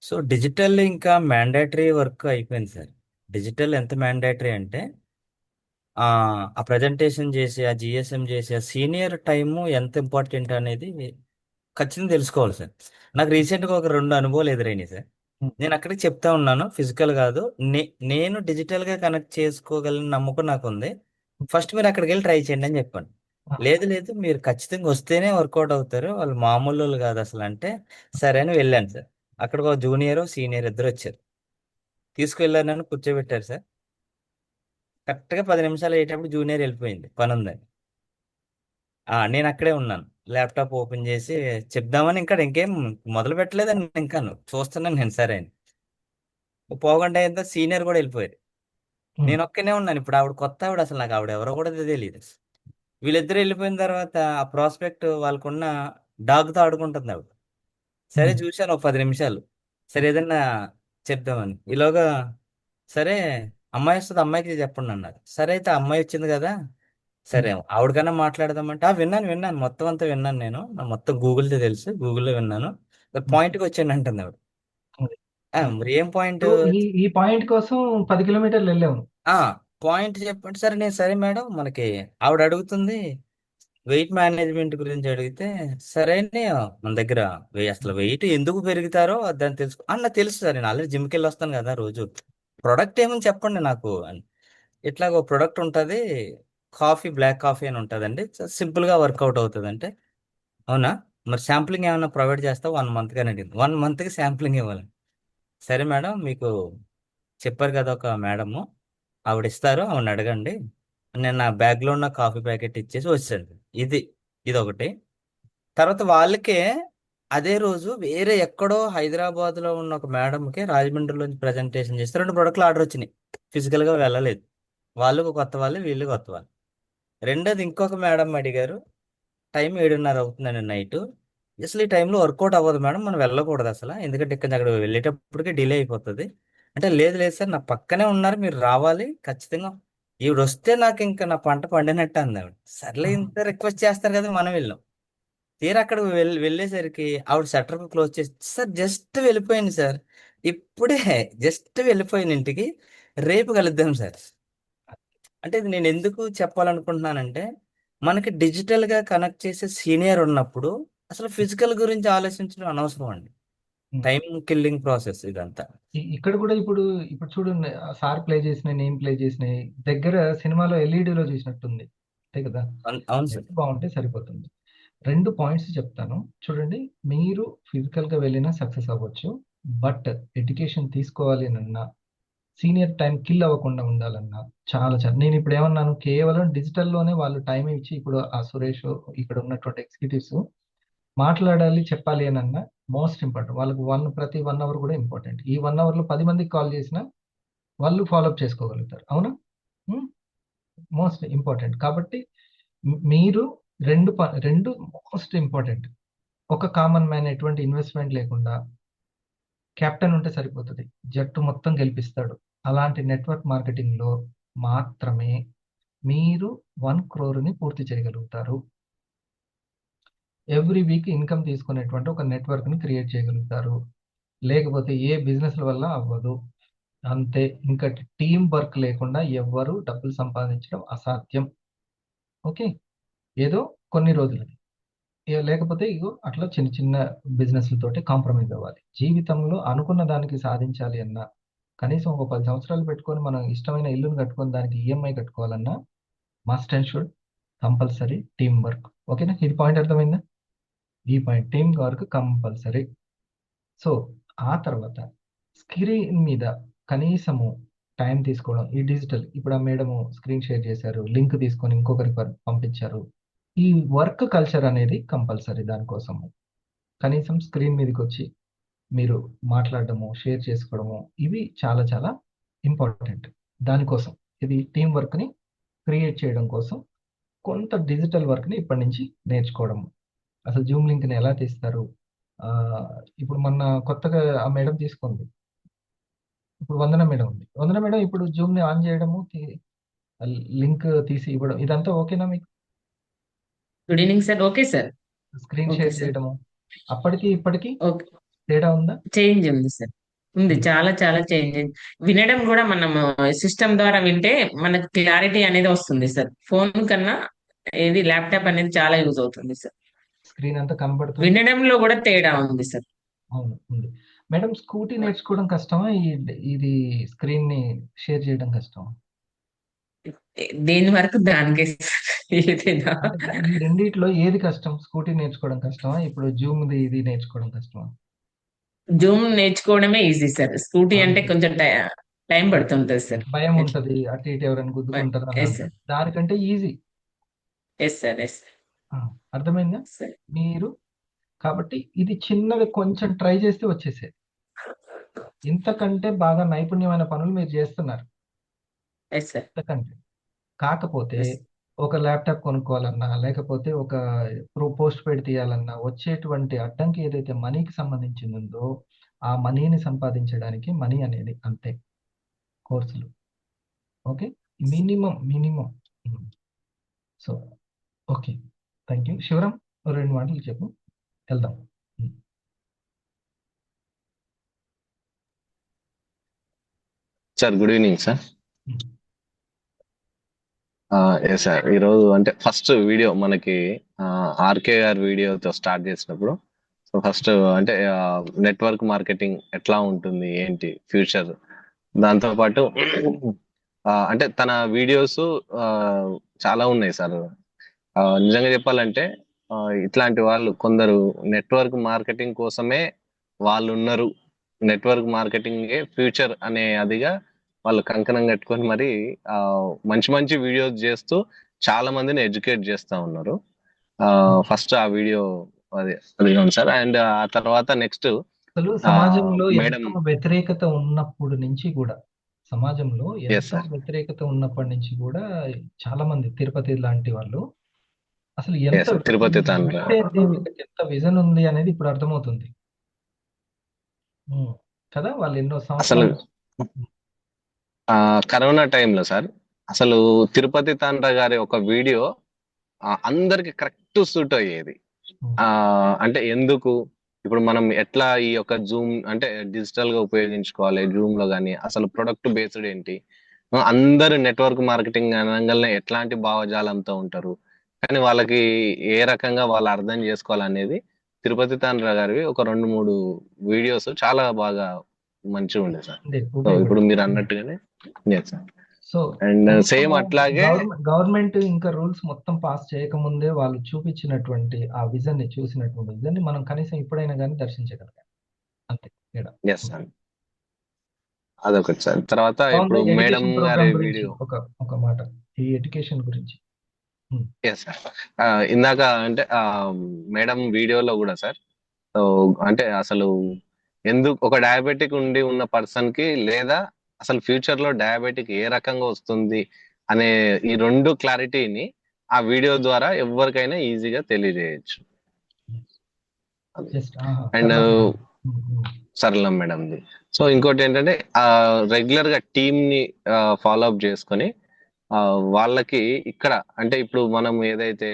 సో డిజిటల్ ఇంకా మ్యాండేటరీ వర్క్ అయిపోయింది సార్. డిజిటల్ ఎంత మ్యాండేటరీ అంటే ఆ ప్రజెంటేషన్ చేసి, ఆ GSM చేసి, ఆ సీనియర్ టైము ఎంత ఇంపార్టెంట్ అనేది ఖచ్చితంగా తెలుసుకోవాలి సార్. నాకు రీసెంట్గా ఒక 2 అనుభవాలు ఎదురైనాయి సార్. నేను అక్కడికి చెప్తా ఉన్నాను, ఫిజికల్ కాదు, నేను డిజిటల్గా కనెక్ట్ చేసుకోగలిగిన నమ్మకం నాకు ఉంది. ఫస్ట్ మీరు అక్కడికి వెళ్ళి ట్రై చేయండి అని చెప్పాను. లేదు లేదు, మీరు ఖచ్చితంగా వస్తేనే వర్కౌట్ అవుతారు, వాళ్ళు మామూలు వాళ్ళు కాదు అసలు అంటే, సరే అని వెళ్ళాను సార్. అక్కడ ఒక జూనియర్ సీనియర్ ఇద్దరు వచ్చారు. తీసుకువెళ్ళారు, నన్ను కూర్చోబెట్టారు సార్. కరెక్ట్గా 10 నిమిషాలు అయ్యేటప్పుడు జూనియర్ వెళ్ళిపోయింది, పని ఉందని. నేను అక్కడే ఉన్నాను, ల్యాప్టాప్ ఓపెన్ చేసి చెప్దామని. ఇంకా ఇంకేం మొదలు పెట్టలేదని ఇంకాను చూస్తున్నాను నేను. సరే అని పోగంట అయ్యేంత సీనియర్ కూడా వెళ్ళిపోయారు. నేను ఒక్కనే ఉన్నాను. ఇప్పుడు ఆవిడ కొత్త ఆవిడ, అసలు నాకు ఆవిడ ఎవరో కూడా తెలియదు. వీళ్ళిద్దరు వెళ్ళిపోయిన తర్వాత ఆ ప్రాస్పెక్ట్ వాళ్ళకున్న డాగ్తో ఆడుకుంటుంది ఆవిడ. సరే చూశాను ఒక 10 నిమిషాలు, సరే ఏదన్నా చెప్దామని. ఈలోగా సరే అమ్మాయి వస్తుంది, అమ్మాయికి చెప్పండి అన్నారు. సరే అయితే అమ్మాయి వచ్చింది కదా, సరే ఆవిడకన్నా మాట్లాడదామంటే విన్నాను మొత్తం అంతా విన్నాను. నేను మొత్తం గూగుల్తో తెలుసు, గూగుల్లో విన్నాను. పాయింట్కి వచ్చాను అంటుంది ఆవిడ. మరి ఏం పాయింట్? ఈ పాయింట్ కోసం 10 కిలోమీటర్లు వెళ్ళాము. పాయింట్ చెప్పండి సార్. నేను సరే మేడం మనకి ఆవిడ అడుగుతుంది వెయిట్ మేనేజ్మెంట్ గురించి అడిగితే సరే మన దగ్గర అసలు వెయిట్ ఎందుకు పెరుగుతారో దాన్ని తెలుసు నాకు తెలుసు సార్, నేను ఆల్రెడీ జిమ్కి వెళ్ళి వస్తాను కదా రోజు. ప్రొడక్ట్ ఏమని చెప్పండి నాకు అని. ఇట్లాగ ఒక ప్రొడక్ట్ ఉంటుంది, కాఫీ, బ్లాక్ కాఫీ అని ఉంటుందండి, సింపుల్గా వర్కౌట్ అవుతుంది అంటే అవునా మరి శాంప్లింగ్ ఏమైనా ప్రొవైడ్ చేస్తా 1 month అని అడిగింది. 1 monthకి శాంప్లింగ్ ఇవ్వాలి. సరే మేడం మీకు చెప్పారు కదా ఒక మేడము, ఆవిడ ఇస్తారు, ఆవిడని అడగండి. నేను నా బ్యాగ్లో ఉన్న కాఫీ ప్యాకెట్ ఇచ్చేసి వచ్చాను. ఇది ఇదొకటి. తర్వాత వాళ్ళకే అదే రోజు వేరే ఎక్కడో హైదరాబాద్లో ఉన్న ఒక మేడంకి రాజమండ్రిలో ప్రజెంటేషన్ చేస్తే 2 ప్రొడక్ట్లు ఆర్డర్ వచ్చినాయి. ఫిజికల్గా వెళ్ళలేదు. వాళ్ళు కొత్త వాళ్ళు, వీళ్ళు కొత్త వాళ్ళు. రెండోది ఇంకొక మేడం అడిగారు, టైం 7:30 అవుతుందండి నైట్. అసలు ఈ టైంలో వర్కౌట్ అవ్వదు మేడం, మనం వెళ్ళకూడదు అసలు, ఎందుకంటే ఇక్కడ అక్కడ వెళ్ళేటప్పటికే డిలే అయిపోతుంది అంటే. లేదు లేదు సార్, నా పక్కనే ఉన్నారు, మీరు రావాలి ఖచ్చితంగా. ఈవిడ వస్తే నాకు ఇంకా నా పంట పండినట్టు అంది ఆవిడ. సర్లే ఇంత రిక్వెస్ట్ చేస్తారు కదా మనం వెళ్ళాం. తీరా అక్కడ వెళ్ళేసరికి ఆవిడ షట్టర్ క్లోజ్ చేసి సార్ జస్ట్ వెళ్ళిపోయింది సార్, ఇప్పుడే జస్ట్ వెళ్ళిపోయిన ఇంటికి, రేపు కలుద్దాం సార్. అంటే ఇది నేను ఎందుకు చెప్పాలనుకుంటున్నానంటే మనకి డిజిటల్ గా కనెక్ట్ చేసే సీనియర్ ఉన్నప్పుడు అసలు ఫిజికల్ గురించి ఆలోచించడం అనవసరం అండి. టైం కిల్లింగ్ ప్రాసెస్ ఇదంతా. ఇక్కడ కూడా ఇప్పుడు ఇప్పుడు చూడండి, సార్ ప్లే చేసిన నేను ప్లే చేసిన దగ్గర సినిమాలో ఎల్ఈడిలో చూసినట్టుంది అంతే కదా. అవును సార్. నెట్ బాగుంటే సరిపోతుంది. 2 పాయింట్స్ చెప్తాను చూడండి. మీరు ఫిజికల్ గా వెళ్ళినా సక్సెస్ అవ్వచ్చు, బట్ ఎడ్యుకేషన్ తీసుకోవాలి అన్నా, సీనియర్ టైం కిల్ అవ్వకుండా ఉండాలన్నా చాలా చాలా నేను ఇప్పుడు ఏమన్నాను, కేవలం డిజిటల్లోనే వాళ్ళు టైం ఇచ్చి, ఇప్పుడు ఆ సురేష్ ఇక్కడ ఉన్నటువంటి ఎగ్జిక్యూటివ్స్ మాట్లాడాలి చెప్పాలి అని అన్నా మోస్ట్ ఇంపార్టెంట్. వాళ్ళకి ప్రతి 1 hour కూడా ఇంపార్టెంట్. ఈ 1 hourలో 10 మందికి కాల్ చేసినా వాళ్ళు ఫాలోఅప్ చేసుకోగలుగుతారు. అవునా? Most important. కాబట్టి మీరు రెండు మోస్ట్ ఇంపార్టెంట్. ఒక కామన్ మ్యాన్ ఎటువంటి ఇన్వెస్ట్మెంట్ లేకుండా కెప్టెన్ ఉంటే సరిపోతుంది, జట్టు మొత్తం గెలిపిస్తాడు. అలాంటి నెట్వర్క్ మార్కెటింగ్లో మాత్రమే మీరు 1 crore పూర్తి చేయగలుగుతారు. ఎవ్రీ వీక్ ఇన్కమ్ తీసుకునేటువంటి ఒక నెట్వర్క్ని క్రియేట్ చేయగలుగుతారు. లేకపోతే ఏ బిజినెస్ల వల్ల అవ్వదు. అంతే. ఇంకా టీం వర్క్ లేకుండా ఎవ్వరు డబ్బులు సంపాదించడం అసాధ్యం. ఓకే, ఏదో కొన్ని రోజులకి. లేకపోతే ఇగో అట్లా చిన్న చిన్న బిజినెస్లతోటి కాంప్రమైజ్ అవ్వాలి. జీవితంలో అనుకున్న దానికి సాధించాలి అన్నా, కనీసం ఒక 10 సంవత్సరాలు పెట్టుకొని మనం ఇష్టమైన ఇల్లును కట్టుకొని దానికి ఈఎంఐ కట్టుకోవాలన్నా must and should compulsory team work. ఓకేనా? ఇది పాయింట్ అర్థమైందా? ఈ point team work compulsory. So ఆ తర్వాత స్క్రీన్ మీద కనీసము టైం తీసుకోవడం. ఈ డిజిటల్ ఇప్పుడు ఆ మేడము స్క్రీన్ షేర్ చేశారు, లింక్ తీసుకొని ఇంకొకరికి పంపించారు. ఈ వర్క్ కల్చర్ అనేది కంపల్సరీ. దానికోసము కనీసం స్క్రీన్ మీదకి వచ్చి మీరు మాట్లాడడము, షేర్ చేసుకోవడము, ఇవి చాలా చాలా ఇంపార్టెంట్. దానికోసం ఇది టీం వర్క్ని క్రియేట్ చేయడం కోసం కొంత డిజిటల్ వర్క్ని ఇప్పటి నుంచి నేర్చుకోవడము. అసలు జూమ్ లింక్ని ఎలా తీస్తారు, ఇప్పుడు మొన్న కొత్తగా ఆ మేడం తీసుకుంది. ఇప్పుడు వందన మేడం ఉంది. వందన మేడం ఇప్పుడు జూమ్ని ఆన్ చేయడము, లింక్ తీసి ఇవ్వడం, ఇదంతా ఓకేనా మీకు? Good evening sir. Okay sir. Screen okay share sir. చేయడము, అప్పటికి ఇప్పటికి ఓకే. తేడా ఉందా? చేంజ్ ఉంది సార్. ఉంది, చాలా చాలా చేంజ్. వినడం కూడా మనం సిస్టమ్ ద్వారా వింటే మనకు క్లారిటీ అనేది వస్తుంది సార్. ఫోన్ కన్నా ఏది ల్యాప్టాప్ అనేది చాలా యూజ్ అవుతుంది సార్. స్క్రీన్ అంతా కనబడుతుంది. వినడంలో కూడా తేడా ఉంది సార్. అవును, ఉంది. మేడం స్కూటీ నేర్చుకోవడం కష్టమా, ఇది స్క్రీన్ ని షేర్ చేయడం కష్టమా? దేని వరకు దానికే సార్. ఏదైనా అంటే ఈ రెండిట్లో ఏది కష్టం? స్కూటీ నేర్చుకోవడం కష్టమా, ఇప్పుడు జూమ్ ఇది నేర్చుకోవడం కష్టమా? జూమ్ నేర్చుకోవడమే ఈజీ సార్. స్కూటీ అంటే అంతే. కొంచెం టైం పడుతుంటది సార్. భయం ఉంటది, అటు ఇటు ఎవరైనా గుద్దుకుంటారు అని ఎస్ అంటారు. సార్. దానికంటే ఈజీ. Yes sir. ఎస్ అర్థమైందా సార్. మీరు? కాబట్టి ఇది చిన్నగా కొంచెం ట్రై చేస్తే వచ్చేసేది. ఇంతకంటే బాగా నైపుణ్యమైన పనులు మీరు చేస్తున్నారు. Yes sir. ఇంతకంటే కాకపోతే ఎస్. ఒక ల్యాప్టాప్ కొనుక్కోవాలన్నా, లేకపోతే ఒక పోస్ట్ పెయిడ్ తీయాలన్నా వచ్చేటువంటి అడ్డంకి ఏదైతే మనీకి సంబంధించింది ఉందో, ఆ మనీని సంపాదించడానికి మనీ అనేది అంతే. కోర్సులు okay, minimum. So okay, thank you. Sivaram 2 మాటలు చెప్పు, వెళ్దాం. Sir good evening sir. Yes sir. ఈరోజు అంటే ఫస్ట్ వీడియో మనకి ఆర్కే గారి వీడియోతో స్టార్ట్ చేసినప్పుడు, సో ఫస్ట్ అంటే నెట్వర్క్ మార్కెటింగ్ ఎట్లా ఉంటుంది ఏంటి ఫ్యూచర్, దాంతో పాటు అంటే తన వీడియోస్ చాలా ఉన్నాయి సార్. నిజంగా చెప్పాలంటే ఇట్లాంటి వాళ్ళు కొందరు నెట్వర్క్ మార్కెటింగ్ కోసమే వాళ్ళు ఉన్నారు, నెట్వర్క్ మార్కెటింగే ఫ్యూచర్ అనే అదిగా వాళ్ళు కంకణం కట్టుకొని మరి మంచి మంచి వీడియోస్ చేస్తూ చాలా మందిని ఎడ్యుకేట్ చేస్తా ఉన్నారు. ఫస్ట్ ఆ వీడియో అది అది ఉంది సార్. అండ్ ఆ తర్వాత నెక్స్ట్ అసలు సమాజంలో మేడం. ఎంతో వ్యతిరేకత ఉన్నప్పుడు నుంచి కూడా, సమాజంలో ఎస్ ఎంతో సార్. వ్యతిరేకత ఉన్నప్పటి నుంచి కూడా చాలా మంది తిరుపతి లాంటి వాళ్ళు అసలు ఎస్ ఎంత సార్. తిరుపతి తండ్రి. అంటే వీళ్ళకి ఎంత విజన్ ఉంది అనేది ఇప్పుడు అర్థమవుతుంది. కదా వాళ్ళు ఎన్నో అసలు సంవత్సరాలు. కరోనా టైంలో సార్ అసలు తిరుపతి తండ్ర గారి ఒక వీడియో అందరికి కరెక్ట్ సూట్ అయ్యేది. అంటే ఎందుకు ఇప్పుడు మనం ఎట్లా ఈ యొక్క జూమ్ అంటే డిజిటల్ గా ఉపయోగించుకోవాలి, జూమ్ లో కానీ అసలు ప్రొడక్ట్ బేస్డ్ ఏంటి, అందరు నెట్వర్క్ మార్కెటింగ్ అనగానే ఎట్లాంటి భావజాలంతో ఉంటారు, కానీ వాళ్ళకి ఏ రకంగా వాళ్ళు అర్థం చేసుకోవాలనేది తిరుపతి తండ్ర గారివి ఒక 2-3 వీడియోస్ చాలా బాగా మంచిగా ఉండే సార్. సో ఇప్పుడు మీరు అన్నట్టుగానే సార్. సో అండ్ సేమ్ అట్లాగే గవర్నమెంట్ ఇంకా రూల్స్ మొత్తం పాస్ చేయకముందే వాళ్ళు చూపించినటువంటి ఆ విజన్ ని, చూసినటువంటి విజన్ ని మనం కనీసం ఇప్పుడైనా కానీ దర్శించగలగాలి. అంతే తేడా. Yes sir. అదొకటి సార్. తర్వాత ఇప్పుడు మేడం ఎడ్యుకేషన్ గారి ప్రోగ్రామ్ గురించి వీడియో. ఒక మాట, ఈ ఎడ్యుకేషన్ గురించి. Yes sir. ఇందాక అంటే మేడం వీడియోలో కూడా సార్, సో అంటే అసలు ఎందుకు ఒక డయాబెటిక్ ఉండి ఉన్న పర్సన్ కి లేదా అసలు ఫ్యూచర్ లో డయాబెటిక్ ఏ రకంగా వస్తుంది అనే ఈ 2 క్లారిటీని ఆ వీడియో ద్వారా ఎవరికైనా ఈజీగా తెలియజేయచ్చు. అండ్ సరళం మేడంది. సో ఇంకోటి ఏంటంటే రెగ్యులర్ గా టీమ్ ని ఫాలో అప్ చేసుకొని వాళ్ళకి ఇక్కడ అంటే ఇప్పుడు మనం ఏదైతే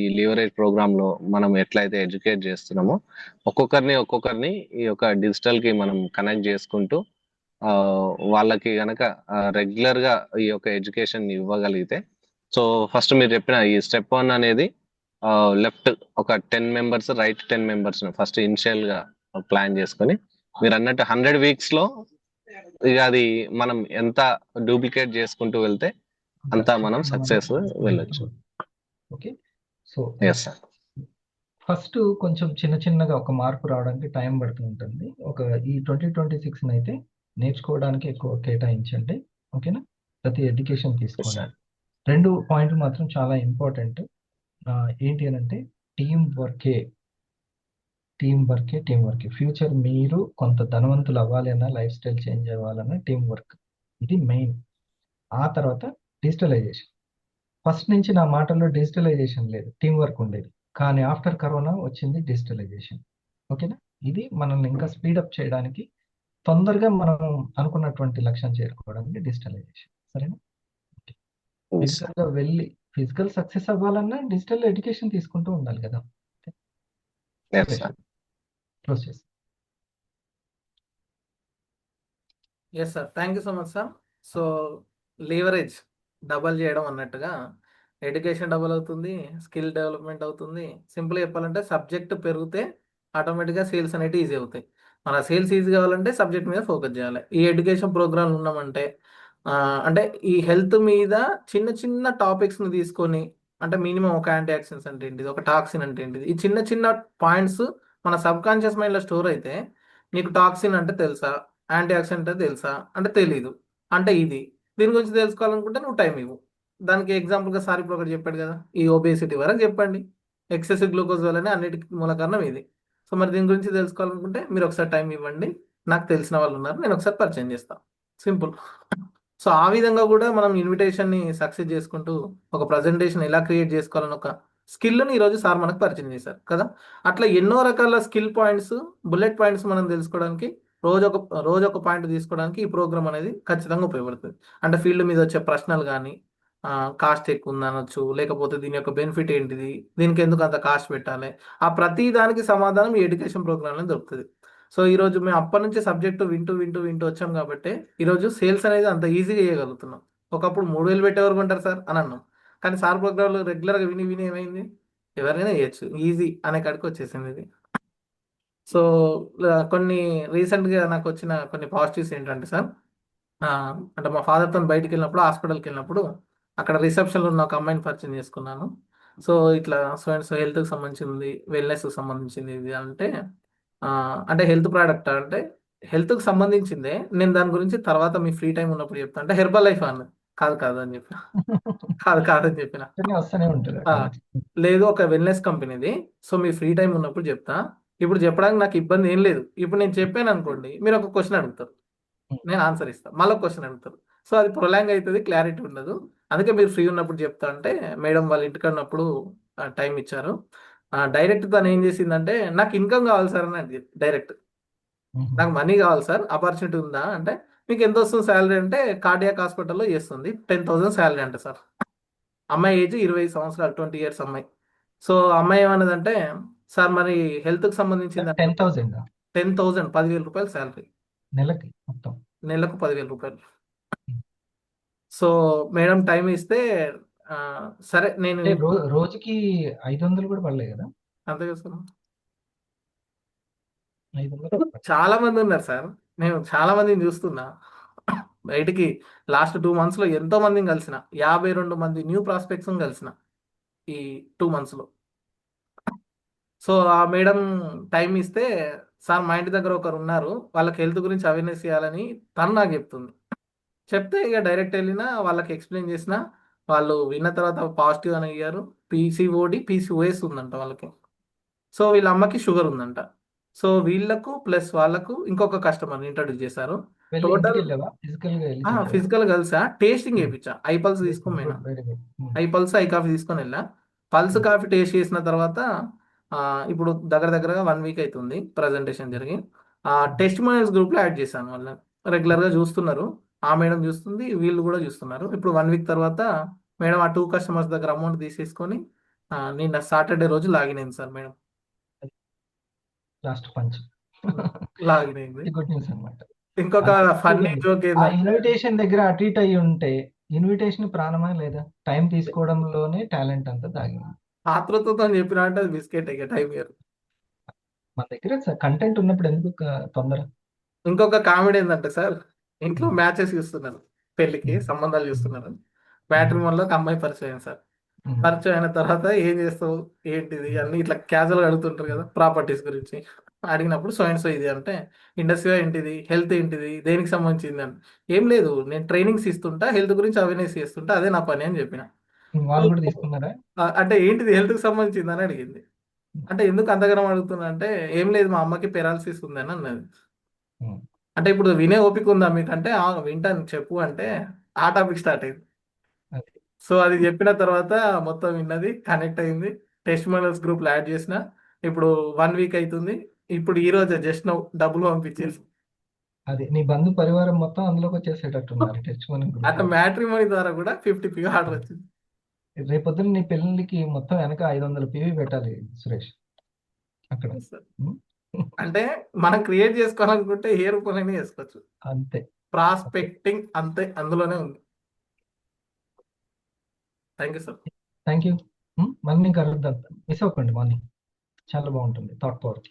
ఈ లీవరేజ్ ప్రోగ్రామ్ లో మనం ఎట్లయితే ఎడ్యుకేట్ చేస్తున్నామో ఒక్కొక్కరిని ఈ యొక్క డిజిటల్ కి మనం కనెక్ట్ చేసుకుంటూ వాళ్ళకి గనక రెగ్యులర్ గా ఈ యొక్క ఎడ్యుకేషన్ ఇవ్వగలిగితే, సో ఫస్ట్ మీరు చెప్పిన ఈ స్టెప్ 1 అనేది లెఫ్ట్ ఒక 10 members, right 10 members first initial గా ప్లాన్ చేసుకొని మీరు అన్నట్టు 100 వీక్స్ లో ఇక అది మనం ఎంత డూప్లికేట్ చేసుకుంటూ వెళ్తే అంతా మనం సక్సెస్ వెళ్ళొచ్చు. Okay. So yes sir. First కొంచెం చిన్న చిన్నగా ఒక మార్పు రావడానికి టైం పడుతూ ఉంటుంది. ఒక ఈ 2026 అయితే నేర్చుకోవడానికి ఎక్కువ కేటాయించండి. ఓకేనా? ప్రతి ఎడ్యుకేషన్ తీసుకోండి. 2 పాయింట్లు మాత్రం చాలా ఇంపార్టెంట్. ఏంటి అని అంటే టీం వర్కే. ఫ్యూచర్ మీరు కొంత ధనవంతులు అవ్వాలి అన్నా, లైఫ్ స్టైల్ చేంజ్ అవ్వాలన్నా టీం వర్క్ ఇది మెయిన్. ఆ తర్వాత డిజిటలైజేషన్. ఫస్ట్ నుంచి నా మాటల్లో డిజిటలైజేషన్ లేదు, టీం వర్క్ ఉండేది. కానీ ఆఫ్టర్ కరోనా వచ్చింది డిజిటలైజేషన్. ఓకేనా? ఇది మనల్ని ఇంకా స్పీడప్ చేయడానికి, తొందరగా మనం అనుకున్నటువంటి లక్ష్యం చేరుకోవడానికి డిజిటలైజేషన్. సరేనా? ఫిజికల్ గా వెళ్ళి ఫిజికల్ సక్సెస్ అవ్వాలన్నా డిజిటల్ ఎడ్యుకేషన్ తీసుకుంటూ ఉండాలి కదా. క్లోజ్ చేసి. Yes sir, thank you so much sir. So leverage double చేయడం అన్నట్టుగా ఎడ్యుకేషన్ డబల్ అవుతుంది, స్కిల్ డెవలప్మెంట్ అవుతుంది. సింపుల్గా చెప్పాలంటే సబ్జెక్ట్ పెరిగితే ఆటోమేటిక్గా సేల్స్ అనేవి ఈజీ అవుతాయి. మన సేల్స్ ఈజీ కావాలంటే సబ్జెక్ట్ మీద ఫోకస్ చేయాలి. ఈ ఎడ్యుకేషన్ ప్రోగ్రామ్ ఉన్నామంటే అంటే ఈ హెల్త్ మీద చిన్న చిన్న టాపిక్స్ని తీసుకొని, అంటే మినిమం ఒక యాంటీ ఆక్సిడెంట్స్ అంటే ఏంటిది, ఒక టాక్సిన్ అంటే ఏంటిది, ఈ చిన్న చిన్న పాయింట్స్ మన సబ్ కాన్షియస్ మైండ్లో స్టోర్ అయితే నీకు టాక్సిన్ అంటే తెలుసా, యాంటీ ఆక్సిడెంట్ అంటే తెలుసా అంటే తెలీదు, అంటే ఇది దీని గురించి తెలుసుకోవాలనుకుంటే నువ్వు టైం ఇవ్వు. దానికి ఎగ్జాంపుల్గా సార్ ఇప్పుడు ఒకటి చెప్పాడు కదా, ఈ ఒబేసిటీ వరకు చెప్పండి. ఎక్సెసివ్ గ్లూకోజ్ వల్లనే అన్నిటికీ మూల కారణం ఇది. సో మరి దీని గురించి తెలుసుకోవాలనుకుంటే మీరు ఒకసారి టైం ఇవ్వండి, నాకు తెలిసిన వాళ్ళు ఉన్నారు, నేను ఒకసారి పరిచయం చేస్తాను. సింపుల్. సో ఆ విధంగా కూడా మనం ఇన్విటేషన్ని సక్సెస్ చేసుకుంటూ ఒక ప్రజెంటేషన్ ఎలా క్రియేట్ చేసుకోవాలని ఒక స్కిల్ని ఈరోజు సార్ మనకు పరిచయం చేశారు కదా. అట్లా ఎన్నో రకాల స్కిల్ పాయింట్స్, బుల్లెట్ పాయింట్స్ మనం తెలుసుకోవడానికి రోజు ఒక పాయింట్ తీసుకోవడానికి ఈ ప్రోగ్రామ్ అనేది ఖచ్చితంగా ఉపయోగపడుతుంది. అంటే ఫీల్డ్ మీద వచ్చే ప్రశ్నలు కానీ, కాస్ట్ ఎక్కువ ఉంది అనొచ్చు, లేకపోతే దీని యొక్క బెనిఫిట్ ఏంటిది, దీనికి ఎందుకు అంత కాస్ట్ పెట్టాలి, ఆ ప్రతి దానికి సమాధానం ఈ ఎడ్యుకేషన్ ప్రోగ్రాంలో దొరుకుతుంది. సో ఈరోజు మేము అప్పటి నుంచి సబ్జెక్టు వింటూ వచ్చాం కాబట్టి ఈరోజు సేల్స్ అనేది అంత ఈజీగా చేయగలుగుతున్నాం. ఒకప్పుడు 3,000 పెట్టేవారు కొంటారు సార్ అని అన్నాం, కానీ సార్ ప్రోగ్రాంలు రెగ్యులర్గా విని విని ఏమైంది, ఎవరైనా చేయొచ్చు, ఈజీ అనే కాడికి వచ్చేసింది ఇది. సో కొన్ని రీసెంట్గా నాకు వచ్చిన కొన్ని పాజిటివ్స్ ఏంటంటే సార్, అంటే మా ఫాదర్తో బయటికి వెళ్ళినప్పుడు, హాస్పిటల్కి వెళ్ళినప్పుడు అక్కడ రిసెప్షన్లో ఉన్న ఒక అమ్మాయిని పరిచయం చేసుకున్నాను. సో ఇట్లా సో అండ్ సో హెల్త్కి సంబంధించింది, వెల్నెస్కి సంబంధించింది ఇది అంటే, అంటే హెల్త్ ప్రోడక్ట్ అంటే హెల్త్కి సంబంధించిందే, నేను దాని గురించి తర్వాత మీ ఫ్రీ టైం ఉన్నప్పుడు చెప్తా అంటే హెర్బల్ లైఫ్ అన్న. కాదు కాదు అని చెప్పిన, కాదని చెప్పిన. వస్తూనే ఉంటుంది. లేదు ఒక వెల్నెస్ కంపెనీది, సో మీ ఫ్రీ టైం ఉన్నప్పుడు చెప్తా, ఇప్పుడు చెప్పడానికి నాకు ఇబ్బంది ఏం లేదు. ఇప్పుడు నేను చెప్పాను అనుకోండి, మీరు ఒక క్వశ్చన్ అడుగుతారు, నేను ఆన్సర్ ఇస్తాను, మళ్ళీ క్వశ్చన్ అడుగుతారు. సో అది ప్రొలాంగ్ అవుతుంది, క్లారిటీ ఉండదు. అందుకే మీరు ఫ్రీ ఉన్నప్పుడు చెప్తా అంటే మేడం వాళ్ళ ఇంటికి ఉన్నప్పుడు టైం ఇచ్చారు. డైరెక్ట్ తను ఏం చేసిందంటే, నాకు ఇన్కమ్ కావాలి సార్ అని అడిగింది డైరెక్ట్. నాకు మనీ కావాలి సార్, ఆపర్చునిటీ ఉందా అంటే, మీకు ఎంత వస్తుంది శాలరీ అంటే, కార్డియాక్ హాస్పిటల్లో చేస్తుంది 10,000 శాలరీ అంట సార్. అమ్మాయి ఏజ్ 20 సంవత్సరాలు, 20 years అమ్మాయి. సో అమ్మాయి ఏమన్నదంటే, సార్ మరి హెల్త్కి సంబంధించింది 10,000 10,000 10,000 రూపాయలు శాలరీ, నెలకి మొత్తం. నెలకు 10,000 రూపాయలు. సో మేడం టైం ఇస్తే సరే నేను అంటే రోజుకి 500 కూడా పడలేదు కదా? అంతే కదా సార్. 500 చాలా మంది ఉన్నారు సార్, నేను చాలా మందిని చూస్తున్నా బయటికి. లాస్ట్ 2 months లో ఎంతో మందిని కలిసిన, 52 మంది న్యూ ప్రాస్పెక్ట్స్ కలిసిన ఈ 2 months లో. సో ఆ మేడం టైం ఇస్తే, సార్ మా ఇంటి దగ్గర ఒకరు ఉన్నారు, వాళ్ళకి హెల్త్ గురించి అవేర్నెస్ చేయాలని తను నాకు చెప్తుంది. చెప్తే ఇక డైరెక్ట్ వెళ్ళినా, వాళ్ళకి ఎక్స్ప్లెయిన్ చేసిన, వాళ్ళు విన్న తర్వాత పాజిటివ్ అని అయ్యారు. PCOS ఉందంట వాళ్ళకి. సో వీళ్ళ అమ్మకి షుగర్ ఉందంట. సో వీళ్ళకు ప్లస్ వాళ్ళకు ఇంకొక కస్టమర్ని ఇంట్రడ్యూస్ చేశారు. టోటల్ ఫిజికల్ కలిసా టేస్టింగ్ చేయించా, ఐ పల్స్ తీసుకోమైనా, ఐ పల్స్ ఐ కాఫీ తీసుకొని వెళ్ళా. పల్స్ కాఫీ టేస్ట్ చేసిన తర్వాత ఇప్పుడు దగ్గరగా 1 week అవుతుంది ప్రజెంటేషన్ జరిగి. టెస్ట్ మానిటర్స్ గ్రూప్లో యాడ్ చేశాను వాళ్ళని. రెగ్యులర్గా చూస్తున్నారు, ఆ మేడం చూస్తుంది, వీళ్ళు కూడా చూస్తున్నారు. ఇప్పుడు 1 week తర్వాత మేడం ఆ 2 customers దగ్గర అమౌంట్ తీసేసుకొని నిన్న సాటర్డే రోజు లాగిన్ అయింది sir madam. Last punch login అయింది. గుడ్ న్యూస్ అన్నమాట. ఇంకొక ఫన్నీ జోక్ ఆ ఇన్విటేషన్ దగ్గర అటు ఇటు అయ్యి ఉంటే ఇన్విటేషన్ ప్రాణమా లేదా? టైం తీసుకోవడంలోనే టాలెంట్ అంతా దాగింది. ఆతృతతో చెప్పిన అంటే అది బిస్కెట్ ఇక టైం ఇయర్. మన దగ్గర కంటెంట్ ఉన్నప్పుడు ఎందుకు తొందర? ఇంకొక కామెడీ ఏంటంటే సార్, ఇంట్లో మ్యాచెస్ చూస్తున్నారు, పెళ్లికి సంబంధాలు చూస్తున్నారు. మ్యాట్రిమోన్లో ఒక అమ్మాయి పరిచయం అయింది సార్. పరిచయం అయిన తర్వాత ఏం చేస్తావు ఏంటిది అన్ని ఇట్లా క్యాజువల్గా అడుగుతుంటారు కదా, ప్రాపర్టీస్ గురించి అడిగినప్పుడు సో అండ్ సో ఇది అంటే, ఇండస్ట్రీ ఏంటిది, హెల్త్ ఏంటిది, దేనికి సంబంధించింది అని. ఏం లేదు, నేను ట్రైనింగ్స్ ఇస్తుంటా, హెల్త్ గురించి అవేర్నెస్ చేస్తుంటా, అదే నా పని అని చెప్పిన. వాళ్ళు కూడా తీసుకున్నారా? అంటే ఏంటిది హెల్త్కి సంబంధించింది అని అడిగింది. అంటే ఎందుకు అంతగానం అడుగుతున్నా అంటే, ఏం లేదు మా అమ్మకి పెరాలసిస్ ఉందని అన్నది. అంటే ఇప్పుడు వినే ఓపిక ఉందా మీకంటే, వింటాను చెప్పు అంటే ఆ టాపిక్ స్టార్ట్ అయింది. సో అది చెప్పిన తర్వాత మొత్తం విన్నది, కనెక్ట్ అయింది. టెస్ట్ మానిటర్స్ గ్రూప్లో యాడ్ చేసిన. ఇప్పుడు 1 week అవుతుంది. ఇప్పుడు ఈ రోజు జస్ట్ డబ్బులు పంపించేసి, అది నీ బంధు పరివారం మొత్తం అందులోకి వచ్చేసేటట్టున్నారు టెస్ట్ మనీ. అట్లా మ్యాట్రిమోనీ ద్వారా కూడా 50 PV ఆర్డర్ వచ్చింది. రేపొద్దున నీ పెళ్ళికి మొత్తం వెనక 500 PV పెట్టాలి సురేష్ అక్కడ. అంటే మనం క్రియేట్ చేసుకోవాలనుకుంటే ఏ రూపంలోనే చేసుకోవచ్చు, అంతే. ప్రాస్పెక్టింగ్ అంతే అందులోనే ఉంది. Thank you sir. Thank you. మళ్ళీ కలుద్దాం, మిస్ అవ్వకండి. మార్నింగ్ చాలా బాగుంటుంది థాట్ పవర్.